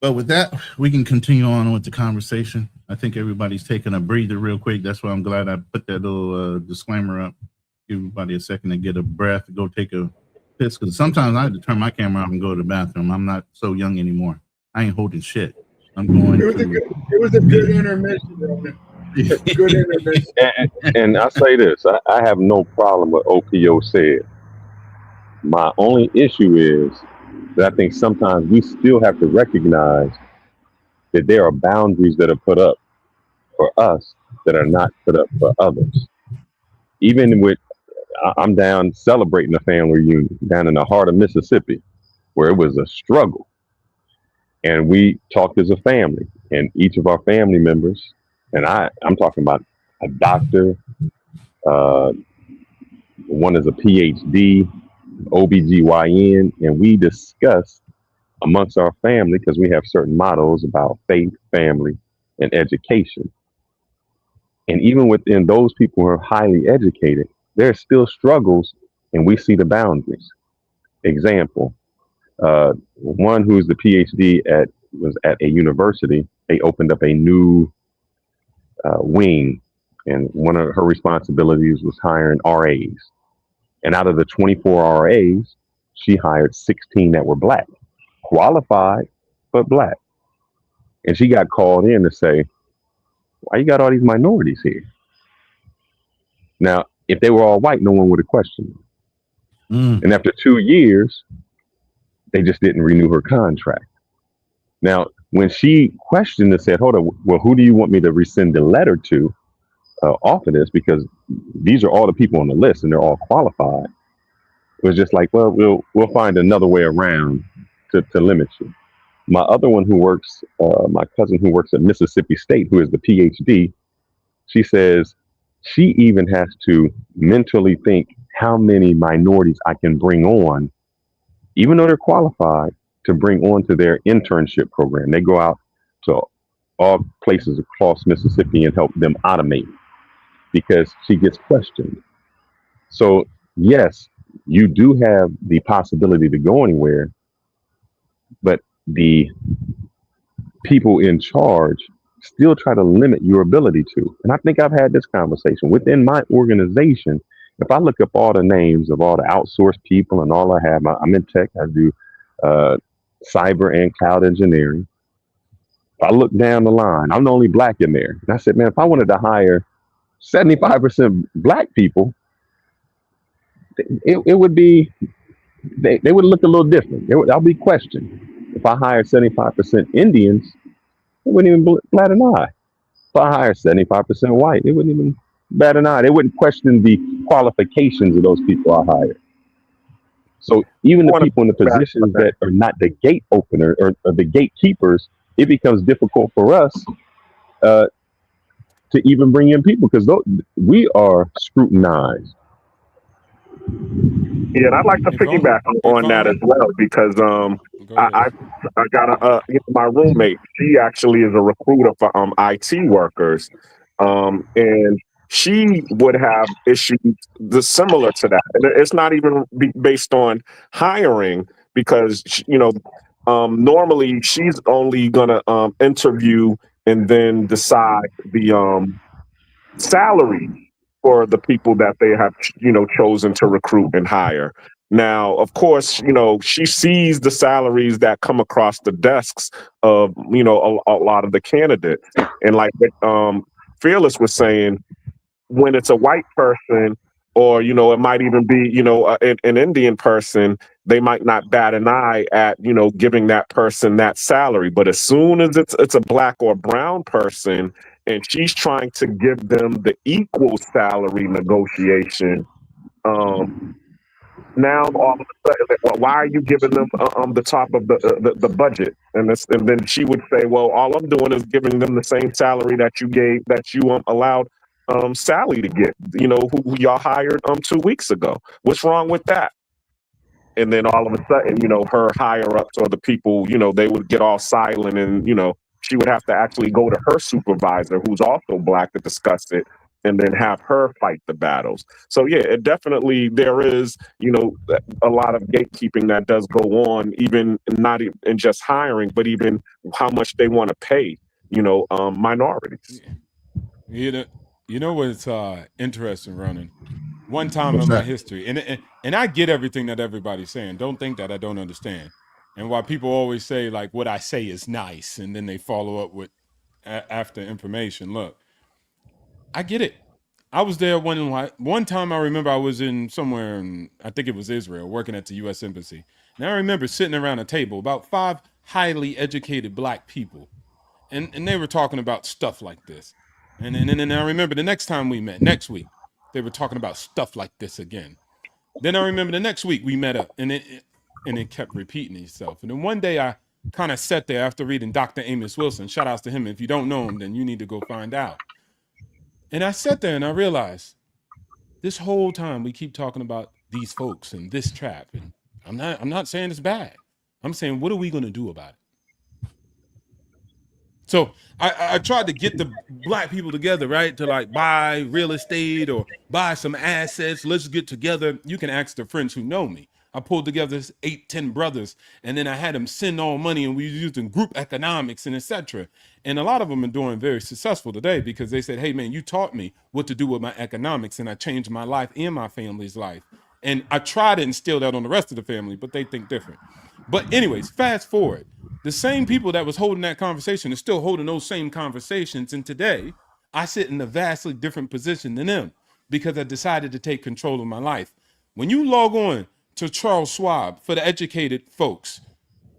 Speaker 6: But with that, we can continue on with the conversation. I think everybody's taking a breather real quick. That's why I'm glad I put that little disclaimer up. Give everybody a second to get a breath, go take a piss, because sometimes I have to turn my camera off and go to the bathroom. I'm not so young anymore. I ain't holding shit. I'm going.
Speaker 10: It was a good intermission, Roman. Good intermission.
Speaker 13: And I say this, I have no problem with OPO said. My only issue is that I think sometimes we still have to recognize that there are boundaries that are put up for us that are not put up for others. Even with, I'm down celebrating a family reunion down in the heart of Mississippi, where it was a struggle. And we talked as a family, and each of our family members, and I'm talking about a doctor, one is a PhD, OBGYN, and we discussed amongst our family, because we have certain mottos about faith, family, and education. And even within those people who are highly educated, there are still struggles, and we see the boundaries. Example, one who's the PhD was at a university. They opened up a new wing, and one of her responsibilities was hiring RAs. And out of the 24 RAs, she hired 16 that were Black, qualified, but Black. And she got called in to say, why you got all these minorities here? Now, if they were all white, no one would have questioned them. And after 2 years, they just didn't renew her contract. Now, when she questioned and said, hold on, well, who do you want me to rescind the letter to off of this? Because these are all the people on the list and they're all qualified. It was just like, well, we'll find another way around to limit you. My other one who works, my cousin who works at Mississippi State, who is the PhD, she says she even has to mentally think how many minorities I can bring on, even though they're qualified, to bring on to their internship program. They go out to all places across Mississippi and help them automate, because she gets questioned. So yes, you do have the possibility to go anywhere, but the people in charge still try to limit your ability to. And I think I've had this conversation within my organization. If I look up all the names of all the outsourced people and all I have, I'm in tech, I do cyber and cloud engineering. If I look down the line, I'm the only Black in there. And I said, man, if I wanted to hire 75% Black people, it would be, they would look a little different. I'll be questioned. If I hire 75% Indians, it wouldn't even bat an eye. If I hire 75% white, it wouldn't even bat an eye. They wouldn't question the qualifications of those people I hired. So even the people in the positions that are not the gate opener or the gatekeepers, it becomes difficult for us to even bring in people, because we are scrutinized.
Speaker 12: Yeah, and I'd like to piggyback on that as well, because I got my roommate. She actually is a recruiter for IT workers, and she would have issues similar to that. And it's not even based on hiring, because normally she's only gonna interview and then decide the salary for the people that they have, chosen to recruit and hire. Now, of course, she sees the salaries that come across the desks of, a lot of the candidates. And like Fearless was saying, when it's a white person, or, it might even be, an Indian person, they might not bat an eye at, giving that person that salary. But as soon as it's a black or brown person, and she's trying to give them the equal salary negotiation, now all of a sudden, why are you giving them the top of the budget? And then she would say, well, all I'm doing is giving them the same salary that you allowed Sally to get, who y'all hired 2 weeks ago. What's wrong with that? And then all of a sudden, her higher ups or the people, they would get all silent, and she would have to actually go to her supervisor, who's also black, to discuss it, and then have her fight the battles. So yeah, it definitely, there is, a lot of gatekeeping that does go on, even not in just hiring, but even how much they want to pay, minorities.
Speaker 8: You know what's interesting, Ronan? One time in my history, and I get everything that everybody's saying. Don't think that I don't understand. And while people always say, like, what I say is nice, and then they follow up with after information, look, I get it. I was there one time. I remember I was in somewhere in, I think it was Israel, working at the U.S. Embassy. And I remember sitting around a table, about 5 highly educated black people, and they were talking about stuff like this. And then I remember the next time we met, next week, they were talking about stuff like this again. Then I remember the next week we met up, and it kept repeating itself. And then one day I kind of sat there after reading Dr. Amos Wilson. Shout outs to him. If you don't know him, then you need to go find out. And I sat there and I realized this whole time we keep talking about these folks and this trap. And I'm not saying it's bad. I'm saying, what are we going to do about it? So I tried to get the black people together, right? To like buy real estate or buy some assets. Let's get together. You can ask the friends who know me. I pulled together 8-10 brothers, and then I had them send all money, and we used in group economics and etc. And a lot of them are doing very successful today because they said, hey man, you taught me what to do with my economics, and I changed my life and my family's life. And I try to instill that on the rest of the family, but they think different. But anyways, fast forward. The same people that was holding that conversation are still holding those same conversations. And today, I sit in a vastly different position than them because I decided to take control of my life. When you log on to Charles Schwab, for the educated folks,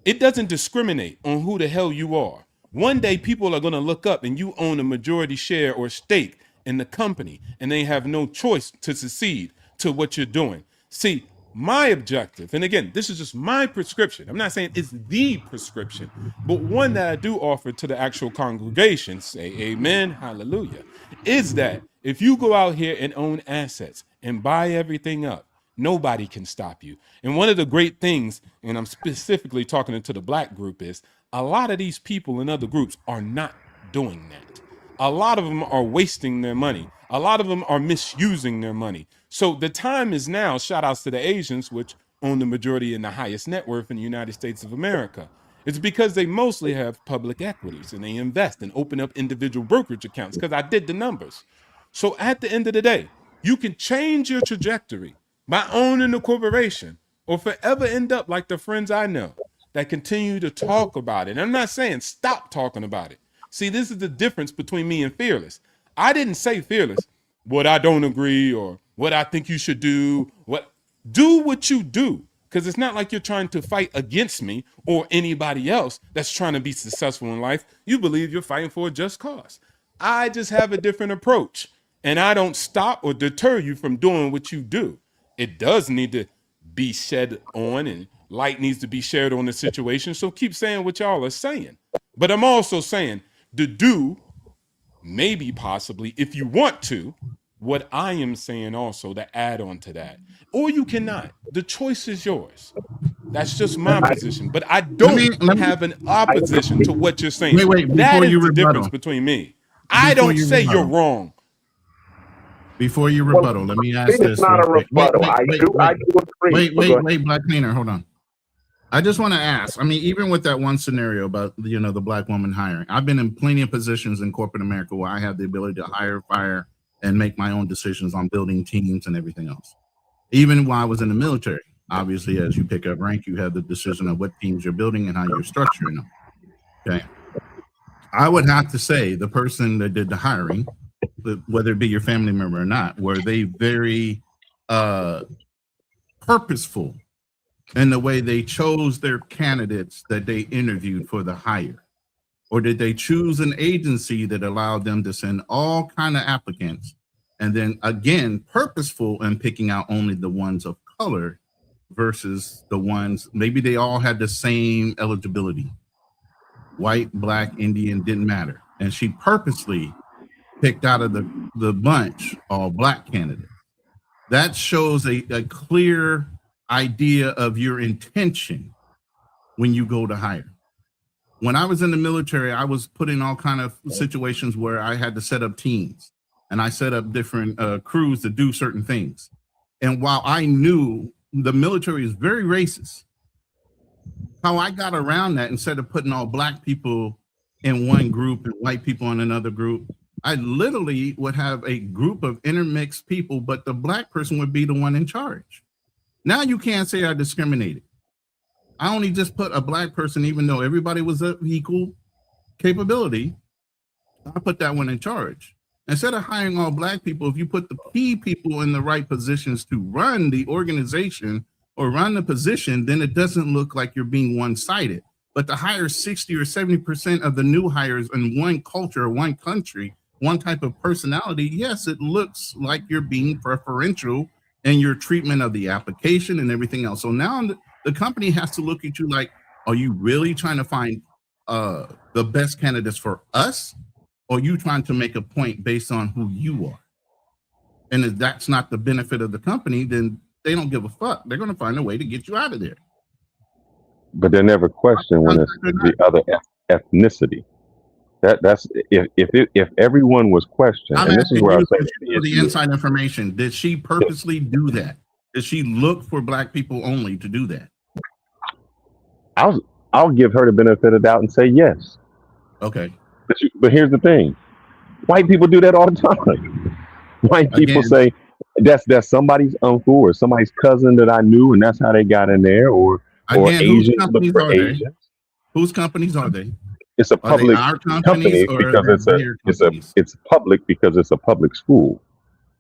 Speaker 8: it doesn't discriminate on who the hell you are. One day, people are going to look up and you own a majority share or stake in the company, and they have no choice to succeed to what you're doing. See, my objective, and again, this is just my prescription. I'm not saying it's the prescription, but one that I do offer to the actual congregation, say amen, hallelujah, is that if you go out here and own assets and buy everything up, nobody can stop you. And one of the great things, and I'm specifically talking to the black group, is a lot of these people in other groups are not doing that. A lot of them are wasting their money. A lot of them are misusing their money. So the time is now, shout outs to the Asians, which own the majority and the highest net worth in the United States of America. It's because they mostly have public equities and they invest and open up individual brokerage accounts, because I did the numbers. So at the end of the day, you can change your trajectory by owning a corporation or forever end up like the friends I know that continue to talk about it. And I'm not saying stop talking about it. See, this is the difference between me and Fearless. I didn't say, Fearless, what I don't agree or what I think you should do. Do what you do, because it's not like you're trying to fight against me or anybody else that's trying to be successful in life. You believe you're fighting for a just cause. I just have a different approach, and I don't stop or deter you from doing what you do. It does need to be shed on, and light needs to be shared on the situation. So keep saying what y'all are saying. But I'm also saying to do, maybe possibly, if you want to, what I am saying also to add on to that. Or you cannot. The choice is yours. That's just my position. But I don't have an opposition to what you're saying.
Speaker 6: Wait,
Speaker 8: that is
Speaker 6: you
Speaker 8: the difference between me. I don't say you're wrong.
Speaker 6: Before you rebuttal, let me ask this.
Speaker 12: It's not a rebuttal. I do agree.
Speaker 6: Wait, Black Cleaner, hold on. I just want to ask. I mean, even with that one scenario about the black woman hiring, I've been in plenty of positions in corporate America where I have the ability to hire, fire, and make my own decisions on building teams and everything else. Even while I was in the military, obviously, as you pick up rank, you have the decision of what teams you're building and how you're structuring them. Okay. I would have to say the person that did the hiring, whether it be your family member or not, were they very purposeful in the way they chose their candidates that they interviewed for the hire? Or did they choose an agency that allowed them to send all kind of applicants, and then again purposeful in picking out only the ones of color versus the ones maybe they all had the same eligibility? White, black, Indian, didn't matter. And she purposely picked out of the bunch all black candidates. That shows a clear idea of your intention when you go to hire. When I was in the military, I was put in all kind of situations where I had to set up teams, and I set up different crews to do certain things. And while I knew the military is very racist, how I got around that, instead of putting all black people in one group and white people in another group, I literally would have a group of intermixed people, but the black person would be the one in charge. Now you can't say I discriminated. I only just put a black person, even though everybody was of equal capability, I put that one in charge. Instead of hiring all black people, if you put the key people in the right positions to run the organization or run the position, then it doesn't look like you're being one-sided. But to hire 60 or 70% of the new hires in one culture, one country, one type of personality, yes, it looks like you're being preferential in your treatment of the application and everything else. So now the company has to look at you like, are you really trying to find the best candidates for us? Or are you trying to make a point based on who you are? And if that's not the benefit of the company, then they don't give a fuck. They're going to find a way to get you out of there.
Speaker 13: But they never question when it's the other ethnicity. That's if everyone was questioned, and this is where I say
Speaker 6: the inside information. Did she purposely do that? Did she look for black people only to do that?
Speaker 13: I'll give her the benefit of the doubt and say yes.
Speaker 6: Okay.
Speaker 13: But here's the thing: white people do that all the time. White people say that's somebody's uncle or somebody's cousin that I knew, and that's how they got in there. Or Asians look for Asians.
Speaker 6: Whose companies are they?
Speaker 13: It's a public company because it's public because it's a public school.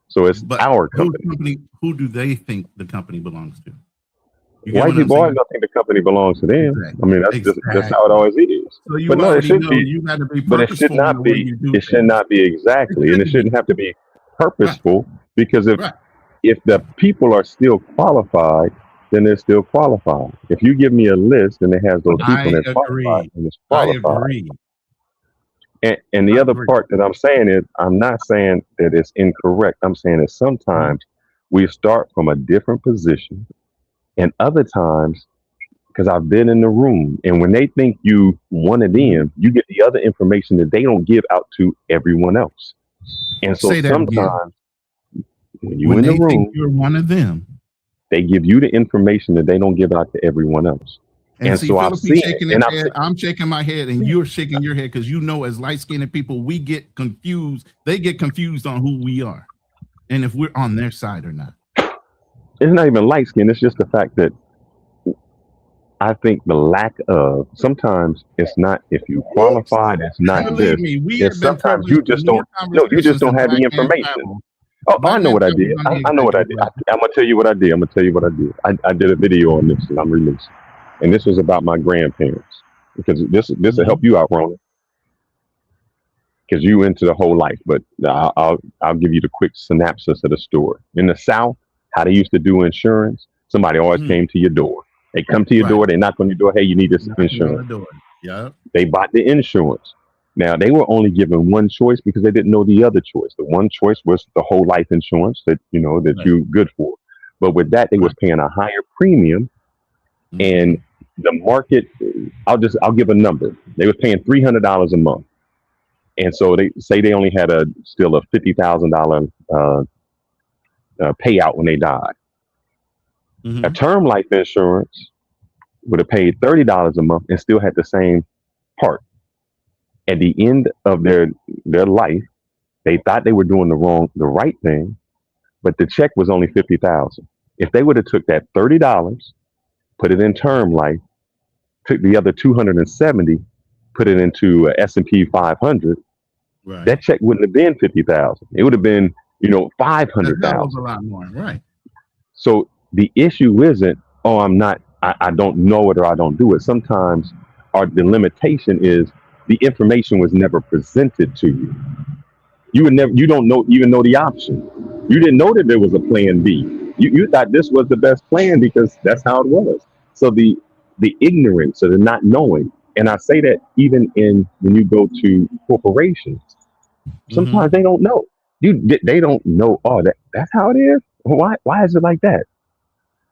Speaker 13: So it's our company.
Speaker 6: Who do they think the company belongs to?
Speaker 13: White people always think the company belongs to them. Exactly. I mean, that's how it always is. So but no, it should be. But it should not be. It should not be exactly, and it shouldn't have to be purposeful. Because if the people are still qualified, then they're still qualified. If you give me a list and it has those people that qualified, and it's qualified. And the other part that I'm saying is, I'm not saying that it's incorrect. I'm saying that sometimes we start from a different position, and other times, because I've been in the room, and when they think you one of them, you get the other information that they don't give out to everyone else. And so sometimes when you're in the room,
Speaker 6: think you're one of them,
Speaker 13: they give you the information that they don't give out to everyone else. And so I've seen it,
Speaker 6: I'm shaking my head, and you're shaking your head because as light-skinned people, we get confused. They get confused on who we are, and if we're on their side or not.
Speaker 13: It's not even light skin. It's just the fact that I think the lack of sometimes it's not if you qualified, it's not this. It's sometimes you just don't. No, you just don't have the information. Oh, I know what I did. I know what I did. I'm gonna tell you what I did. I did a video on this, and I'm releasing. And this was about my grandparents, because this will help you out, Ronan, because you into the whole life. But I'll give you the quick synopsis of the story. In the South, how they used to do insurance, somebody always came to your door. They come to your door, they knock on your door, hey, you need this insurance.
Speaker 6: Yeah.
Speaker 13: They bought the insurance. Now, they were only given one choice because they didn't know the other choice. The one choice was the whole life insurance that you're good for. But with that, they was paying a higher premium, and the market, I'll give a number. They was paying $300 a month. And so they say they only had still a $50,000 payout when they died. A term life insurance would have paid $30 a month and still had the same part. At the end of their life, they thought they were doing the right thing, but the check was only $50,000. If they would have took that $30, put it in term life, took the other 270, put it into S&P 500,
Speaker 6: Right.
Speaker 13: that check wouldn't have been 50,000. It would have been,
Speaker 6: That was
Speaker 13: 500,000.
Speaker 6: a lot more, right?
Speaker 13: So the issue isn't, oh, I don't know it or I don't do it. Sometimes the limitation is the information was never presented to you. You don't know even know the option. You didn't know that there was a plan B. You thought this was the best plan because that's how it was. So the ignorance or the not knowing, and I say that even when you go to corporations, sometimes they don't know. They don't know. Oh, that's how it is. Why is it like that?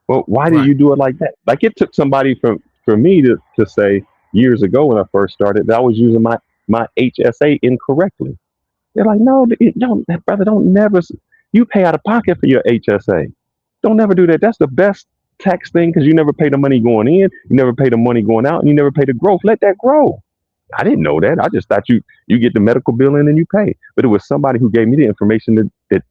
Speaker 13: Well, why did you do it like that? Like it took somebody for me to say years ago when I first started that I was using my HSA incorrectly. They're like, no, brother, don't never. You pay out of pocket for your HSA. Don't never do that. That's the best tax thing because you never pay the money going in, you never pay the money going out, and you never pay the growth. Let that grow. I didn't know that. I just thought you get the medical bill in and you pay. But it was somebody who gave me the information that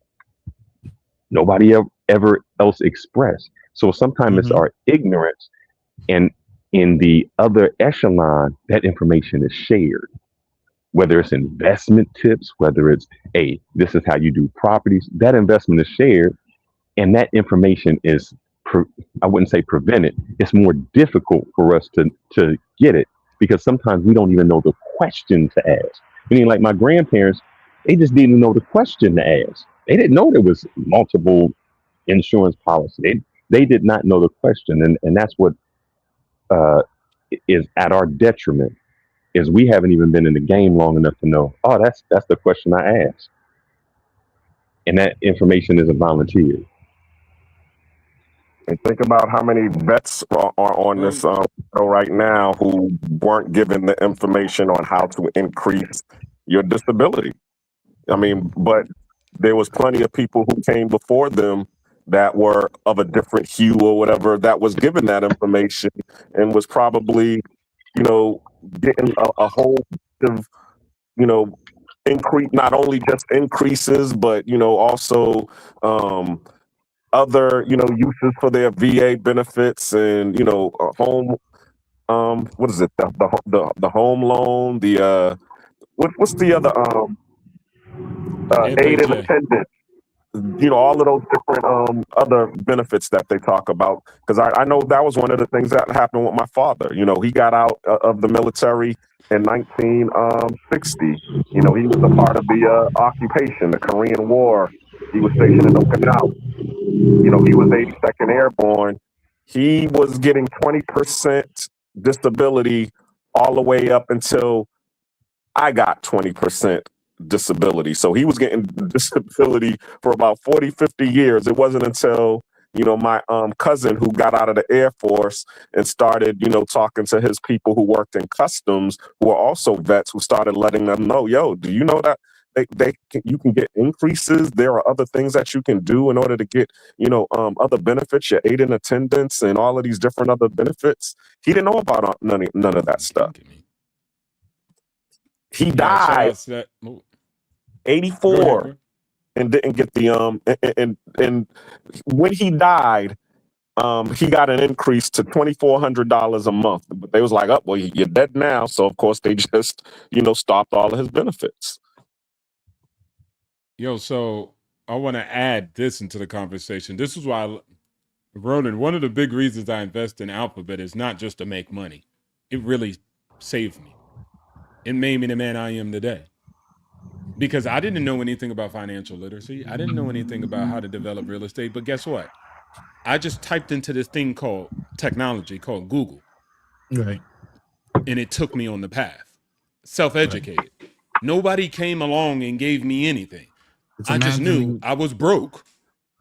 Speaker 13: nobody ever else expressed. So sometimes it's our ignorance, and in the other echelon, that information is shared. Whether it's investment tips, whether it's, hey, this is how you do properties, that investment is shared, and that information is, I wouldn't say prevented. It's more difficult for us to get it because sometimes we don't even know the question to ask. Meaning, like my grandparents, they just didn't know the question to ask. They didn't know there was multiple insurance policy. They did not know the question, and that's what is at our detriment. Is we haven't even been in the game long enough to know, oh, that's the question I asked. And that information isn't volunteered.
Speaker 12: And think about how many vets are on this show right now who weren't given the information on how to increase your disability. I mean, but there was plenty of people who came before them that were of a different hue or whatever that was given that information and was probably, getting a whole of, increase, not only just increases, but, also other, uses for their VA benefits and, home, what is it? The home loan, what's the other, aid and attendance, all of those different other benefits that they talk about. Because I know that was one of the things that happened with my father. He got out of the military in 1960. He was a part of the occupation, the Korean War. He was stationed in Okinawa. He was 82nd Airborne. He was getting 20% disability all the way up until I got 20% disability. So he was getting disability for about 40, 50 years. It wasn't until, my cousin who got out of the Air Force and started, talking to his people who worked in customs, who are also vets, who started letting them know, yo, do you know that you can get increases? There are other things that you can do in order to get, other benefits, your aid and attendance and all of these different other benefits. He didn't know about none of that stuff. He died 84 and didn't get the and when he died, he got an increase to $2,400 a month. But they was like, oh, well, you're dead now. So of course they just, stopped all of his benefits.
Speaker 8: Yo, so I want to add this into the conversation. This is why, Ronan, one of the big reasons I invest in Alphabet is not just to make money. It really saved me. It made me the man I am today. Because I didn't know anything about financial literacy. I didn't know anything about how to develop real estate. But guess what? I just typed into this thing called technology, called Google.
Speaker 6: Right.
Speaker 8: And it took me on the path. Self-educated. Right. Nobody came along and gave me anything. I just knew I was broke.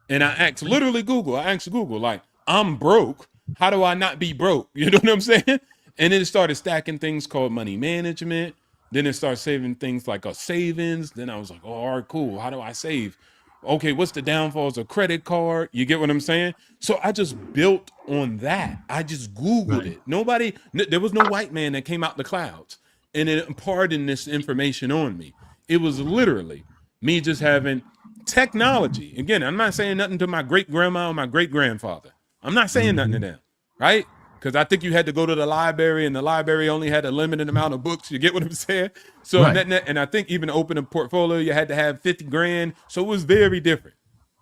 Speaker 8: And I asked Google, like, I'm broke. How do I not be broke? You know what I'm saying? And then it started stacking things called money management. Then it started saving things like a savings. Then I was like, oh, all right, cool. How do I save? Okay, what's the downfalls of credit card? You get what I'm saying? So I just built on that. I just Googled it. There was no white man that came out the clouds and it imparted this information on me. It was literally me just having technology. Again, I'm not saying nothing to my great grandma or my great grandfather. I'm not saying nothing to them, right? Because I think you had to go to the library and the library only had a limited amount of books. You get what I'm saying? So, and I think even to open a portfolio, you had to have 50 grand. So it was very different.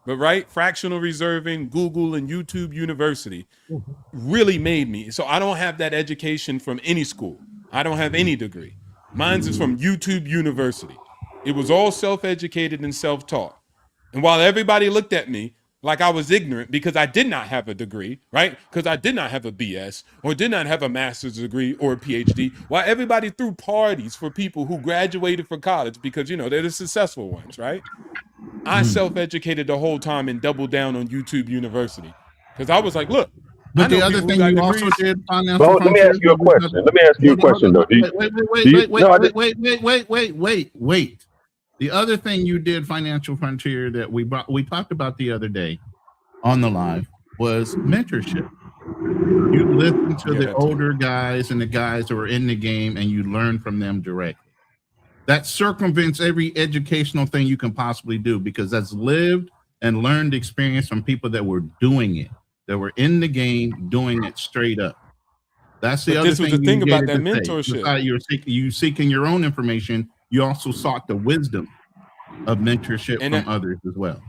Speaker 8: But right, fractional reserving, Google and YouTube University really made me. So I don't have that education from any school. I don't have any degree. Mine's is from YouTube University. It was all self-educated and self-taught. And while everybody looked at me like I was ignorant because I did not have a degree, right? Because I did not have a BS or did not have a master's degree or a PhD, while everybody threw parties for people who graduated from college because, you know, they're the successful ones, right? I self-educated the whole time and doubled down on YouTube University because I was like, look.
Speaker 6: But the other thing you also did, financial.
Speaker 12: Well, let me ask you a question. Let me ask you a question, though.
Speaker 6: Wait. The other thing you did, Financial Frontier, that we talked about the other day on the live was mentorship. You listen to the older guys and the guys who are in the game, and you learn from them directly. That circumvents every educational thing you can possibly do because that's lived and learned experience from people that were doing it, that were in the game doing it straight up. That's the other thing. This was the thing about that mentorship. You're seeking your own information. You also sought the wisdom of mentorship from others as well.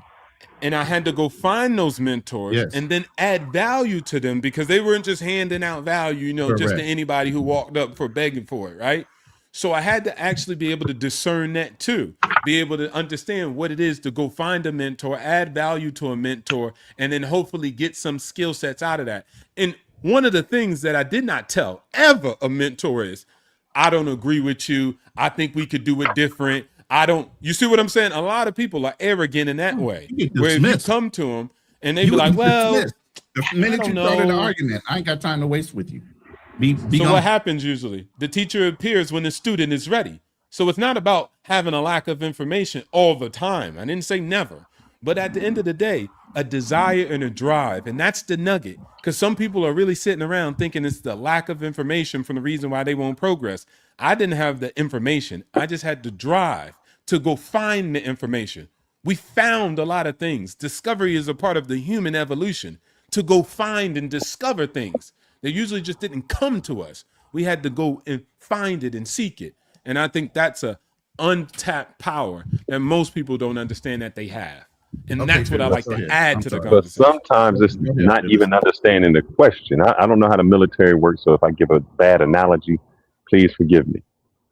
Speaker 8: And I had to go find those mentors and then add value to them because they weren't just handing out value, you know, just to anybody who walked up for begging for it, right? So I had to actually be able to discern that too, be able to understand what it is to go find a mentor, add value to a mentor, and then hopefully get some skill sets out of that. And one of the things that I did not tell ever a mentor is, I don't agree with you. I think we could do it different. You see what I'm saying? A lot of people are arrogant in that way. Where if you come to them and they be like, well,
Speaker 6: the minute you started an argument, I ain't got time to waste with you.
Speaker 8: So what happens usually? The teacher appears when the student is ready. So it's not about having a lack of information all the time. I didn't say never. But at the end of the day, a desire and a drive. And that's the nugget. Because some people are really sitting around thinking it's the lack of information from the reason why they won't progress. I didn't have the information. I just had the drive to go find the information. We found a lot of things. Discovery is a part of the human evolution, to go find and discover things. They usually just didn't come to us. We had to go and find it and seek it. And I think that's a untapped power that most people don't understand that they have. And that's what I like to add to the conversation.
Speaker 13: But sometimes it's not even understanding the question. I don't know how the military works, so if I give a bad analogy, please forgive me.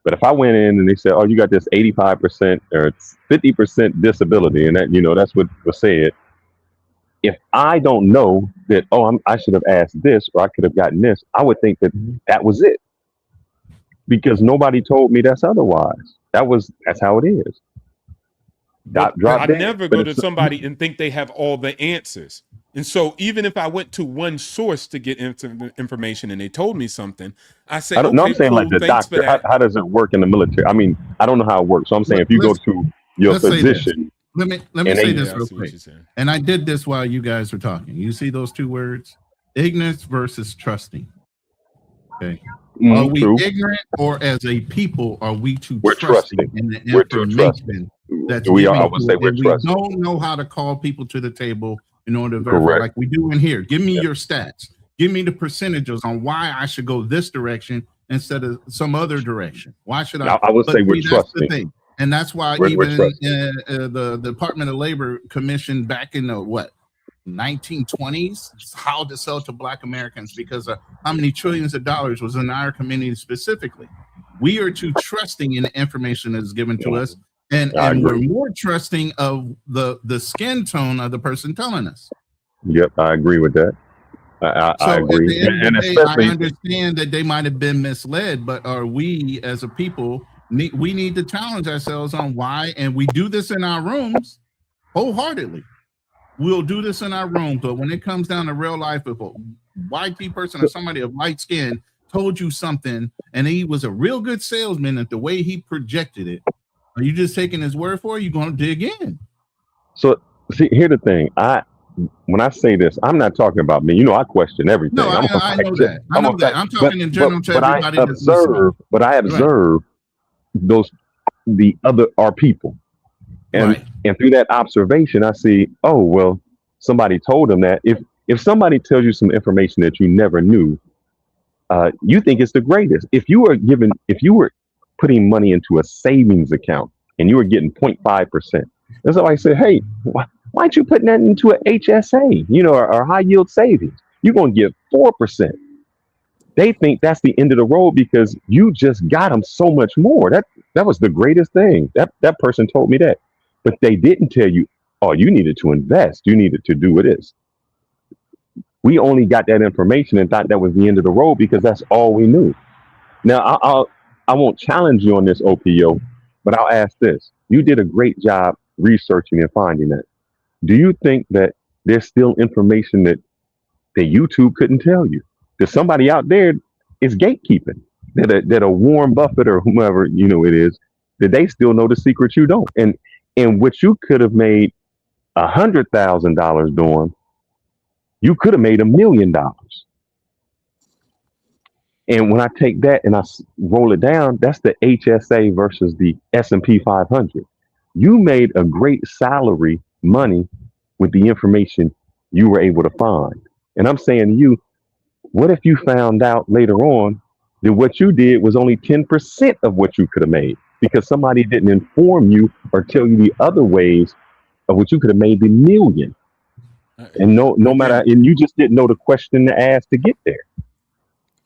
Speaker 13: But if I went in and they said, oh, you got this 85% or 50% disability, and that, you know, that's what was said. If I don't know that, I should have asked this or I could have gotten this, I would think that that was it. Because nobody told me that's otherwise. That's how it is.
Speaker 8: I never go to somebody and think they have all the answers. And so even if I went to one source to get information and they told me something, I say,
Speaker 13: I'm saying like the doctor, how does it work in the military? I mean, I don't know how it works. So I'm saying if you go to your physician.
Speaker 6: Let me say this real quick. And I did this while you guys were talking. You see those two words? Ignorance versus trusting. Okay. Are we ignorant, or as a people are we too trusting in the information that's
Speaker 13: we are? I would say we're trusting.
Speaker 6: We don't know how to call people to the table in order to verify, like we do in here. Give me your stats. Give me the percentages on why I should go this direction instead of some other direction. Why should I?
Speaker 13: I would say we're trusting.
Speaker 6: The thing. And that's why the Department of Labor commissioned back in the 1920s how to sell to Black Americans, because of how many trillions of dollars was in our community specifically. We are too trusting in the information that is given to us, and we're more trusting of the skin tone of the person telling us.
Speaker 13: Yep, I agree with that. I agree.
Speaker 6: And especially, I understand that they might have been misled, but are we as a people? We need to challenge ourselves on why, and we do this in our rooms wholeheartedly. We'll do this in our room, but when it comes down to real life, if a white person or somebody of light skin told you something and he was a real good salesman at the way he projected it, are you just taking his word for it? You're going to dig in.
Speaker 13: So see, here's the thing. When I say this, I'm not talking about me. I question everything.
Speaker 6: No, I know that. I know that. I'm talking in general to
Speaker 13: but
Speaker 6: everybody.
Speaker 13: I observe our people. And through that observation, I see, oh, well, somebody told them that. If somebody tells you some information that you never knew, you think it's the greatest. If you were putting money into a savings account and you were getting 0.5%, and somebody said, hey, why aren't you putting that into an HSA, or high yield savings? You're going to get 4%. They think that's the end of the road because you just got them so much more. That was the greatest thing. That person told me that. But they didn't tell you, oh, you needed to invest. You needed to do this. We only got that information and thought that was the end of the road because that's all we knew. Now, I won't challenge you on this, OPO, but I'll ask this. You did a great job researching and finding that. Do you think that there's still information that YouTube couldn't tell you? That somebody out there is gatekeeping, that a Warren Buffett or whomever, it is, that they still know the secrets you don't. And what you could have made $100,000 doing, you could have made $1 million. And when I take that and I roll it down, that's the HSA versus the S&P 500. You made a great salary money with the information you were able to find. And I'm saying to you, what if you found out later on that what you did was only 10% of what you could have made because somebody didn't inform you or tell you the other ways of what you could have made the million? And no matter, and you just didn't know the question to ask to get there.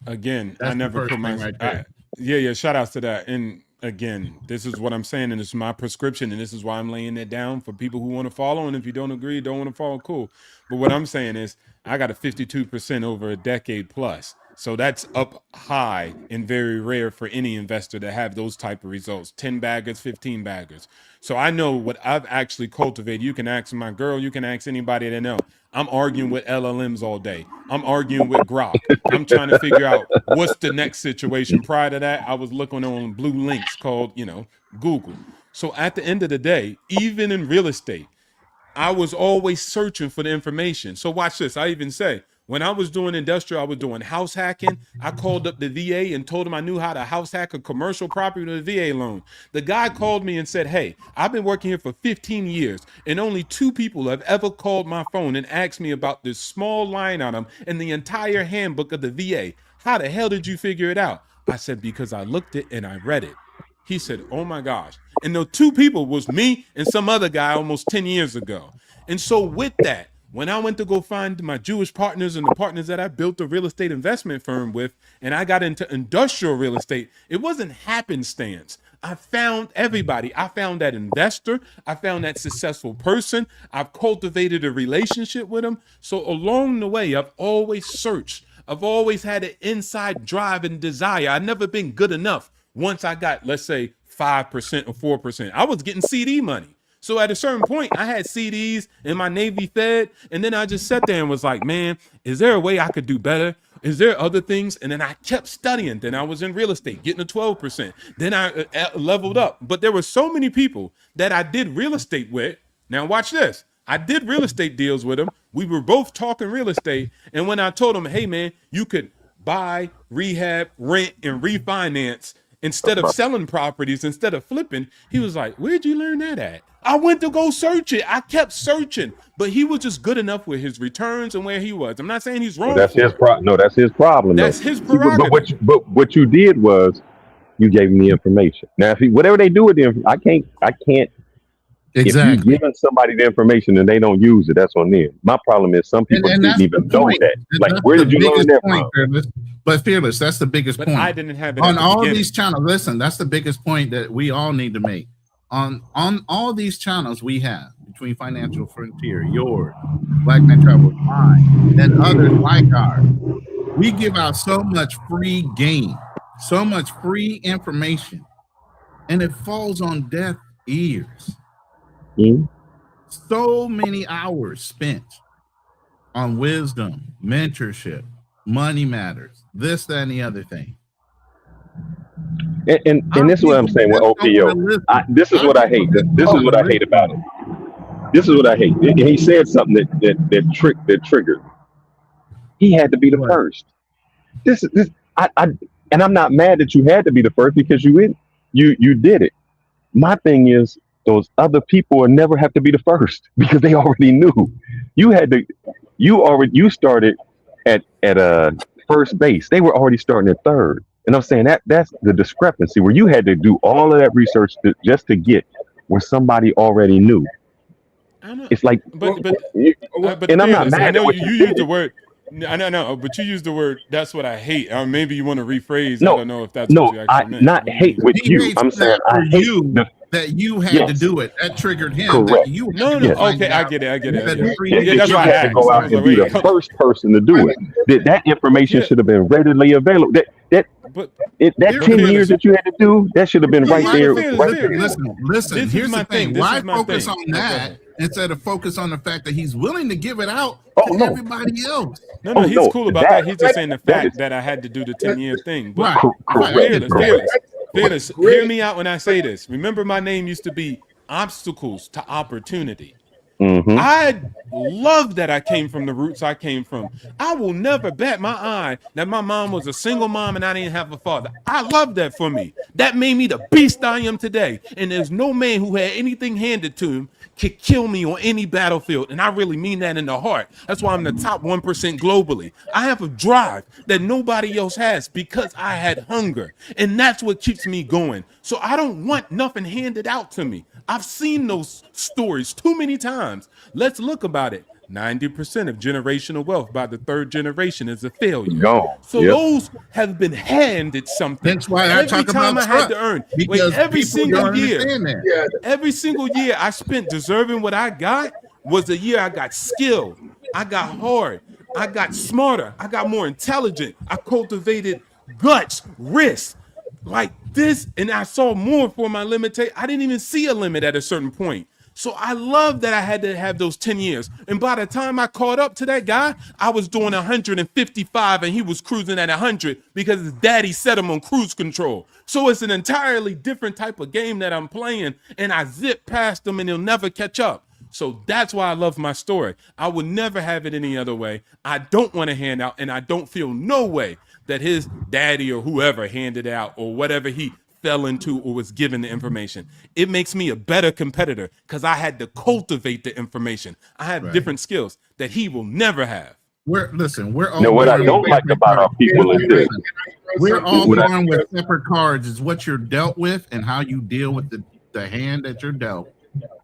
Speaker 8: Again,
Speaker 6: That's
Speaker 8: I never put my
Speaker 6: right there.
Speaker 8: yeah. Shout outs to that. And again, this is what I'm saying, and this is my prescription, and this is why I'm laying it down for people who want to follow. And if you don't agree, don't want to follow, cool. But what I'm saying is, I got a 52% over a decade plus. So that's up high and very rare for any investor to have those type of results. 10 baggers, 15 baggers. So I know what I've actually cultivated. You can ask my girl, you can ask anybody that know. I'm arguing with LLMs all day. I'm arguing with Grok. I'm trying to figure out what's the next situation. Prior to that, I was looking on blue links called, Google. So at the end of the day, even in real estate, I was always searching for the information. So watch this. I even say, when I was doing industrial, I was doing house hacking. I called up the VA and told them I knew how to house hack a commercial property with a VA loan. The guy called me and said, hey, I've been working here for 15 years and only 2 people have ever called my phone and asked me about this small line item in the entire handbook of the VA. How the hell did you figure it out? I said, because I looked it and I read it. He said, oh my gosh. And the 2 people was me and some other guy almost 10 years ago. And so with that, when I went to go find my Jewish partners and the partners that I built a real estate investment firm with, and I got into industrial real estate, it wasn't happenstance. I found everybody. I found that investor. I found that successful person. I've cultivated a relationship with them. So along the way, I've always searched. I've always had an inside drive and desire. I've never been good enough. Once I got, let's say, 5% or 4%, I was getting CD money. So at a certain point, I had CDs in my Navy Fed, and then I just sat there and was like, man, is there a way I could do better? Is there other things? And then I kept studying. Then I was in real estate, getting a 12%. Then I leveled up. But there were so many people that I did real estate with. Now watch this. I did real estate deals with them. We were both talking real estate. And when I told them, hey, man, you could buy, rehab, rent, and refinance instead of selling properties, instead of flipping, he was like, where'd you learn that at? I went to go search it. I kept searching, but he was just good enough with his returns and where he was. I'm not saying he's wrong.
Speaker 13: That's his problem. No, that's his problem.
Speaker 8: That's his prerogative.
Speaker 13: But what you did was you gave him the information. Now, if whatever they do with the information, I can't.
Speaker 6: Exactly.
Speaker 13: If you're giving somebody the information and they don't use it, that's on them. My problem is some people didn't even know that. Like, where did you learn that from?
Speaker 6: Fearless. But Fearless, that's the biggest point.
Speaker 8: I didn't have it
Speaker 6: on all these channels. Listen, that's the biggest point that we all need to make. On all these channels we have between Financial Frontier, yours, Black Man Travel, mine, and others like ours, we give out so much free game, so much free information, and it falls on deaf ears. So many hours spent on wisdom, mentorship, money matters, this, that, and the other thing.
Speaker 13: And this is what I'm saying with OPO. This is what I hate. This is what I hate about it. This is what I hate. He said something that triggered. He had to be the first. This and I'm not mad that you had to be the first because you did it. My thing is those other people will never have to be the first because they already knew. You started at first base. They were already starting at third. And I'm saying that's the discrepancy where you had to do all of that research just to get where somebody already knew. It's like,
Speaker 8: but
Speaker 13: and I'm not mad.
Speaker 8: I know you used the word. I know, but you used the word. That's what I hate. Or maybe you want to rephrase.
Speaker 13: No,
Speaker 8: I don't know if that's what you actually meant.
Speaker 13: Not hate with you. I'm saying I hate
Speaker 6: that you had to do it. That triggered him.
Speaker 13: Correct.
Speaker 6: That you
Speaker 8: No. Okay, I get it.
Speaker 13: Yeah, that's why I had to go out and be the first person to do it. That information should have been readily available. That 10 years that you had to do, that should have been right there.
Speaker 6: Listen. Here's the thing. Why focus on that instead of focus on the fact that he's willing to give it out to everybody else?
Speaker 8: No, he's cool about that. He's just saying the fact that I had to do the 10-year thing. But Fearless, hear me out when I say this. Remember, my name used to be Obstacles to Opportunity.
Speaker 13: Mm-hmm.
Speaker 8: I love that I came from the roots I came from. I will never bat my eye that my mom was a single mom and I didn't have a father. I love that for me. That made me the beast I am today. And there's no man who had anything handed to him could kill me on any battlefield. And I really mean that in the heart. That's why I'm the top 1% globally. I have a drive that nobody else has because I had hunger. And that's what keeps me going. So I don't want nothing handed out to me. I've seen those stories too many times. Let's look about it. 90% of generational wealth by the third generation is a failure. So those have been handed something.
Speaker 6: That's why I talk about
Speaker 8: I had to earn.
Speaker 6: Because
Speaker 8: every single year,
Speaker 6: that.
Speaker 8: every single year I spent deserving what I got was the year I got skilled. I got hard. I got smarter. I got more intelligent. I cultivated guts, wrists. Like this, and I saw more for my limitation. I didn't even see a limit at a certain point. So I love that I had to have those 10 years. And by the time I caught up to that guy, I was doing 155 and he was cruising at 100 because his daddy set him on cruise control. So it's an entirely different type of game that I'm playing, and I zip past him and he'll never catch up. So that's why I love my story. I would never have it any other way. I don't want to hand out, and I don't feel no way that his daddy or whoever handed out or whatever he fell into or was given the information. It makes me a better competitor because I had to cultivate the information. I have different skills that he will never have.
Speaker 6: We're all.
Speaker 13: No, what I don't like about our people is this.
Speaker 6: We're all born with separate cards. Is what you're dealt with and how you deal with the hand that you're dealt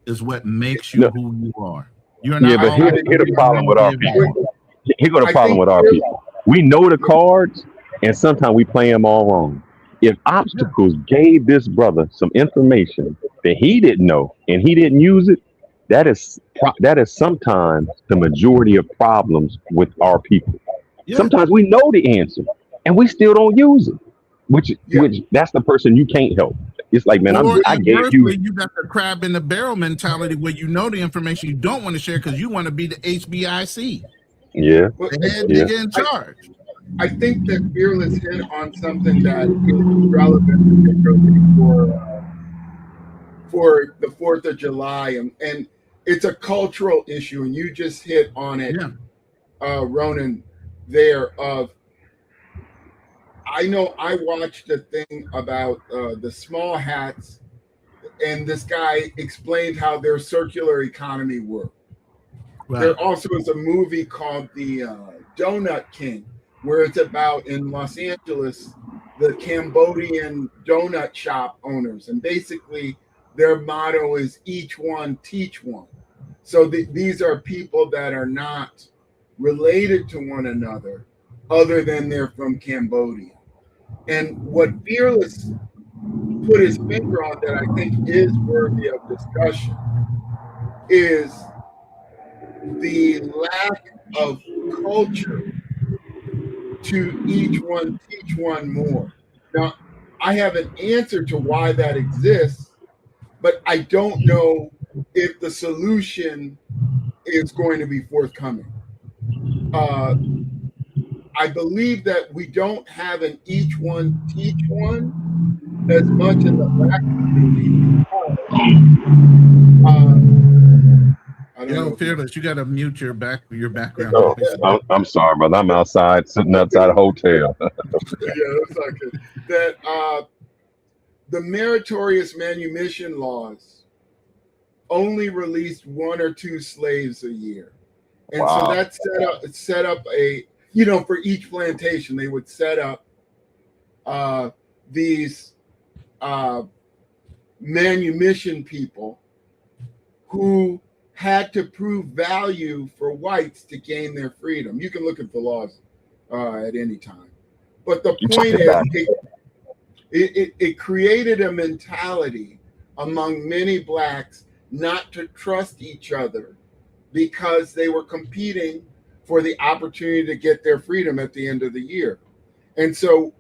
Speaker 6: is what makes you who you are. You're not.
Speaker 13: Yeah, but here's the problem with our people. Here's the problem with our people. We know the cards, and sometimes we play them all wrong. If Obstacles gave this brother some information that he didn't know and he didn't use it, that is sometimes the majority of problems with our people. Yeah. Sometimes we know the answer and we still don't use it, which that's the person you can't help. It's like, man, I gave you.
Speaker 6: You got the crab in the barrel mentality where you know the information you don't want to share because you want to be the HBIC.
Speaker 13: Yeah.
Speaker 6: The head nigga in charge.
Speaker 10: I think that Fearless hit on something that is relevant, particularly for the 4th of July, and it's a cultural issue, and you just hit on it, Ronan. I know I watched a thing about the small hats, and this guy explained how their circular economy worked. Right. There also is a movie called The Donut King, where it's about in Los Angeles, the Cambodian donut shop owners. And basically their motto is each one, teach one. So these are people that are not related to one another other than they're from Cambodia. And what Fearless put his finger on that I think is worthy of discussion is the lack of culture to each one teach one more. Now, I have an answer to why that exists, but I don't know if the solution is going to be forthcoming. I believe that we don't have an each one teach one as much in the black community. I don't know.
Speaker 6: Fearless, you got to mute your background.
Speaker 13: Oh, I'm sorry, brother. I'm outside, sitting outside a hotel.
Speaker 10: Yeah, that's not good. That the meritorious manumission laws only released 1 or 2 slaves a year, and so that set up a, you know, for each plantation they would set up these manumission people who had to prove value for whites to gain their freedom. You can look at the laws at any time. But the point is, it created a mentality among many blacks not to trust each other because they were competing for the opportunity to get their freedom at the end of the year. And so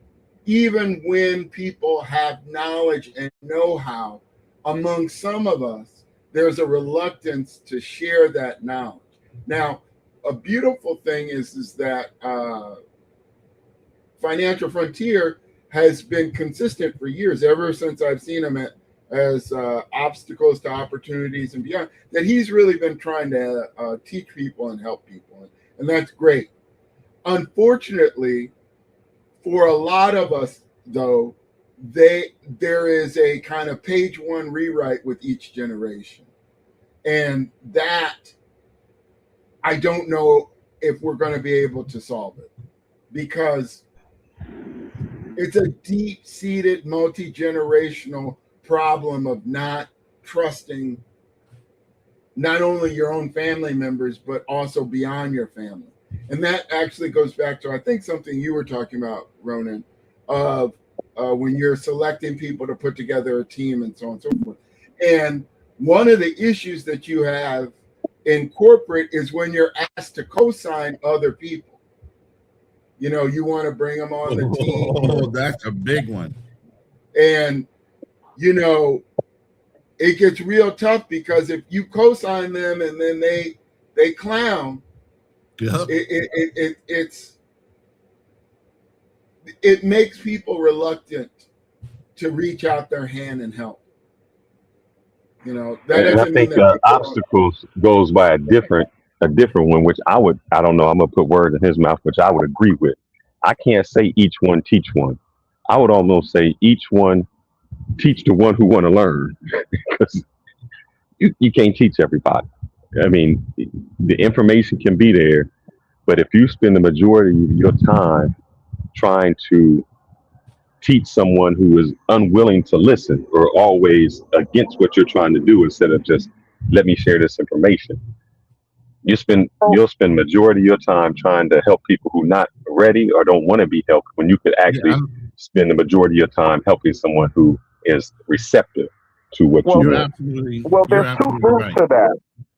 Speaker 10: even when people have knowledge and know-how, among some of us, there's a reluctance to share that knowledge. Now, a beautiful thing is that Financial Frontier has been consistent for years, ever since I've seen him as obstacles to opportunities and beyond, that he's really been trying to teach people and help people. And that's great. Unfortunately, for a lot of us, though, there is a kind of page one rewrite with each generation. And that, I don't know if we're going to be able to solve it, because it's a deep-seated, multi-generational problem of not trusting not only your own family members, but also beyond your family. And that actually goes back to, I think, something you were talking about, Ronan, of when you're selecting people to put together a team and so on and so forth. And one of the issues that you have in corporate is when you're asked to co-sign other people. You know, you want to bring them on the team.
Speaker 6: Oh, that's a big one.
Speaker 10: And, you know, it gets real tough, because if you co-sign them and then they clown,
Speaker 6: yep.
Speaker 10: It makes people reluctant to reach out their hand and help. You know, that
Speaker 13: and I think obstacles goes by a different one, which I don't know, I'm gonna put words in his mouth, which I would agree with. I can't say each one teach one. I would almost say each one teach the one who want to learn, because you can't teach everybody. I mean, the information can be there, but if you spend the majority of your time trying to teach someone who is unwilling to listen or always against what you're trying to do, instead of just let me share this information, you'll spend majority of your time trying to help people who not ready or don't want to be helped, when you could actually spend the majority of your time helping someone who is receptive to what you're doing.
Speaker 12: Well, there's two things to that.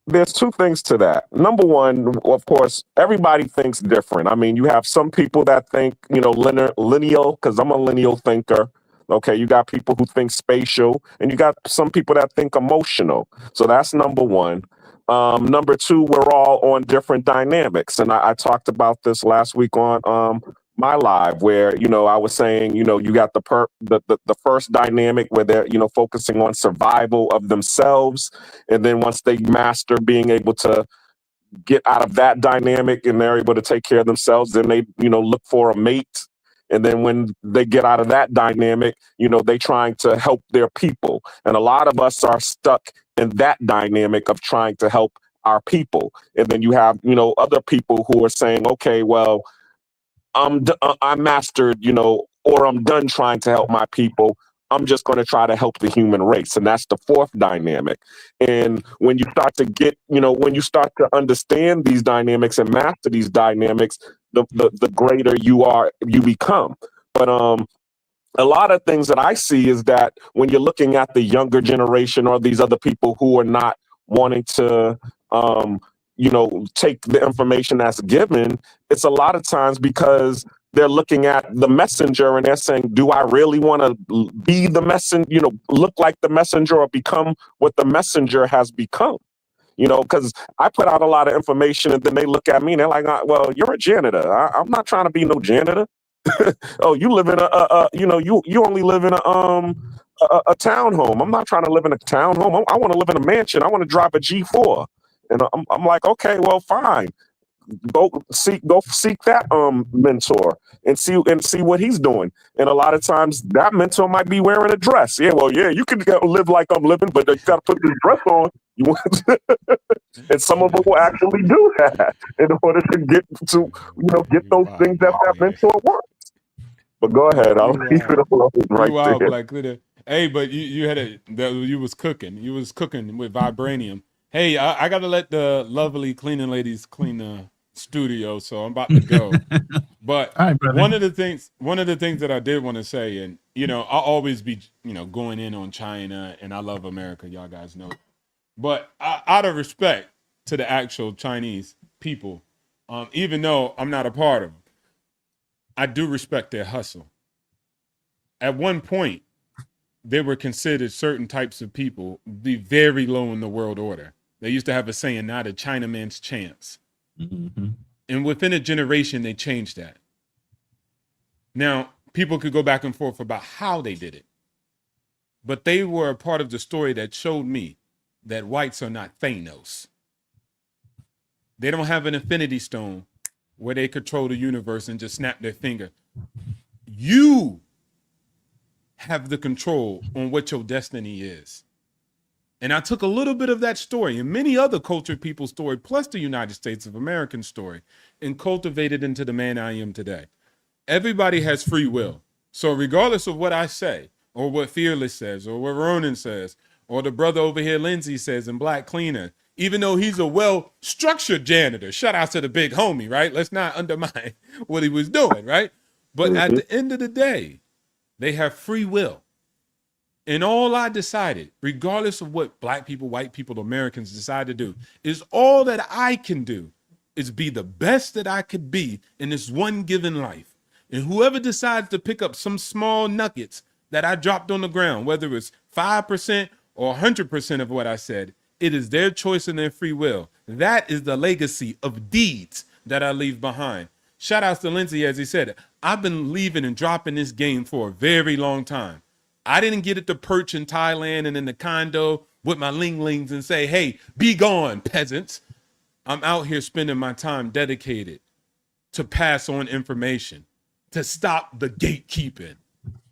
Speaker 12: There's two things to that. Number one, of course, everybody thinks different. I mean, you have some people that think, you know, lineal, because I'm a lineal thinker. Okay, you got people who think spatial, and you got some people that think emotional. So that's number one. Number two, we're all on different dynamics. And I talked about this last week on my live, where, you know, I was saying, you know, you got the first dynamic where they're, you know, focusing on survival of themselves. And then once they master being able to get out of that dynamic and they're able to take care of themselves, then they, you know, look for a mate. And then when they get out of that dynamic, you know, they trying to help their people. And a lot of us are stuck in that dynamic of trying to help our people. And then you have, you know, other people who are saying, okay, well, I mastered, you know, or I'm done trying to help my people. I'm just going to try to help the human race. And that's the fourth dynamic. And when you start to get, you know, when you start to understand these dynamics and master these dynamics, the greater you become. But a lot of things that I see is that when you're looking at the younger generation or these other people who are not wanting to, you know, take the information that's given, it's a lot of times because they're looking at the messenger and they're saying, do I really want to be the messenger, you know, look like the messenger or become what the messenger has become? You know, because I put out a lot of information and then they look at me and they're like, well, you're a janitor. I'm not trying to be no janitor. Oh, you live in you know, you only live in a townhome. I'm not trying to live in a townhome. I want to live in a mansion. I want to drive a G4. And I'm like, okay, well, fine. Go seek that mentor and see what he's doing. And a lot of times that mentor might be wearing a dress. Yeah, well, yeah, you can live like I'm living, but you got to put this dress on. You want and some of them will actually do that in order to get those things that mentor wants. But go ahead, I'll leave it alone right there.
Speaker 8: Black Glitter. Hey, but you was cooking. You was cooking with vibranium. Hey, I gotta let the lovely cleaning ladies clean the studio, so I'm about to go. But
Speaker 6: right,
Speaker 8: one of the things that I did want to say, and I'll always be going in on China, and I love America, y'all guys know. But out of respect to the actual Chinese people, even though I'm not a part of them, I do respect their hustle. At one point, they were considered certain types of people be very low in the world order. They used to have a saying, not a Chinaman's chance.
Speaker 6: Mm-hmm.
Speaker 8: And within a generation, they changed that. Now, people could go back and forth about how they did it. But they were a part of the story that showed me that whites are not Thanos. They don't have an infinity stone where they control the universe and just snap their finger. You have the control on what your destiny is. And I took a little bit of that story and many other cultured people's story, plus the United States of American story, and cultivated into the man I am today. Everybody has free will. So regardless of what I say, or what Fearless says, or what Ronan says, or the brother over here, Lindsay, says, and Black Cleaner, even though he's a well-structured janitor, shout out to the big homie, right? Let's not undermine what he was doing, right? But at the end of the day, they have free will. And all I decided, regardless of what Black people, white people, Americans decide to do, is all that I can do is be the best that I could be in this one given life. And whoever decides to pick up some small nuggets that I dropped on the ground, whether it's 5% or 100% of what I said, it is their choice and their free will. That is the legacy of deeds that I leave behind. Shout outs to Lindsay, as he said, I've been leaving and dropping this game for a very long time. I didn't get it to perch in Thailand and in the condo with my linglings and say, hey, be gone, peasants. I'm out here spending my time dedicated to pass on information, to stop the gatekeeping.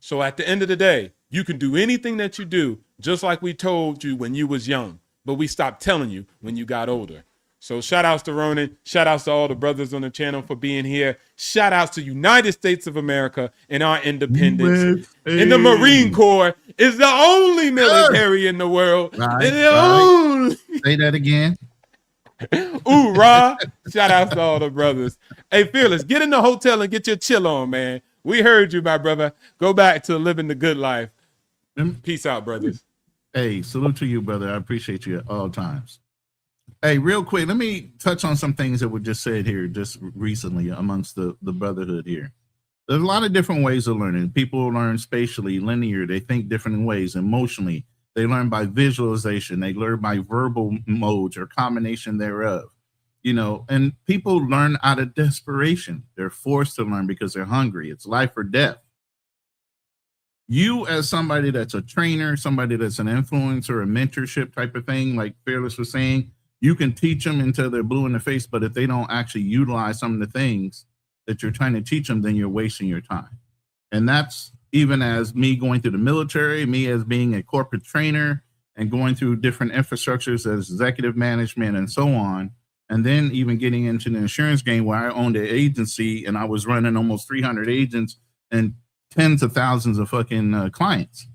Speaker 8: So at the end of the day, you can do anything that you do, just like we told you when you was young, but we stopped telling you when you got older. So shout outs to Ronan, shout outs to all the brothers on the channel for being here. Shout outs to United States of America and our independence. And the Marine Corps is the only military in the world. Only.
Speaker 6: Say that again.
Speaker 8: Ooh, rah. Shout outs to all the brothers. Hey, Fearless, get in the hotel and get your chill on, man. We heard you, my brother. Go back to living the good life. Peace out, brothers.
Speaker 6: Hey, salute to you, brother. I appreciate you at all times. Hey, real quick, let me touch on some things that were just said here just recently amongst the brotherhood here. There's a lot of different ways of learning. People learn spatially, linear. They think different ways. Emotionally, they learn by visualization. They learn by verbal modes or combination thereof. And people learn out of desperation. They're forced to learn because they're hungry. It's life or death. You, as somebody that's a trainer, somebody that's an influencer, a mentorship type of thing, like Fearless was saying, you can teach them until they're blue in the face, but if they don't actually utilize some of the things that you're trying to teach them, then you're wasting your time. And that's even as me going through the military, me as being a corporate trainer and going through different infrastructures as executive management and so on. And then even getting into the insurance game where I owned an agency and I was running almost 300 agents and tens of thousands of fucking clients.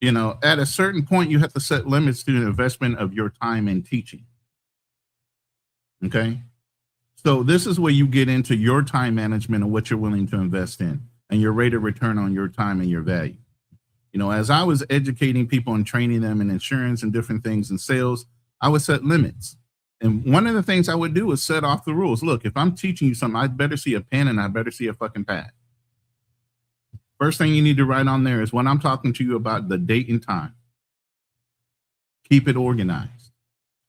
Speaker 6: At a certain point, you have to set limits to the investment of your time in teaching. Okay. So this is where you get into your time management and what you're willing to invest in and your rate of return on your time and your value. As I was educating people and training them in insurance and different things in sales, I would set limits. And one of the things I would do is set off the rules. Look, if I'm teaching you something, I'd better see a pen and I better see a fucking pad. First thing you need to write on there is when I'm talking to you about the date and time. Keep it organized.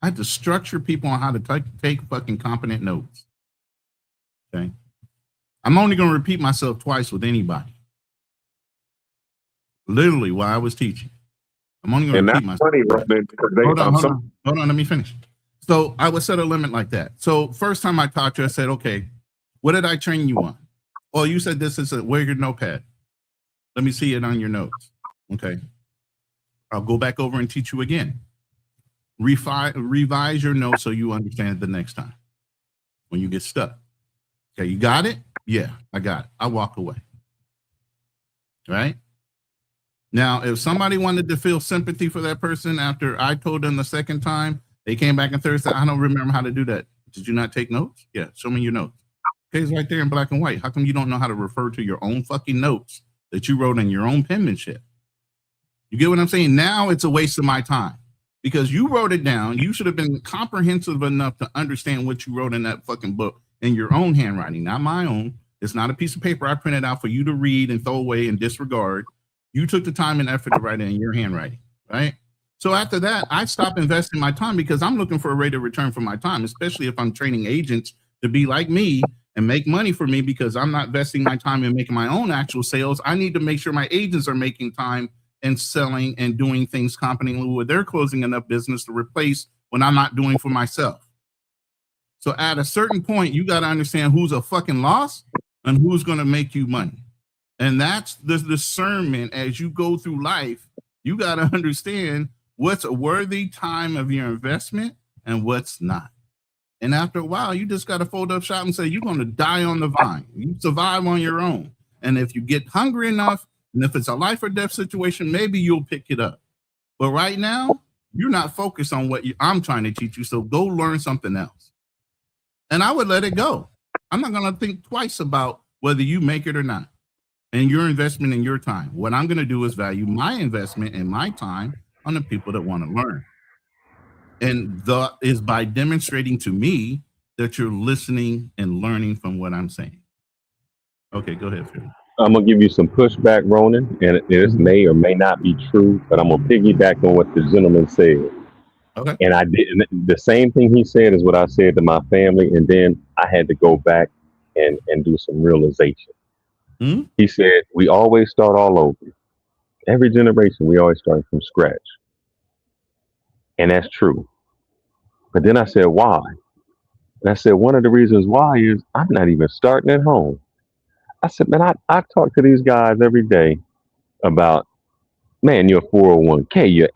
Speaker 6: I had to structure people on how to take fucking competent notes. Okay. I'm only going to repeat myself twice with anybody. Literally while I was teaching. I'm only going to repeat myself.
Speaker 12: Funny, Robin,
Speaker 6: hold on, let me finish. So I would set a limit like that. So first time I taught you, I said, okay, what did I train you on? Well, you said this is where's your notepad? Let me see it on your notes. Okay. I'll go back over and teach you again. Revise your notes so you understand the next time when you get stuck. Okay, you got it? Yeah, I got it. I walk away. Right? Now, if somebody wanted to feel sympathy for that person after I told them the second time, they came back and Thursday, I don't remember how to do that. Did you not take notes? Yeah, show me your notes. Okay, it's right there in black and white. How come you don't know how to refer to your own fucking notes that you wrote in your own penmanship? You get what I'm saying? Now it's a waste of my time because you wrote it down. You should have been comprehensive enough to understand what you wrote in that fucking book in your own handwriting, not my own. It's not a piece of paper I printed out for you to read and throw away and disregard. You took the time and effort to write it in your handwriting, right? So after that, I stopped investing my time because I'm looking for a rate of return for my time, especially if I'm training agents to be like me and make money for me because I'm not investing my time in making my own actual sales. I need to make sure my agents are making time and selling and doing things competently where they're closing enough business to replace what I'm not doing for myself. So at a certain point, you got to understand who's a fucking loss and who's going to make you money. And that's the discernment as you go through life. You got to understand what's a worthy time of your investment and what's not. And after a while, you just got to fold up shop and say, you're going to die on the vine. You survive on your own. And if you get hungry enough, and if it's a life or death situation, maybe you'll pick it up. But right now, you're not focused on what I'm trying to teach you. So go learn something else. And I would let it go. I'm not going to think twice about whether you make it or not. And your investment in your time. What I'm going to do is value my investment and my time on the people that want to learn. And that is by demonstrating to me that you're listening and learning from what I'm saying. Okay, go ahead, Phil.
Speaker 13: I'm gonna give you some pushback, Ronan, and this may or may not be true, but I'm gonna piggyback on what the gentleman said.
Speaker 6: Okay.
Speaker 13: And I did the same thing he said is what I said to my family, and then I had to go back and do some realization.
Speaker 6: Mm-hmm.
Speaker 13: He said we always start all over. Every generation, we always start from scratch, and that's true. But then I said, why? And I said one of the reasons why is I'm not even starting at home. I said, man, I talk to these guys every day about, man, your 401k, your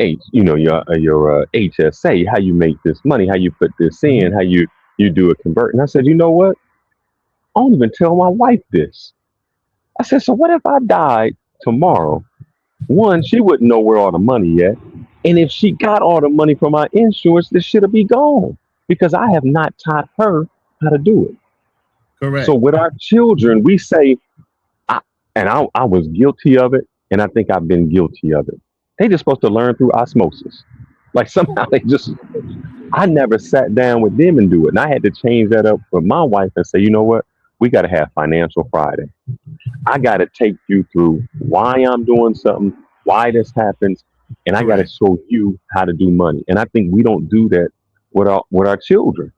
Speaker 13: your HSA, how you make this money, how you put this in, how you do a convert. And I said, you know what? I don't even tell my wife this. I said, so what if I died tomorrow? One, she wouldn't know where all the money yet. And if she got all the money from my insurance, this shit'll be gone because I have not taught her how to do it.
Speaker 6: Correct.
Speaker 13: So with our children, we say, I was guilty of it, and I think I've been guilty of it. They just supposed to learn through osmosis. Like somehow I never sat down with them and do it. And I had to change that up with my wife and say, you know what? We got to have Financial Friday. I got to take you through why I'm doing something, why this happens, and I got to show you how to do money. And I think we don't do that with our children.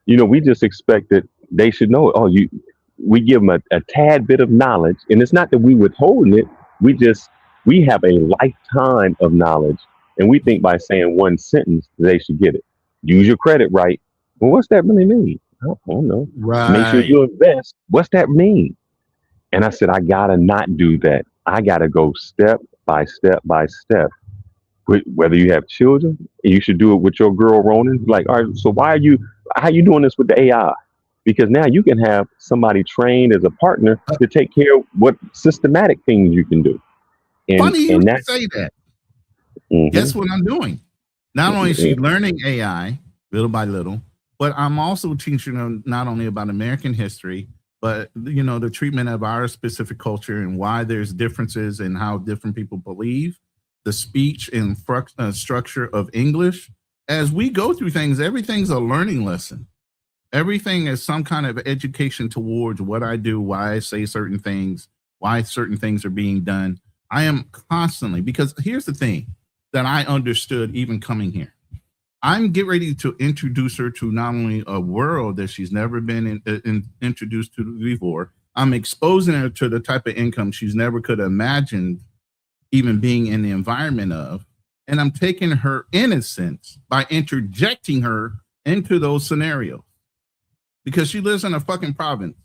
Speaker 13: You know, we just expect that they should know it. We give them a tad bit of knowledge, and it's not that we withholding it. We have a lifetime of knowledge, and we think by saying one sentence they should get it. Use your credit right. Well, what's that really mean? I don't know.
Speaker 6: Right.
Speaker 13: Make sure you invest. What's that mean? And I said, I gotta not do that. I gotta go step by step by step. Whether you have children, you should do it with your girl Ronan. Like, all right, so how are you doing this with the AI? Because now you can have somebody trained as a partner to take care of what systematic things you can do.
Speaker 6: Funny you say that.
Speaker 13: Mm-hmm.
Speaker 6: Guess what I'm doing? Not only is she learning AI little by little, but I'm also teaching them not only about American history, but the treatment of our specific culture and why there's differences in how different people believe, the speech and structure of English. As we go through things, everything's a learning lesson. Everything is some kind of education towards what I do, why I say certain things, why certain things are being done. I am constantly, because here's the thing that I understood even coming here. I'm getting ready to introduce her to not only a world that she's never been introduced to before, I'm exposing her to the type of income she's never could have imagined even being in the environment of. And I'm taking her innocence by interjecting her into those scenarios because she lives in a fucking province.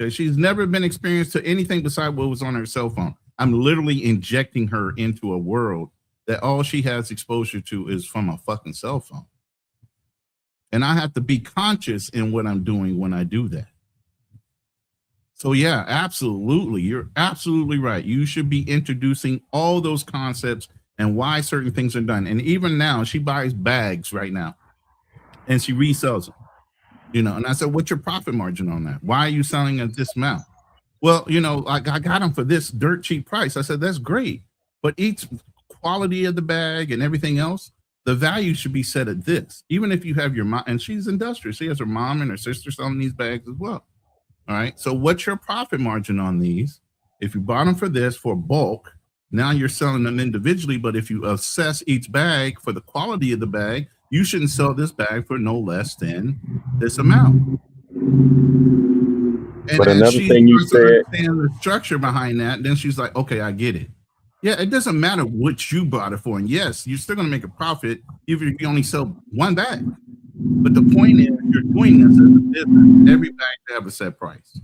Speaker 6: Okay? She's never been experienced to anything besides what was on her cell phone. I'm literally injecting her into a world that all she has exposure to is from a fucking cell phone. And I have to be conscious in what I'm doing when I do that. So yeah, absolutely. You're absolutely right. You should be introducing all those concepts and why certain things are done. And even now, she buys bags right now and she resells them. You know, and I said, what's your profit margin on that? Why are you selling at this amount? Well, you know, I got them for this dirt cheap price. I said, that's great. But each quality of the bag and everything else, the value should be set at this. Even if you have your mom, and she's industrious. She has her mom and her sister selling these bags as well. All right. So what's your profit margin on these? If you bought them for this for bulk, now you're selling them individually. But if you assess each bag for the quality of the bag, you shouldn't sell this bag for no less than this amount. And
Speaker 13: but another thing you said,
Speaker 6: the structure behind that, then she's like, okay, I get it. Yeah, it doesn't matter what you bought it for. And yes, you're still going to make a profit if you only sell one bag. But the point is, you're doing this as a business. Every bag to have a set price.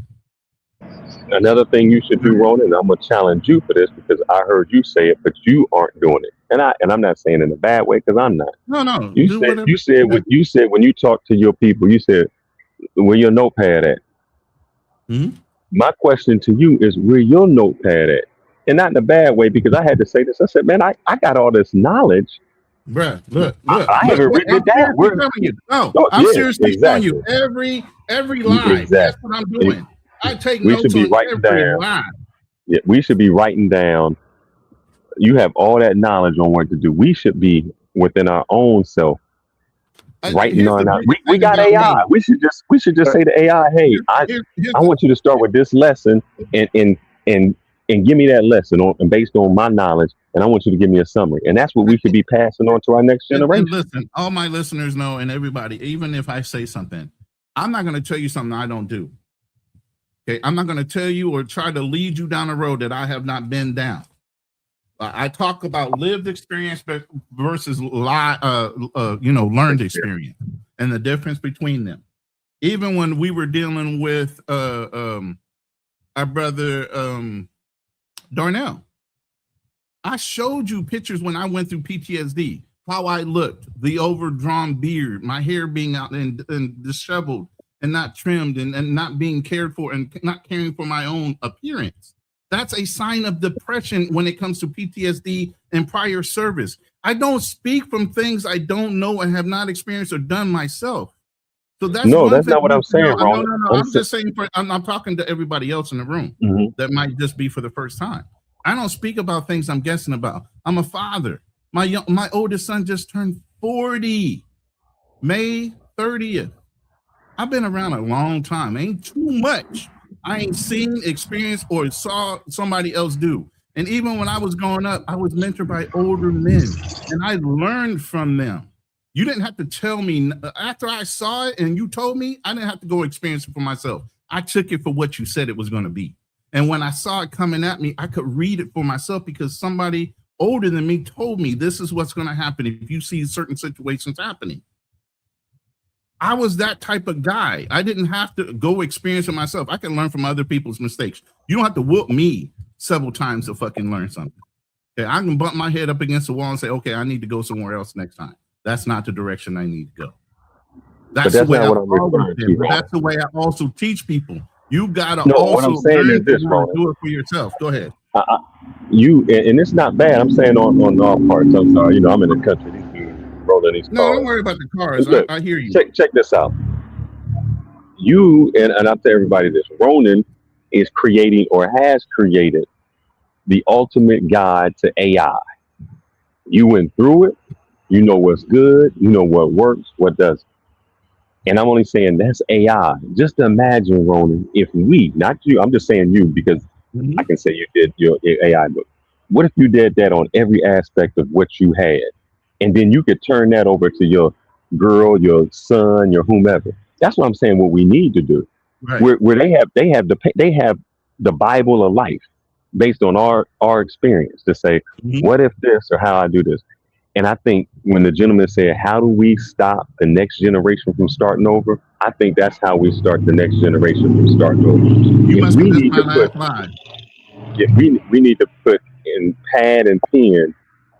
Speaker 13: another thing you should do, Ronan, I'm gonna challenge you for this because I heard you say it, but you aren't doing it. And I'm not saying in a bad way because I'm not.
Speaker 6: No.
Speaker 13: You said when you talk to your people, you said, where your notepad at?
Speaker 6: Mm-hmm.
Speaker 13: My question to you is, where your notepad at? And not in a bad way, because I had to say this. I said, man, I got all this knowledge.
Speaker 6: Bruh, look.
Speaker 13: I haven't written it down.
Speaker 6: I'm seriously telling you, every line.
Speaker 13: Exactly.
Speaker 6: That's what I'm doing. I take notes
Speaker 13: should be
Speaker 6: on
Speaker 13: writing
Speaker 6: every
Speaker 13: down.
Speaker 6: line.
Speaker 13: Yeah, we should be writing down. You have all that knowledge on what to do. We should be within our own self writing on out. We got AI. We should just say to AI, hey, I want you to start with this lesson and give me that lesson and based on my knowledge, and I want you to give me a summary. And that's what we should be passing on to our next generation.
Speaker 6: And listen, all my listeners know, and everybody, even if I say something, I'm not going to tell you something I don't do. Okay, I'm not going to tell you or try to lead you down a road that I have not been down. I talk about lived experience versus learned experience and the difference between them. Even when we were dealing with our brother Darnell, I showed you pictures when I went through PTSD, how I looked, the overdrawn beard, my hair being out and disheveled and not trimmed and not being cared for and not caring for my own appearance. That's a sign of depression when it comes to PTSD and prior service. I don't speak from things I don't know and have not experienced or done myself. So that's
Speaker 13: not what I'm saying, Ron.
Speaker 6: No. I'm just saying, I'm talking to everybody else in the room that might just be for the first time. I don't speak about things I'm guessing about. I'm a father. My oldest son just turned 40, May 30th. I've been around a long time. Ain't too much I ain't seen, experienced, or saw somebody else do. And even when I was growing up, I was mentored by older men, and I learned from them. You didn't have to tell me. After I saw it and you told me, I didn't have to go experience it for myself. I took it for what you said it was going to be. And when I saw it coming at me, I could read it for myself because somebody older than me told me this is what's going to happen if you see certain situations happening. I was that type of guy. I didn't have to go experience it myself. I can learn from other people's mistakes. You don't have to whoop me several times to fucking learn something. Okay, I can bump my head up against the wall and say, okay, I need to go somewhere else next time. That's not the direction I need to go. That's the way not what I'm referring to. But that's the way I also teach people. You gotta
Speaker 13: what I'm saying is this, Ronan.
Speaker 6: Do it for yourself. Go ahead.
Speaker 13: And it's not bad. I'm saying on all parts. I'm sorry. I'm in the country. Rolling these cars.
Speaker 6: No, don't worry about the cars.
Speaker 13: Look,
Speaker 6: I hear you.
Speaker 13: Check this out. You and I'll tell everybody this. Ronan is creating or has created the ultimate guide to AI. You went through it. You know what's good. You know what works, what doesn't. And I'm only saying that's AI. Just imagine, Ronan, if we, not you, I'm just saying you because I can say you did your AI book. What if you did that on every aspect of what you had? And then you could turn that over to your girl, your son, your whomever. That's what I'm saying. What we need to do, right. where they have the Bible of life, based on our experience to say, what if this or how I do this. And I think when the gentleman said, how do we stop the next generation from starting over? I think that's how we start the next generation from starting over.
Speaker 6: You must
Speaker 13: we
Speaker 6: have missed
Speaker 13: need
Speaker 6: my
Speaker 13: to
Speaker 6: last
Speaker 13: put,
Speaker 6: live.
Speaker 13: yeah, we need to put in pad and pen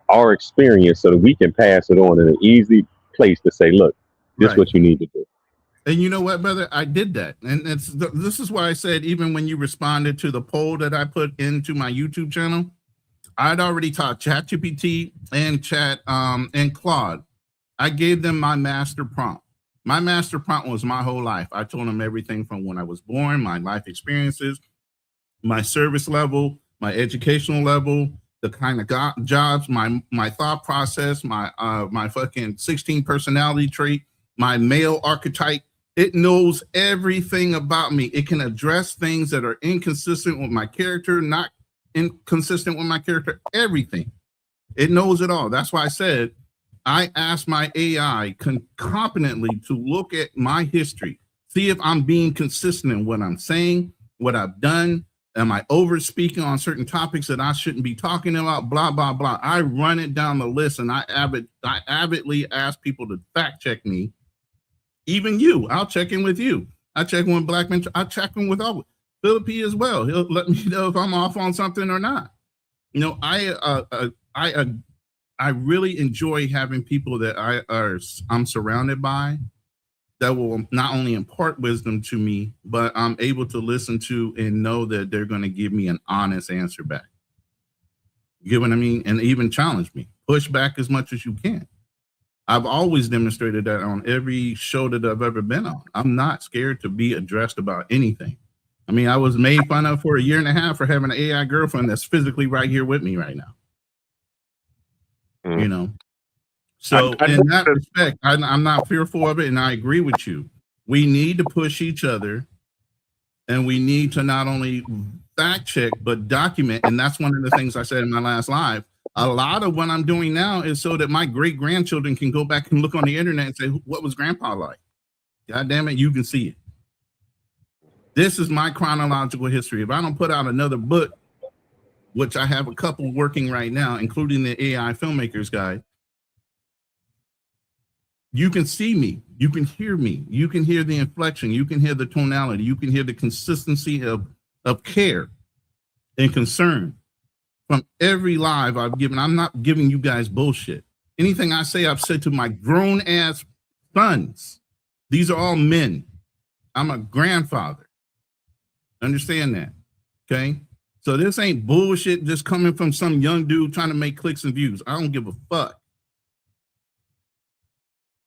Speaker 13: our experience so that we can pass it on in an easy place to say, look, this is
Speaker 6: Right.
Speaker 13: what you need to do.
Speaker 6: And you know what, brother? I did that. And this is why I said, even when you responded to the poll that I put into my YouTube channel, I'd already taught ChatGPT and and Claude. I gave them my master prompt. My master prompt was my whole life. I told them everything from when I was born, my life experiences, my service level, my educational level, the kind of jobs, my thought process, my fucking 16 personality trait, my male archetype. It knows everything about me. It can address things that are inconsistent with my character, not inconsistent with my character, everything. It knows it all. That's why I said I asked my AI competently to look at my history, see if I'm being consistent in what I'm saying, what I've done. Am I over speaking on certain topics that I shouldn't be talking about? Blah, blah, blah. I run it down the list, and I avidly ask people to fact check me. Even you, I'll check in with you. I check in with Black Men. I check in with all Philippi as well. He'll let me know if I'm off on something or not. You know, I really enjoy having people that I'm surrounded by that will not only impart wisdom to me, but I'm able to listen to and know that they're going to give me an honest answer back. You get what I mean? And even challenge me. Push back as much as you can. I've always demonstrated that on every show that I've ever been on. I'm not scared to be addressed about anything. I mean, I was made fun of for 1.5 years for having an AI girlfriend that's physically right here with me right now. You know? So in that respect, I'm not fearful of it, and I agree with you. We need to push each other, and we need to not only fact check, but document. And that's one of the things I said in my last live. A lot of what I'm doing now is so that my great-grandchildren can go back and look on the internet and say, what was grandpa like? God damn it, you can see it. This is my chronological history. If I don't put out another book, which I have a couple working right now, including the AI Filmmakers Guide, you can see me, you can hear me, you can hear the inflection, you can hear the tonality, you can hear the consistency of care and concern from every live I've given. I'm not giving you guys bullshit. Anything I say, I've said to my grown ass sons. These are all men. I'm a grandfather. Understand that, okay? So this ain't bullshit just coming from some young dude trying to make clicks and views. I don't give a fuck.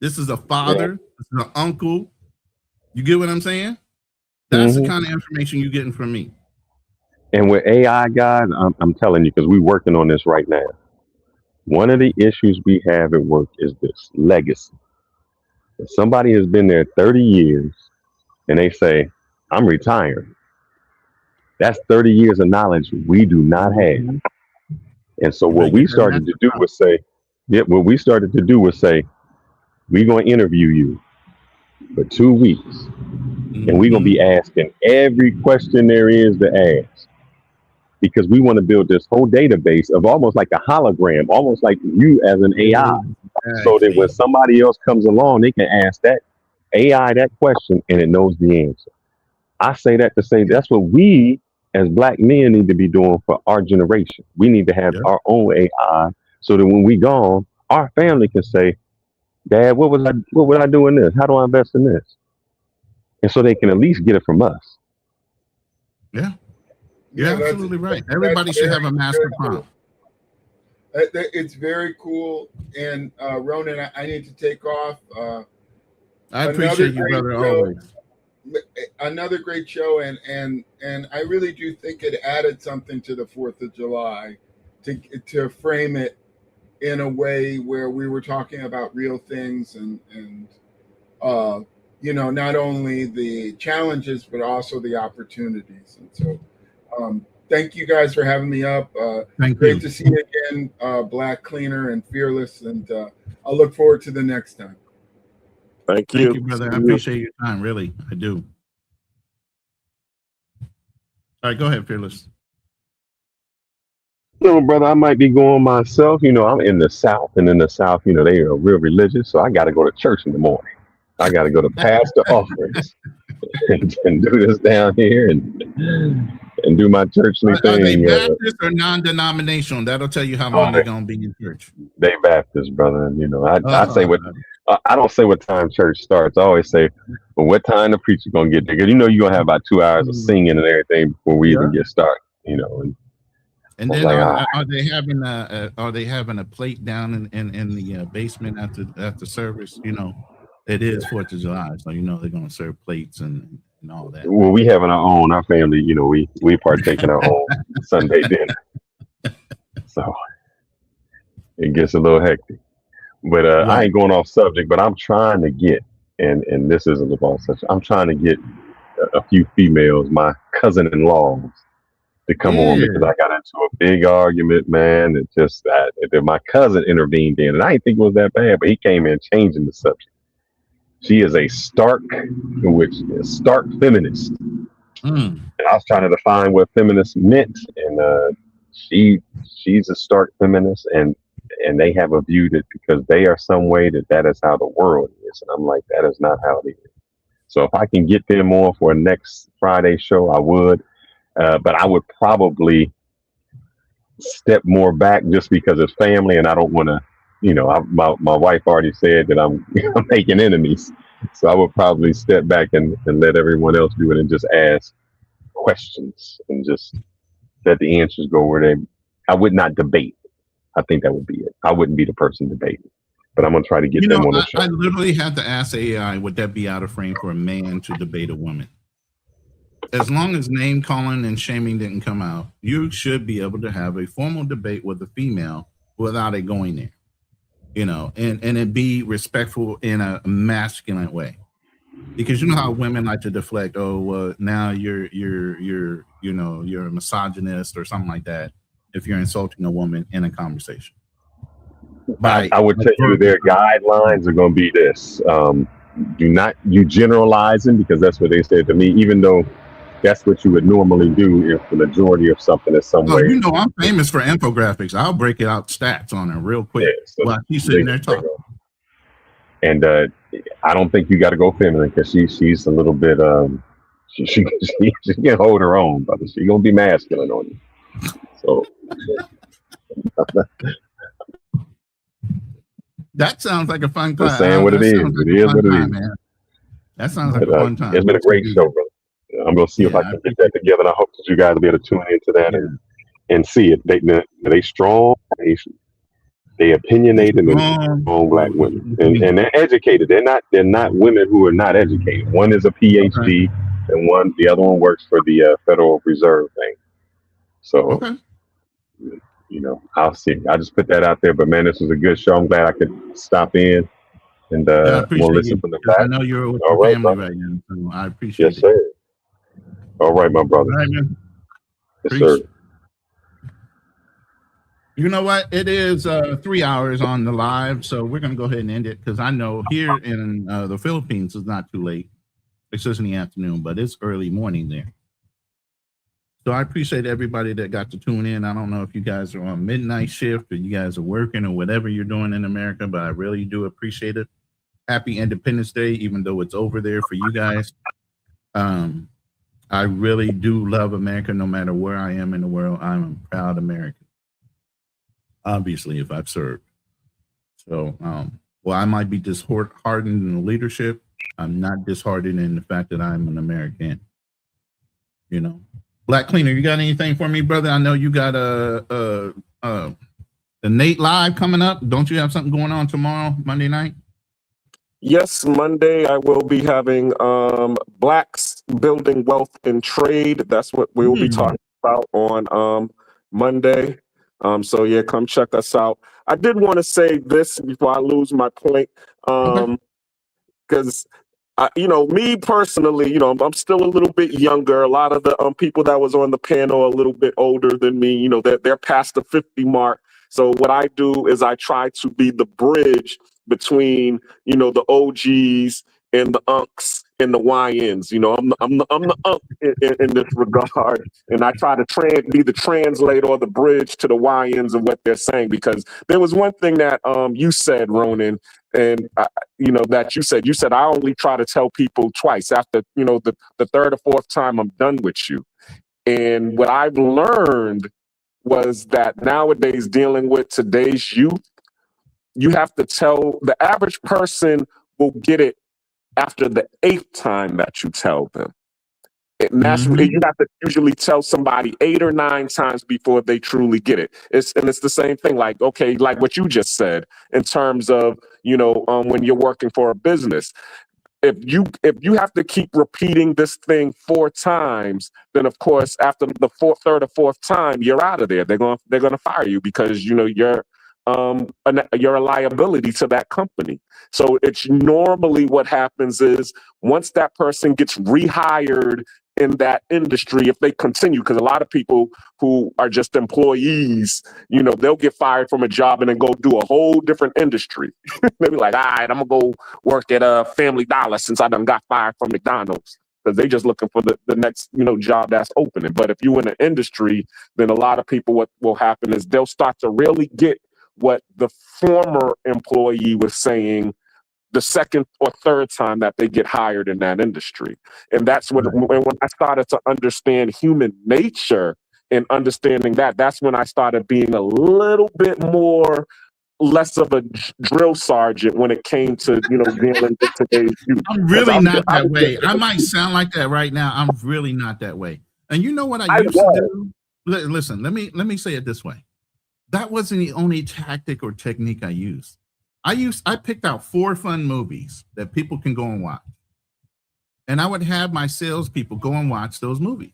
Speaker 6: This is a father, this is an uncle. You get what I'm saying? That's the kind of information you're getting from me.
Speaker 13: And with AI, guys, I'm telling you, because we're working on this right now. One of the issues we have at work is this legacy. If somebody has been there 30 years and they say, I'm retiring, that's 30 years of knowledge we do not have. And so what we started to do was say, we're going to interview you for 2 weeks. And we're going to be asking every question there is to ask. Because we want to build this whole database of almost like a hologram, almost like you as an AI. So that when somebody else comes along, they can ask that AI that question and it knows the answer. I say that to say that's what we as Black men need to be doing for our generation. We need to have our own AI so that when we gone, our family can say, Dad, what would I do in this? How do I invest in this? And so they can at least get it from us.
Speaker 6: Yeah. You're absolutely right. Everybody should have a master prompt.
Speaker 10: It's very cool. And Ronan, I need to take off.
Speaker 6: I appreciate you, brother, always.
Speaker 10: Another great show, and I really do think it added something to the 4th of July to frame it in a way where we were talking about real things and you know, not only the challenges but also the opportunities. And so thank you guys for having me up. Great to see you again, Black Cleaner and Fearless, and I'll look forward to the next time.
Speaker 12: Thank you.
Speaker 6: Thank you, brother. I appreciate your time. Really, I do. All right, go ahead, Fearless.
Speaker 13: No, brother, I might be going myself. I'm in the South, and in the South, they are real religious, so I got to go to church in the morning. I got to go to pastor offerings and do this down here and do my churchly
Speaker 6: Are they
Speaker 13: thing.
Speaker 6: Baptist or non-denominational? That'll tell you how long they're gonna be in church.
Speaker 13: They Baptist, brother. And I say what I don't say what time church starts. I always say, well, what time the preacher gonna get there? Because you're gonna have about 2 hours of singing and everything before we even get started.
Speaker 6: And then are they having a plate down in the basement after service? It is 4th of July, so they're gonna serve plates and all that.
Speaker 13: Well, we having our family, we partake in our own Sunday dinner. So it gets a little hectic. But I ain't going off subject, but I'm trying to get, and this isn't about such, I'm trying to get a few females, my cousin-in-laws, to come on because I got into a big argument, man. It just that my cousin intervened in, and I didn't think it was that bad, but he came in changing the subject. She is a stark feminist. And I was trying to define what feminist meant, and she's a stark feminist, and they have a view that because they are some way that is how the world is, and I'm like, that is not how it is. So if I can get them on for a next Friday show, I would, but I would probably step more back just because it's family, and I don't want to. My wife already said that I'm making enemies, so I would probably step back and let everyone else do it and just ask questions and just let the answers go where I would not debate. I think that would be it. I wouldn't be the person debating, but I'm gonna try to get them on the show.
Speaker 6: I literally had to ask AI, would that be out of frame for a man to debate a woman? As long as name calling and shaming didn't come out, you should be able to have a formal debate with a female without it going there. And it be respectful in a masculine way, because how women like to deflect. Oh, well, now you're a misogynist or something like that if you're insulting a woman in a conversation.
Speaker 13: I would tell you their guidelines are going to be this: do not generalize them, because that's what they said to me. Even though that's what you would normally do if the majority of something is somewhere.
Speaker 6: I'm famous for infographics. I'll break it out stats on it real quick while she's sitting there talking.
Speaker 13: And I don't think you got to go feminine, because she's a little bit she can hold her own, but she's gonna be masculine on you. So
Speaker 6: that sounds like a fun time.
Speaker 13: I'm saying what it is. It is what it is,
Speaker 6: man. That sounds like a fun time.
Speaker 13: It's been a great show, brother. I'm gonna see if I can get that together, and I hope that you guys will be able to tune into that and see it. They strong, they opinionated, and strong black women, and they're educated. They're not women who are not educated. One is a PhD, and the other one works for the Federal Reserve thing. So, I'll see. I just put that out there. But man, this was a good show. I'm glad I could stop in and we'll listen from the back.
Speaker 6: I know you're with your family right now, so I appreciate it.
Speaker 13: Yes, sir. All right, my brother.
Speaker 6: All right, man.
Speaker 13: Yes, sir.
Speaker 6: You know what? It is 3 hours on the live, so we're going to go ahead and end it, because I know here in the Philippines it's not too late. It's just in the afternoon, but it's early morning there. So I appreciate everybody that got to tune in. I don't know if you guys are on midnight shift or you guys are working or whatever you're doing in America, but I really do appreciate it. Happy Independence Day, even though it's over there for you guys. I really do love America no matter where I am in the world. I'm a proud American. Obviously, if I've served. So, I might be disheartened in the leadership. I'm not disheartened in the fact that I'm an American. Black Cleaner, you got anything for me, brother? I know you got the Nate Live coming up. Don't you have something going on tomorrow, Monday night?
Speaker 12: Yes, Monday I will be having Blacks Building Wealth and Trade. That's what we will be talking about on Monday. So yeah, come check us out. I did want to say this before I lose my point, because me personally, I'm still a little bit younger. A lot of the people that was on the panel are a little bit older than me. They're past the 50 mark. So what I do is I try to be the bridge between, the OGs and the unks and the YNs. You know, I'm the unk in this regard, and I try to be the translator or the bridge to the YNs of what they're saying. Because there was one thing that you said, Ronan, and you know that you said I only try to tell people twice. After the third or fourth time, I'm done with you. And what I've learned was that nowadays, dealing with today's youth, you have to tell the average person will get it after the 8th time that you tell them. And that's you have to usually tell somebody 8 or 9 times before they truly get it. It's the same thing, like, okay, like what you just said in terms of, when you're working for a business. If you have to keep repeating this thing 4 times, then of course after the third or fourth time, you're out of there. They're gonna fire you because you're a liability to that company. So it's normally what happens is once that person gets rehired in that industry, if they continue, because a lot of people who are just employees, they'll get fired from a job and then go do a whole different industry. They'll be like, all right, I'm gonna go work at a Family Dollar since I done got fired from McDonald's. Because they just looking for the next, job that's opening. But if you're in an industry, then a lot of people, what will happen is they'll start to really get what the former employee was saying the second or third time that they get hired in that industry. And that's when I started to understand human nature and understanding that's when I started being a little bit less of a drill sergeant when it came to, dealing with today's youth.
Speaker 6: I'm really not that way. I might sound like that right now. I'm really not that way. And you know what I used to do? Listen, let me say it this way. That wasn't the only tactic or technique I used. I picked out 4 fun movies that people can go and watch. And I would have my salespeople go and watch those movies.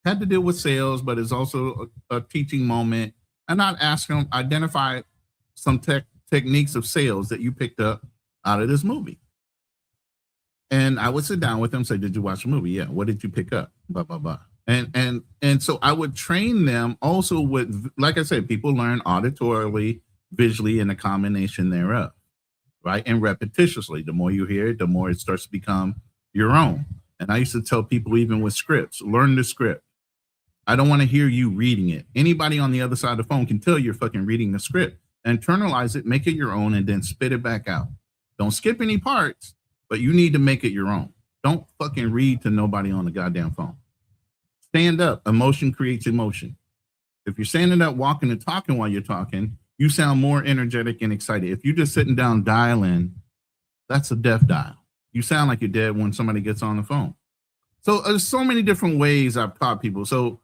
Speaker 6: Had to deal with sales, but it's also a teaching moment. And I'd ask them, identify some techniques of sales that you picked up out of this movie. And I would sit down with them and say, did you watch the movie? Yeah. What did you pick up? Blah, blah, blah. And so I would train them also with, like I said, people learn auditorily, visually, and a combination thereof, right? And repetitiously. The more you hear it, the more it starts to become your own. And I used to tell people, even with scripts, learn the script. I don't want to hear you reading it. Anybody on the other side of the phone can tell you're fucking reading the script. Internalize it, make it your own, and then spit it back out. Don't skip any parts, but you need to make it your own. Don't fucking read to nobody on the goddamn phone. Stand up. Emotion creates emotion. If you're standing up, walking, and talking while you're talking, you sound more energetic and excited. If you're just sitting down dialing, that's a death dial. You sound like you're dead when somebody gets on the phone. So there's so many different ways I've taught people. So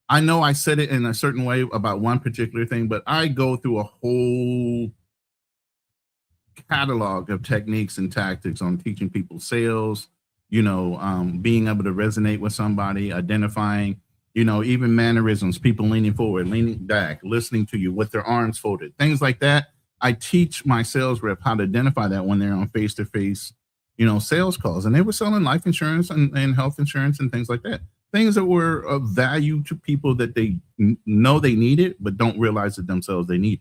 Speaker 6: I know I said it in a certain way about one particular thing, but I go through a whole catalog of techniques and tactics on teaching people sales, being able to resonate with somebody, identifying, even mannerisms, people leaning forward, leaning back, listening to you with their arms folded, things like that. I teach my sales rep how to identify that when they're on face-to-face, sales calls. And they were selling life insurance and health insurance and things like that. Things that were of value to people that they know they need it, but don't realize it themselves they need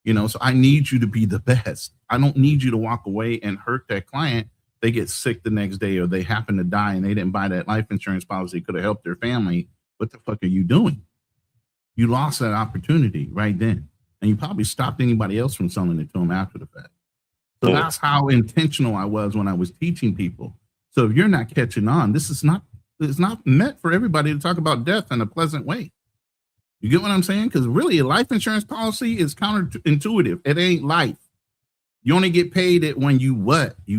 Speaker 6: it. So I need you to be the best. I don't need you to walk away and hurt that client. They get sick the next day, or they happen to die and they didn't buy that life insurance policy, could have helped their family. What the fuck are you doing? You lost that opportunity right then. And you probably stopped anybody else from selling it to them after the fact. So that's how intentional I was when I was teaching people. So if you're not catching on, it's not meant for everybody to talk about death in a pleasant way. You get what I'm saying? Because really, a life insurance policy is counterintuitive. It ain't life. You only get paid it when you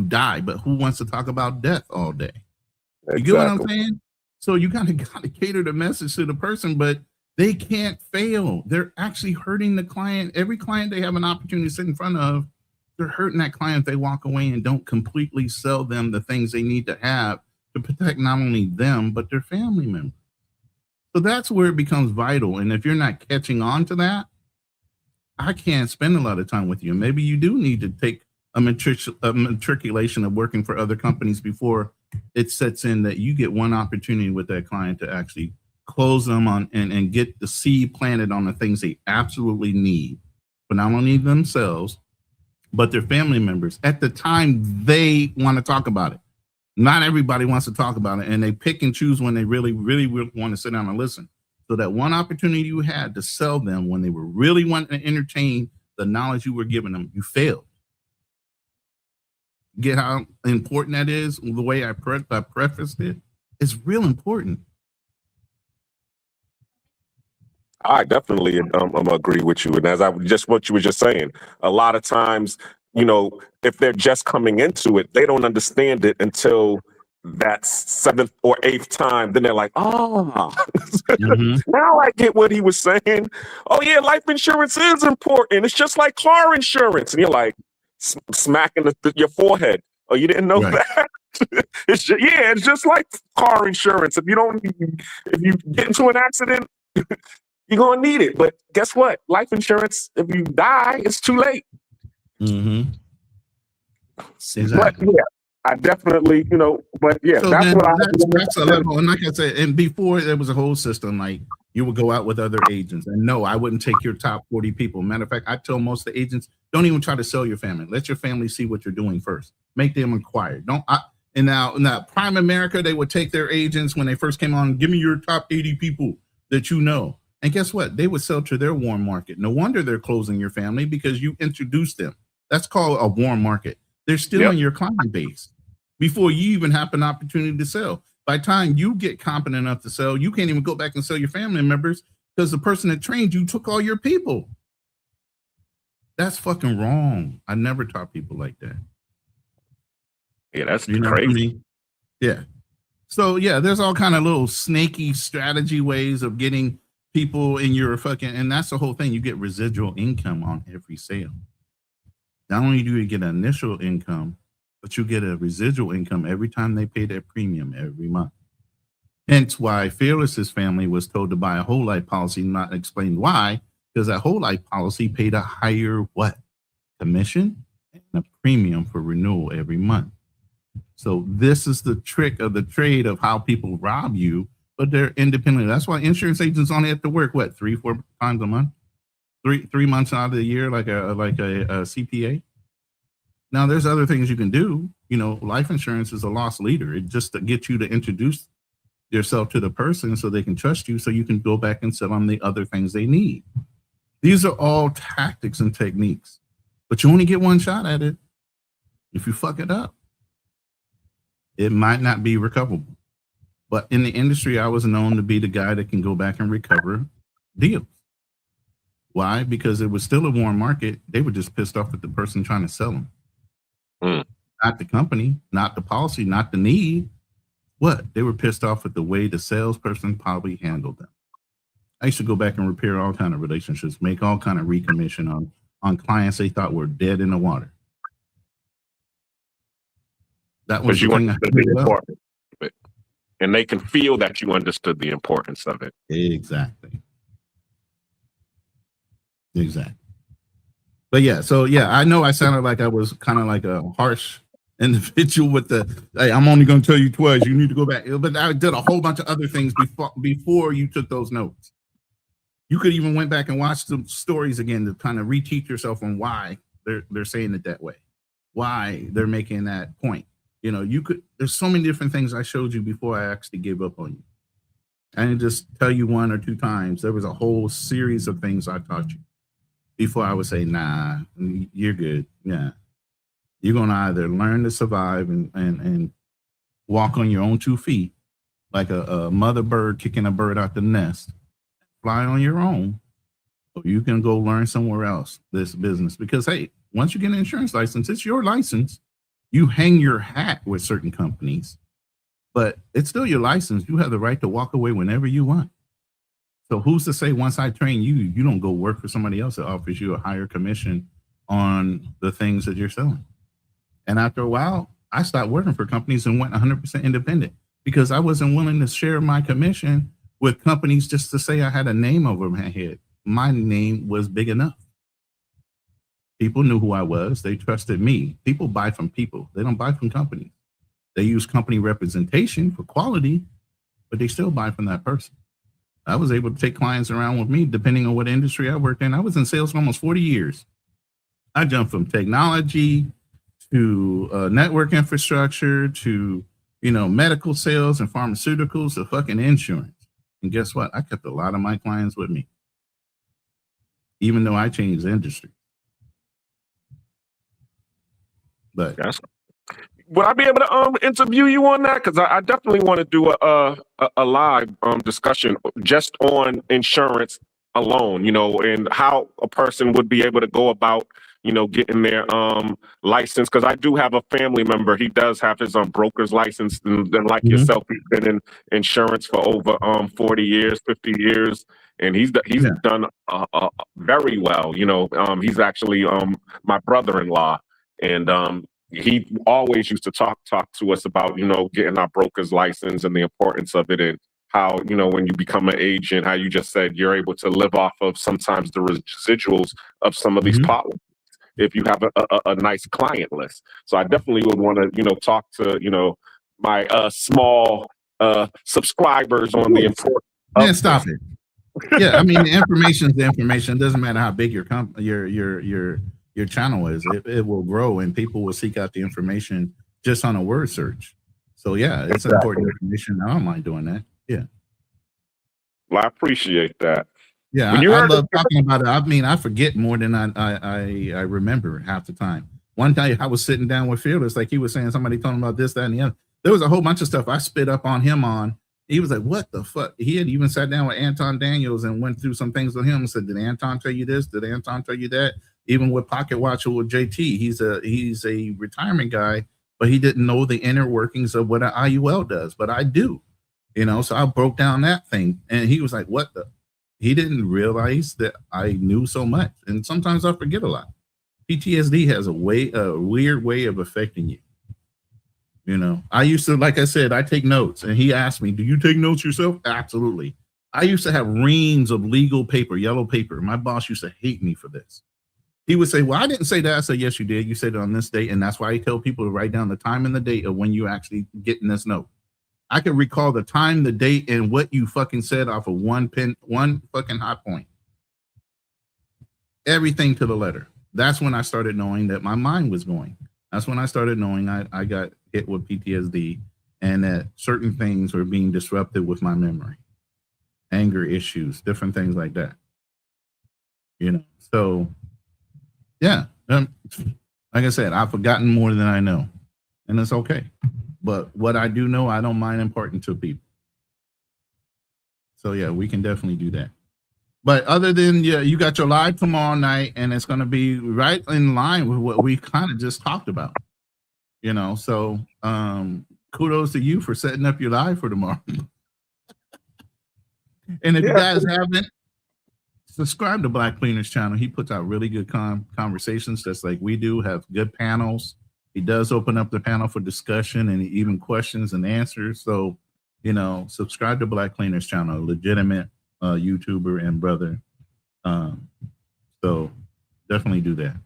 Speaker 6: die. But who wants to talk about death all day? You get what I'm saying? So you kind of got to cater the message to the person, but they can't fail. They're actually hurting the client. Every client they have an opportunity to sit in front of, they're hurting that client if they walk away and don't completely sell them the things they need to have to protect not only them, but their family members. So that's where it becomes vital. And if you're not catching on to that, I can't spend a lot of time with you. Maybe you do need to take a matriculation of working for other companies before it sets in that you get one opportunity with that client to actually close them on and get the seed planted on the things they absolutely need, but not only themselves, but their family members at the time they want to talk about it. Not everybody wants to talk about it, and they pick and choose when they really want to sit down and listen. So that one opportunity you had to sell them when they were really wanting to entertain the knowledge you were giving them, you failed. Get how important that is? The way I prefaced it, it's real important.
Speaker 12: I definitely agree with you. And as what you were just saying, a lot of times, you know, if they're just coming into it, they don't understand it until that 7th or 8th time. Then they're like, now I get what he was saying. Oh yeah, life insurance is important. It's just like car insurance. And you're like smacking your forehead. Oh, you didn't know that? It's just like car insurance. If you get into an accident, you're gonna need it. But guess what? Life insurance, if you die, it's too late.
Speaker 6: Exactly.
Speaker 12: But yeah, I definitely, but yeah,
Speaker 6: so
Speaker 12: that's what
Speaker 6: that's a level. And like I said, and before there was a whole system, like you would go out with other agents. And no, I wouldn't take your top 40 people. Matter of fact, I tell most of the agents, don't even try to sell your family. Let your family see what you're doing first. Make them inquire. And now Prime America, they would take their agents when they first came on, give me your top 80 people that you know. And guess what? They would sell to their warm market. No wonder they're closing your family, because you introduced them. That's called a warm market. They're still in your client base before you even have an opportunity to sell. By the time you get competent enough to sell, you can't even go back and sell your family members because the person that trained you took all your people. That's fucking wrong. I never taught people like that.
Speaker 12: Yeah, that's
Speaker 6: crazy. What I mean? Yeah. So yeah, there's all kind of little snaky strategy ways of getting people in your fucking, and that's the whole thing. You get residual income on every sale. Not only do you get an initial income, but you get a residual income every time they pay their premium every month. Hence why Fearless's family was told to buy a whole life policy, not explained why, because that whole life policy paid a higher commission and a premium for renewal every month. So this is the trick of the trade of how people rob you, but they're independent. That's why insurance agents only have to work 3-4 times a month, three months out of the year, like a CPA. Now there's other things you can do. Life insurance is a loss leader. It just to get you to introduce yourself to the person so they can trust you, so you can go back and sell them the other things they need. These are all tactics and techniques, but you only get one shot at it. If you fuck it up, it might not be recoverable. But in the industry, I was known to be the guy that can go back and recover deals. Why? Because it was still a warm market. They were just pissed off at the person trying to sell them. Not the company, not the policy, not the need. They were pissed off at the way the salesperson probably handled them. I used to go back and repair all kind of relationships, make all kind of recommission on clients they thought were dead in the water. That was
Speaker 12: you understood the importance of it. And they can feel that you understood the importance of it.
Speaker 6: Exactly. But I know I sounded like I was kind of like a harsh individual with hey, I'm only going to tell you twice, you need to go back. But I did a whole bunch of other things before you took those notes. You could even went back and watched the stories again to kind of reteach yourself on why they're saying it that way, why they're making that point. There's so many different things I showed you before I actually gave up on you. I didn't just tell you 1 or 2 times. There was a whole series of things I taught you before I would say, nah, you're good. Yeah. You're going to either learn to survive and walk on your own 2 feet, like a mother bird kicking a bird out the nest, fly on your own, or you can go learn somewhere else, this business. Because, hey, once you get an insurance license, it's your license. You hang your hat with certain companies, but it's still your license. You have the right to walk away whenever you want. So who's to say once I train you, you don't go work for somebody else that offers you a higher commission on the things that you're selling? And after a while, I stopped working for companies and went 100% independent because I wasn't willing to share my commission with companies just to say I had a name over my head. My name was big enough. People knew who I was. They trusted me. People buy from people. They don't buy from companies. They use company representation for quality, but they still buy from that person. I was able to take clients around with me depending on what industry I worked in. I was in sales for almost 40 years. I jumped from technology to network infrastructure to medical sales and pharmaceuticals to fucking insurance. And guess what? I kept a lot of my clients with me, even though I changed the industry. But
Speaker 12: would I be able to interview you on that? Because I definitely want to do a live discussion just on insurance alone, and how a person would be able to go about, getting their license. Because I do have a family member. He does have his broker's license, and like yourself, he's been in insurance for over 40 years, 50 years. And he's done very well. He's actually my brother-in-law, and he always used to talk to us about, getting our broker's license and the importance of it, and how, when you become an agent, how you just said you're able to live off of sometimes the residuals of some of these policies if you have a nice client list. So I definitely would want to, talk to, my small subscribers on the importance.
Speaker 6: Man, stop it. Yeah, I mean, the information is the information. It doesn't matter how big your channel is. It will grow, and people will seek out the information just on a word search. So yeah, it's important information. I don't mind doing that. Yeah.
Speaker 12: Well, I appreciate that.
Speaker 6: Yeah, I love talking about it. I mean, I forget more than I remember half the time. One day I was sitting down with Fearless, like he was saying, somebody told him about this, that, and the other. There was a whole bunch of stuff I spit up on him on. He was like, what the fuck? He had even sat down with Anton Daniels and went through some things with him and said, did Anton tell you this? Did Anton tell you that? Even with Pocket Watch or with JT, he's a retirement guy, but he didn't know the inner workings of what an IUL does, but I do. So I broke down that thing, and he was like, what the? He didn't realize that I knew so much. And sometimes I forget a lot. PTSD has a weird way of affecting you. I used to, like I said, I take notes, and he asked me, do you take notes yourself? Absolutely. I used to have reams of legal paper, yellow paper. My boss used to hate me for this. He would say, well, I didn't say that. I said, yes, you did. You said it on this date. And that's why I tell people to write down the time and the date of when you actually get in this note. I can recall the time, the date, and what you fucking said off of one fucking hot point. Everything to the letter. That's when I started knowing that my mind was going. That's when I started knowing I got hit with PTSD, and that certain things were being disrupted with my memory. Anger issues, different things like that. So yeah. Like I said, I've forgotten more than I know, and it's okay. But what I do know, I don't mind imparting to people. So yeah, we can definitely do that. But other than, you got your live tomorrow night, and it's going to be right in line with what we kind of just talked about. So kudos to you for setting up your live for tomorrow. And if you guys haven't, subscribe to Black Cleaner's channel. He puts out really good conversations, just like we do, have good panels. He does open up the panel for discussion and even questions and answers. So, subscribe to Black Cleaner's channel, a legitimate YouTuber and brother. So definitely do that.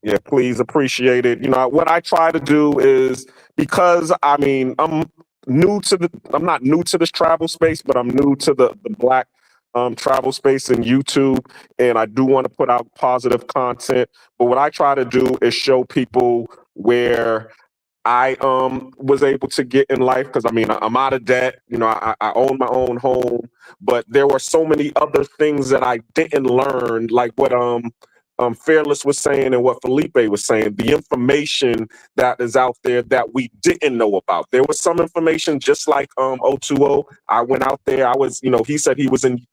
Speaker 12: Yeah, please, appreciate it. What I try to do is, because I'm not new to this travel space, but I'm new to the Black travel space and YouTube, and I do want to put out positive content. But what I try to do is show people where I was able to get in life, because I'm out of debt. I own my own home, but there were so many other things that I didn't learn, like what Fearless was saying and what Felipe was saying, the information that is out there that we didn't know about. There was some information, just like 020. I went out there. I was, he said he was in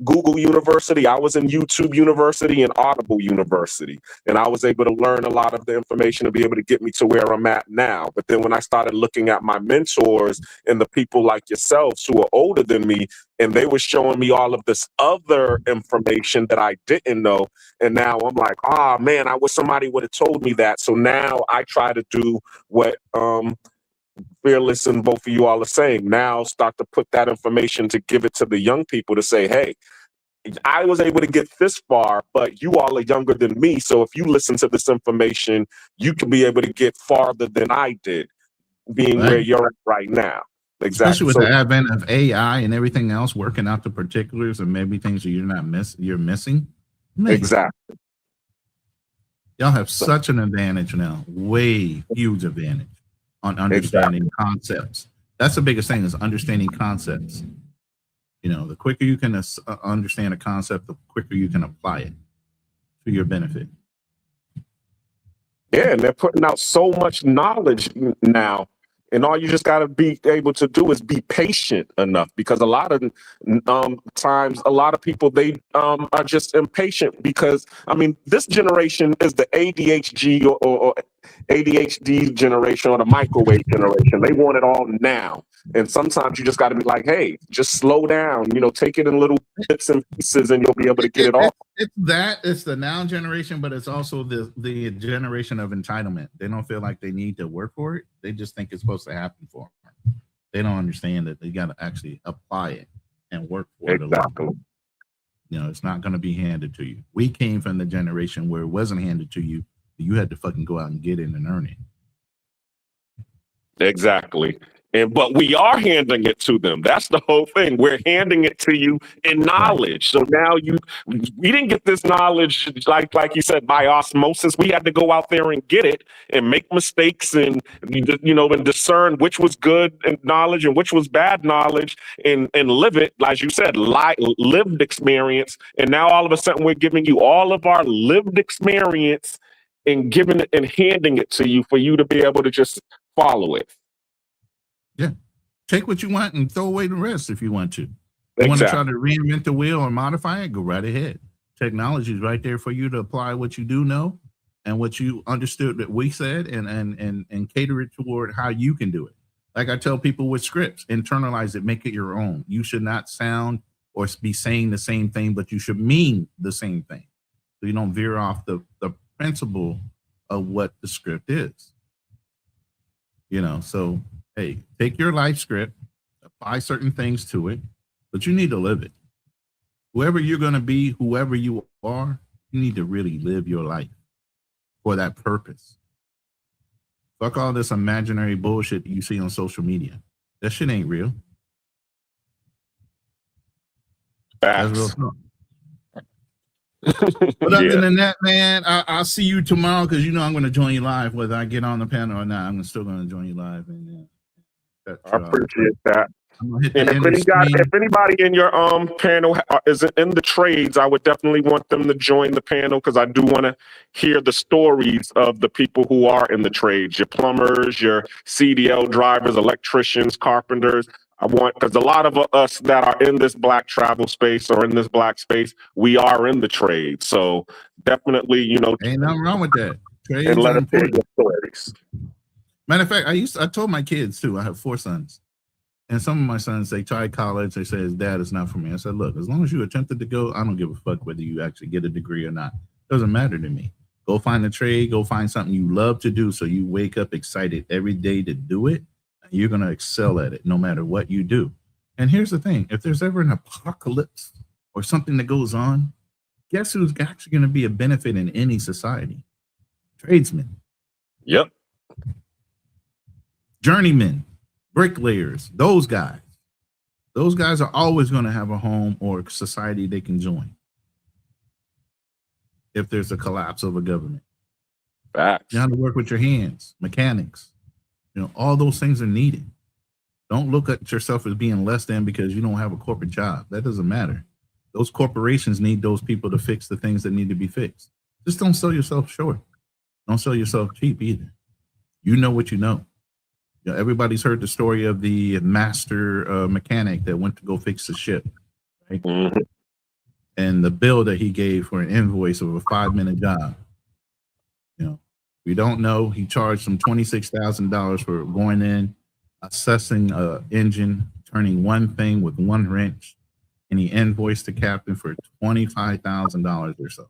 Speaker 12: Google University. I was in YouTube University and Audible University. And I was able to learn a lot of the information to be able to get me to where I'm at now. But then when I started looking at my mentors and the people like yourselves who are older than me, and they were showing me all of this other information that I didn't know. And now I'm like, man, I wish somebody would have told me that. So now I try to do what Fearless and both of you all are saying. Now start to put that information to give it to the young people to say, hey, I was able to get this far, but you all are younger than me. So if you listen to this information, you can be able to get farther than I did, being where you're at right now. Exactly.
Speaker 6: Especially with the advent of AI and everything else, working out the particulars and maybe things that you're missing. Man,
Speaker 12: exactly.
Speaker 6: Y'all have such an advantage now. Way huge advantage. on understanding concepts. That's the biggest thing, is understanding concepts. You know, the quicker you can understand a concept, the quicker you can apply it to your benefit.
Speaker 12: Yeah, and they're putting out so much knowledge now. And all you just got to be able to do is be patient enough, because a lot of times, a lot of people, they are just impatient because, I mean, this generation is the ADHD or ADHD generation, or the microwave generation. They want it all now. And sometimes you just got to be like, hey, just slow down, you know, take it in little bits and pieces and you'll be able to get it off.
Speaker 6: It's the now generation, but it's also the generation of entitlement. They don't feel like they need to work for it. They just think it's supposed to happen for them. They don't understand that they got to actually apply it and work for it.
Speaker 12: Exactly.
Speaker 6: You know, it's not going to be handed to you. We came from the generation where it wasn't handed to you. You had to fucking go out and get it and earn it.
Speaker 12: Exactly. But we are handing it to them. That's the whole thing. We're handing it to you in knowledge. So now we didn't get this knowledge like you said, by osmosis. We had to go out there and get it and make mistakes and, you know, and discern which was good knowledge and which was bad knowledge and live it, as you said, lived experience. And now all of a sudden we're giving you all of our lived experience and giving it and handing it to you for you to be able to just follow it.
Speaker 6: Yeah. Take what you want and throw away the rest if you want to. You want to try to reinvent the wheel or modify it, go right ahead. Technology is right there for you to apply what you do know and what you understood that we said and cater it toward how you can do it. Like I tell people with scripts, internalize it, make it your own. You should not sound or be saying the same thing, but you should mean the same thing. So you don't veer off the principle of what the script is. You know, so hey, take your life script, apply certain things to it, but you need to live it. Whoever you're going to be, whoever you are, you need to really live your life for that purpose. Fuck all this imaginary bullshit that you see on social media. That shit ain't real. That's real talk. But other than that, man, I'll see you tomorrow, because you know I'm going to join you live, whether I get on the panel or not. I'm still going to join you live. And
Speaker 12: I appreciate that. And if anybody in your panel is in the trades, I would definitely want them to join the panel, because I do want to hear the stories of the people who are in the trades, your plumbers, your CDL drivers, electricians, carpenters. Because a lot of us that are in this black travel space or in this black space, we are in the trade. So definitely, you know,
Speaker 6: ain't nothing wrong with that. Trades
Speaker 12: and let us hear your stories.
Speaker 6: Matter of fact, I told my kids too. I have 4 sons, and some of my sons, they tried college. They say, his dad is not for me. I said, look, as long as you attempted to go, I don't give a fuck whether you actually get a degree or not. It doesn't matter to me. Go find a trade. Go find something you love to do, so you wake up excited every day to do it. You're going to excel at it no matter what you do. And here's the thing. If there's ever an apocalypse or something that goes on, guess who's actually going to be a benefit in any society? Tradesmen.
Speaker 12: Yep.
Speaker 6: Journeymen, bricklayers, those guys. Those guys are always going to have a home or a society they can join if there's a collapse of a government.
Speaker 12: Facts.
Speaker 6: You have to work with your hands, mechanics. You know, all those things are needed. Don't look at yourself as being less than because you don't have a corporate job. That doesn't matter. Those corporations need those people to fix the things that need to be fixed. Just don't sell yourself short. Don't sell yourself cheap either. You know what you know. You know, everybody's heard the story of the master mechanic that went to go fix the ship, right?
Speaker 12: Mm-hmm.
Speaker 6: And the bill that he gave for an invoice of a 5-minute job. You know, we don't know. He charged him $26,000 for going in, assessing an engine, turning one thing with one wrench, and he invoiced the captain for $25,000 or so.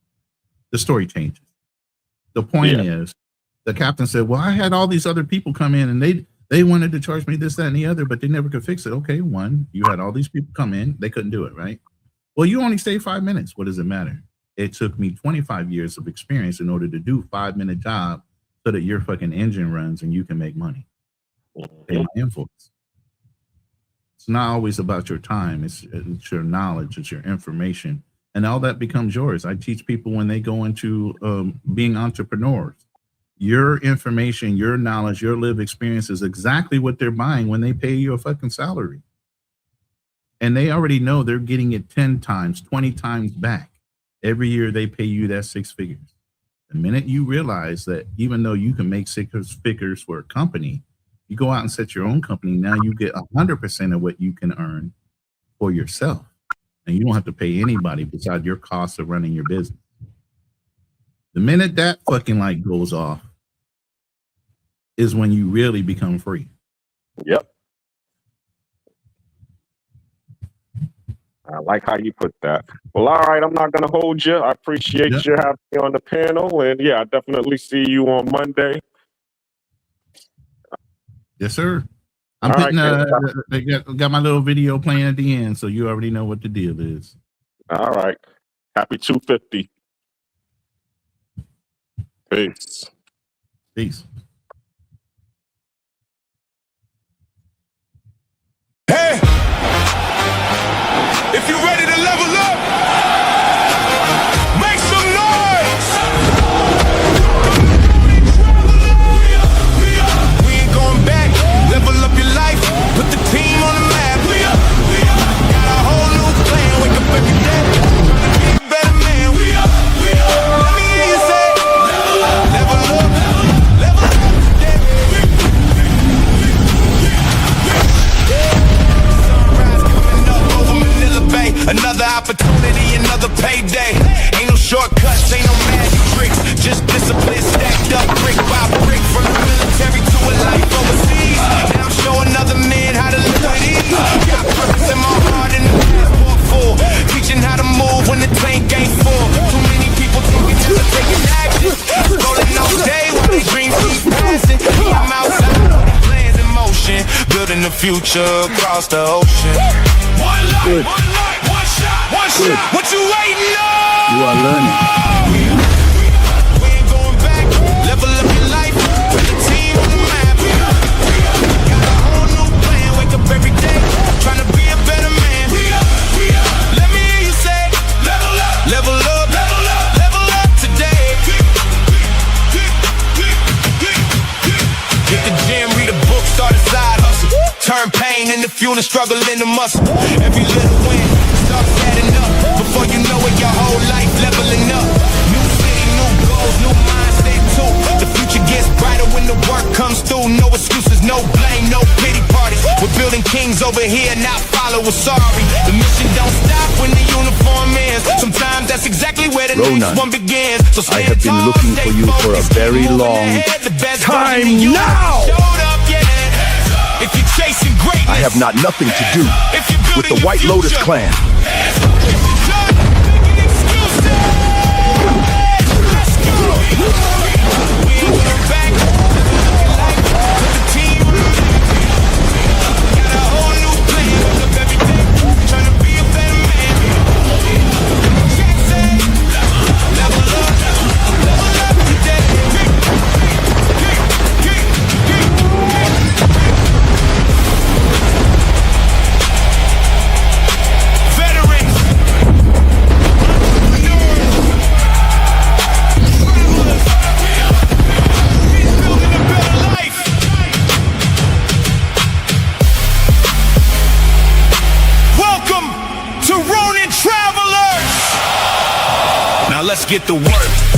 Speaker 6: The story changes. The point is, the captain said, well, I had all these other people come in and they wanted to charge me this, that, and the other, but they never could fix it. Okay, one, you had all these people come in. They couldn't do it, right? Well, you only stayed 5 minutes. What does it matter? It took me 25 years of experience in order to do 5-minute job so that your fucking engine runs and you can make money. Pay my invoice. It's not always about your time. It's your knowledge. It's your information. And all that becomes yours. I teach people when they go into being entrepreneurs. your information, your knowledge, your lived experience is exactly what they're buying when they pay you a fucking salary. And they already know they're getting it 10 times, 20 times back. Every year they pay you that 6 figures. The minute you realize that even though you can make 6 figures for a company, you go out and set your own company, now you get 100% of what you can earn for yourself. And you don't have to pay anybody besides your cost of running your business. The minute that fucking light goes off is when you really become free.
Speaker 12: Yep. I like how you put that. Well, all right, I'm not going to hold you. I appreciate you having me on the panel. And yeah, I definitely see you on Monday.
Speaker 6: Yes, sir. I'm putting, got my little video playing at the end, so you already know what the deal is.
Speaker 12: All right. Happy 250. Peace.
Speaker 6: Peace.
Speaker 3: Hey! If you're ready to level up, make some noise! We ain't going back. Level up your life. Put the team on the map. Got a whole new plan. Wake up every day. Be a better man. Let me hear you say, level up. Level up today. Sunrise coming up over Manila Bay. Another opportunity, another payday. Ain't no shortcuts, ain't no magic tricks. Just discipline stacked up brick by brick. From the military to a life overseas. Now I'm showing other men how to live with ease. Got purpose in my heart and the passport full. Teaching how to move when the tank ain't full. Too many people talking just to taking action. Rolling all day while they dreams keep passing. I'm outside, plans in motion. Building the future across the ocean. One life, one life, one shot, one shot. What you waiting on?
Speaker 16: You are learning.
Speaker 3: We ain't going back. Level up your life. Put the team on the map. Got a whole new plan. Wake up every day. Trying to be a better man. Let me hear you say, level up, level up, level up, level up today. Get the gym, read a book, start a side hustle. Turn pain into fuel and struggle into muscle. Every little win starts adding up. Before you know it, your whole life leveling up. New city, new goals, new mindset too. The future gets brighter when the work comes through. No excuses, no blame, no pity parties. We're building kings over here, not followers, sorry. The mission don't stop when the uniform ends. Sometimes that's exactly where the
Speaker 16: Ronan,
Speaker 3: next one begins. So
Speaker 16: I have been looking for you for a very long time now.
Speaker 3: If you're chasing greatness,
Speaker 16: I have not nothing to do with the White Lotus clan.
Speaker 3: Let's get to work.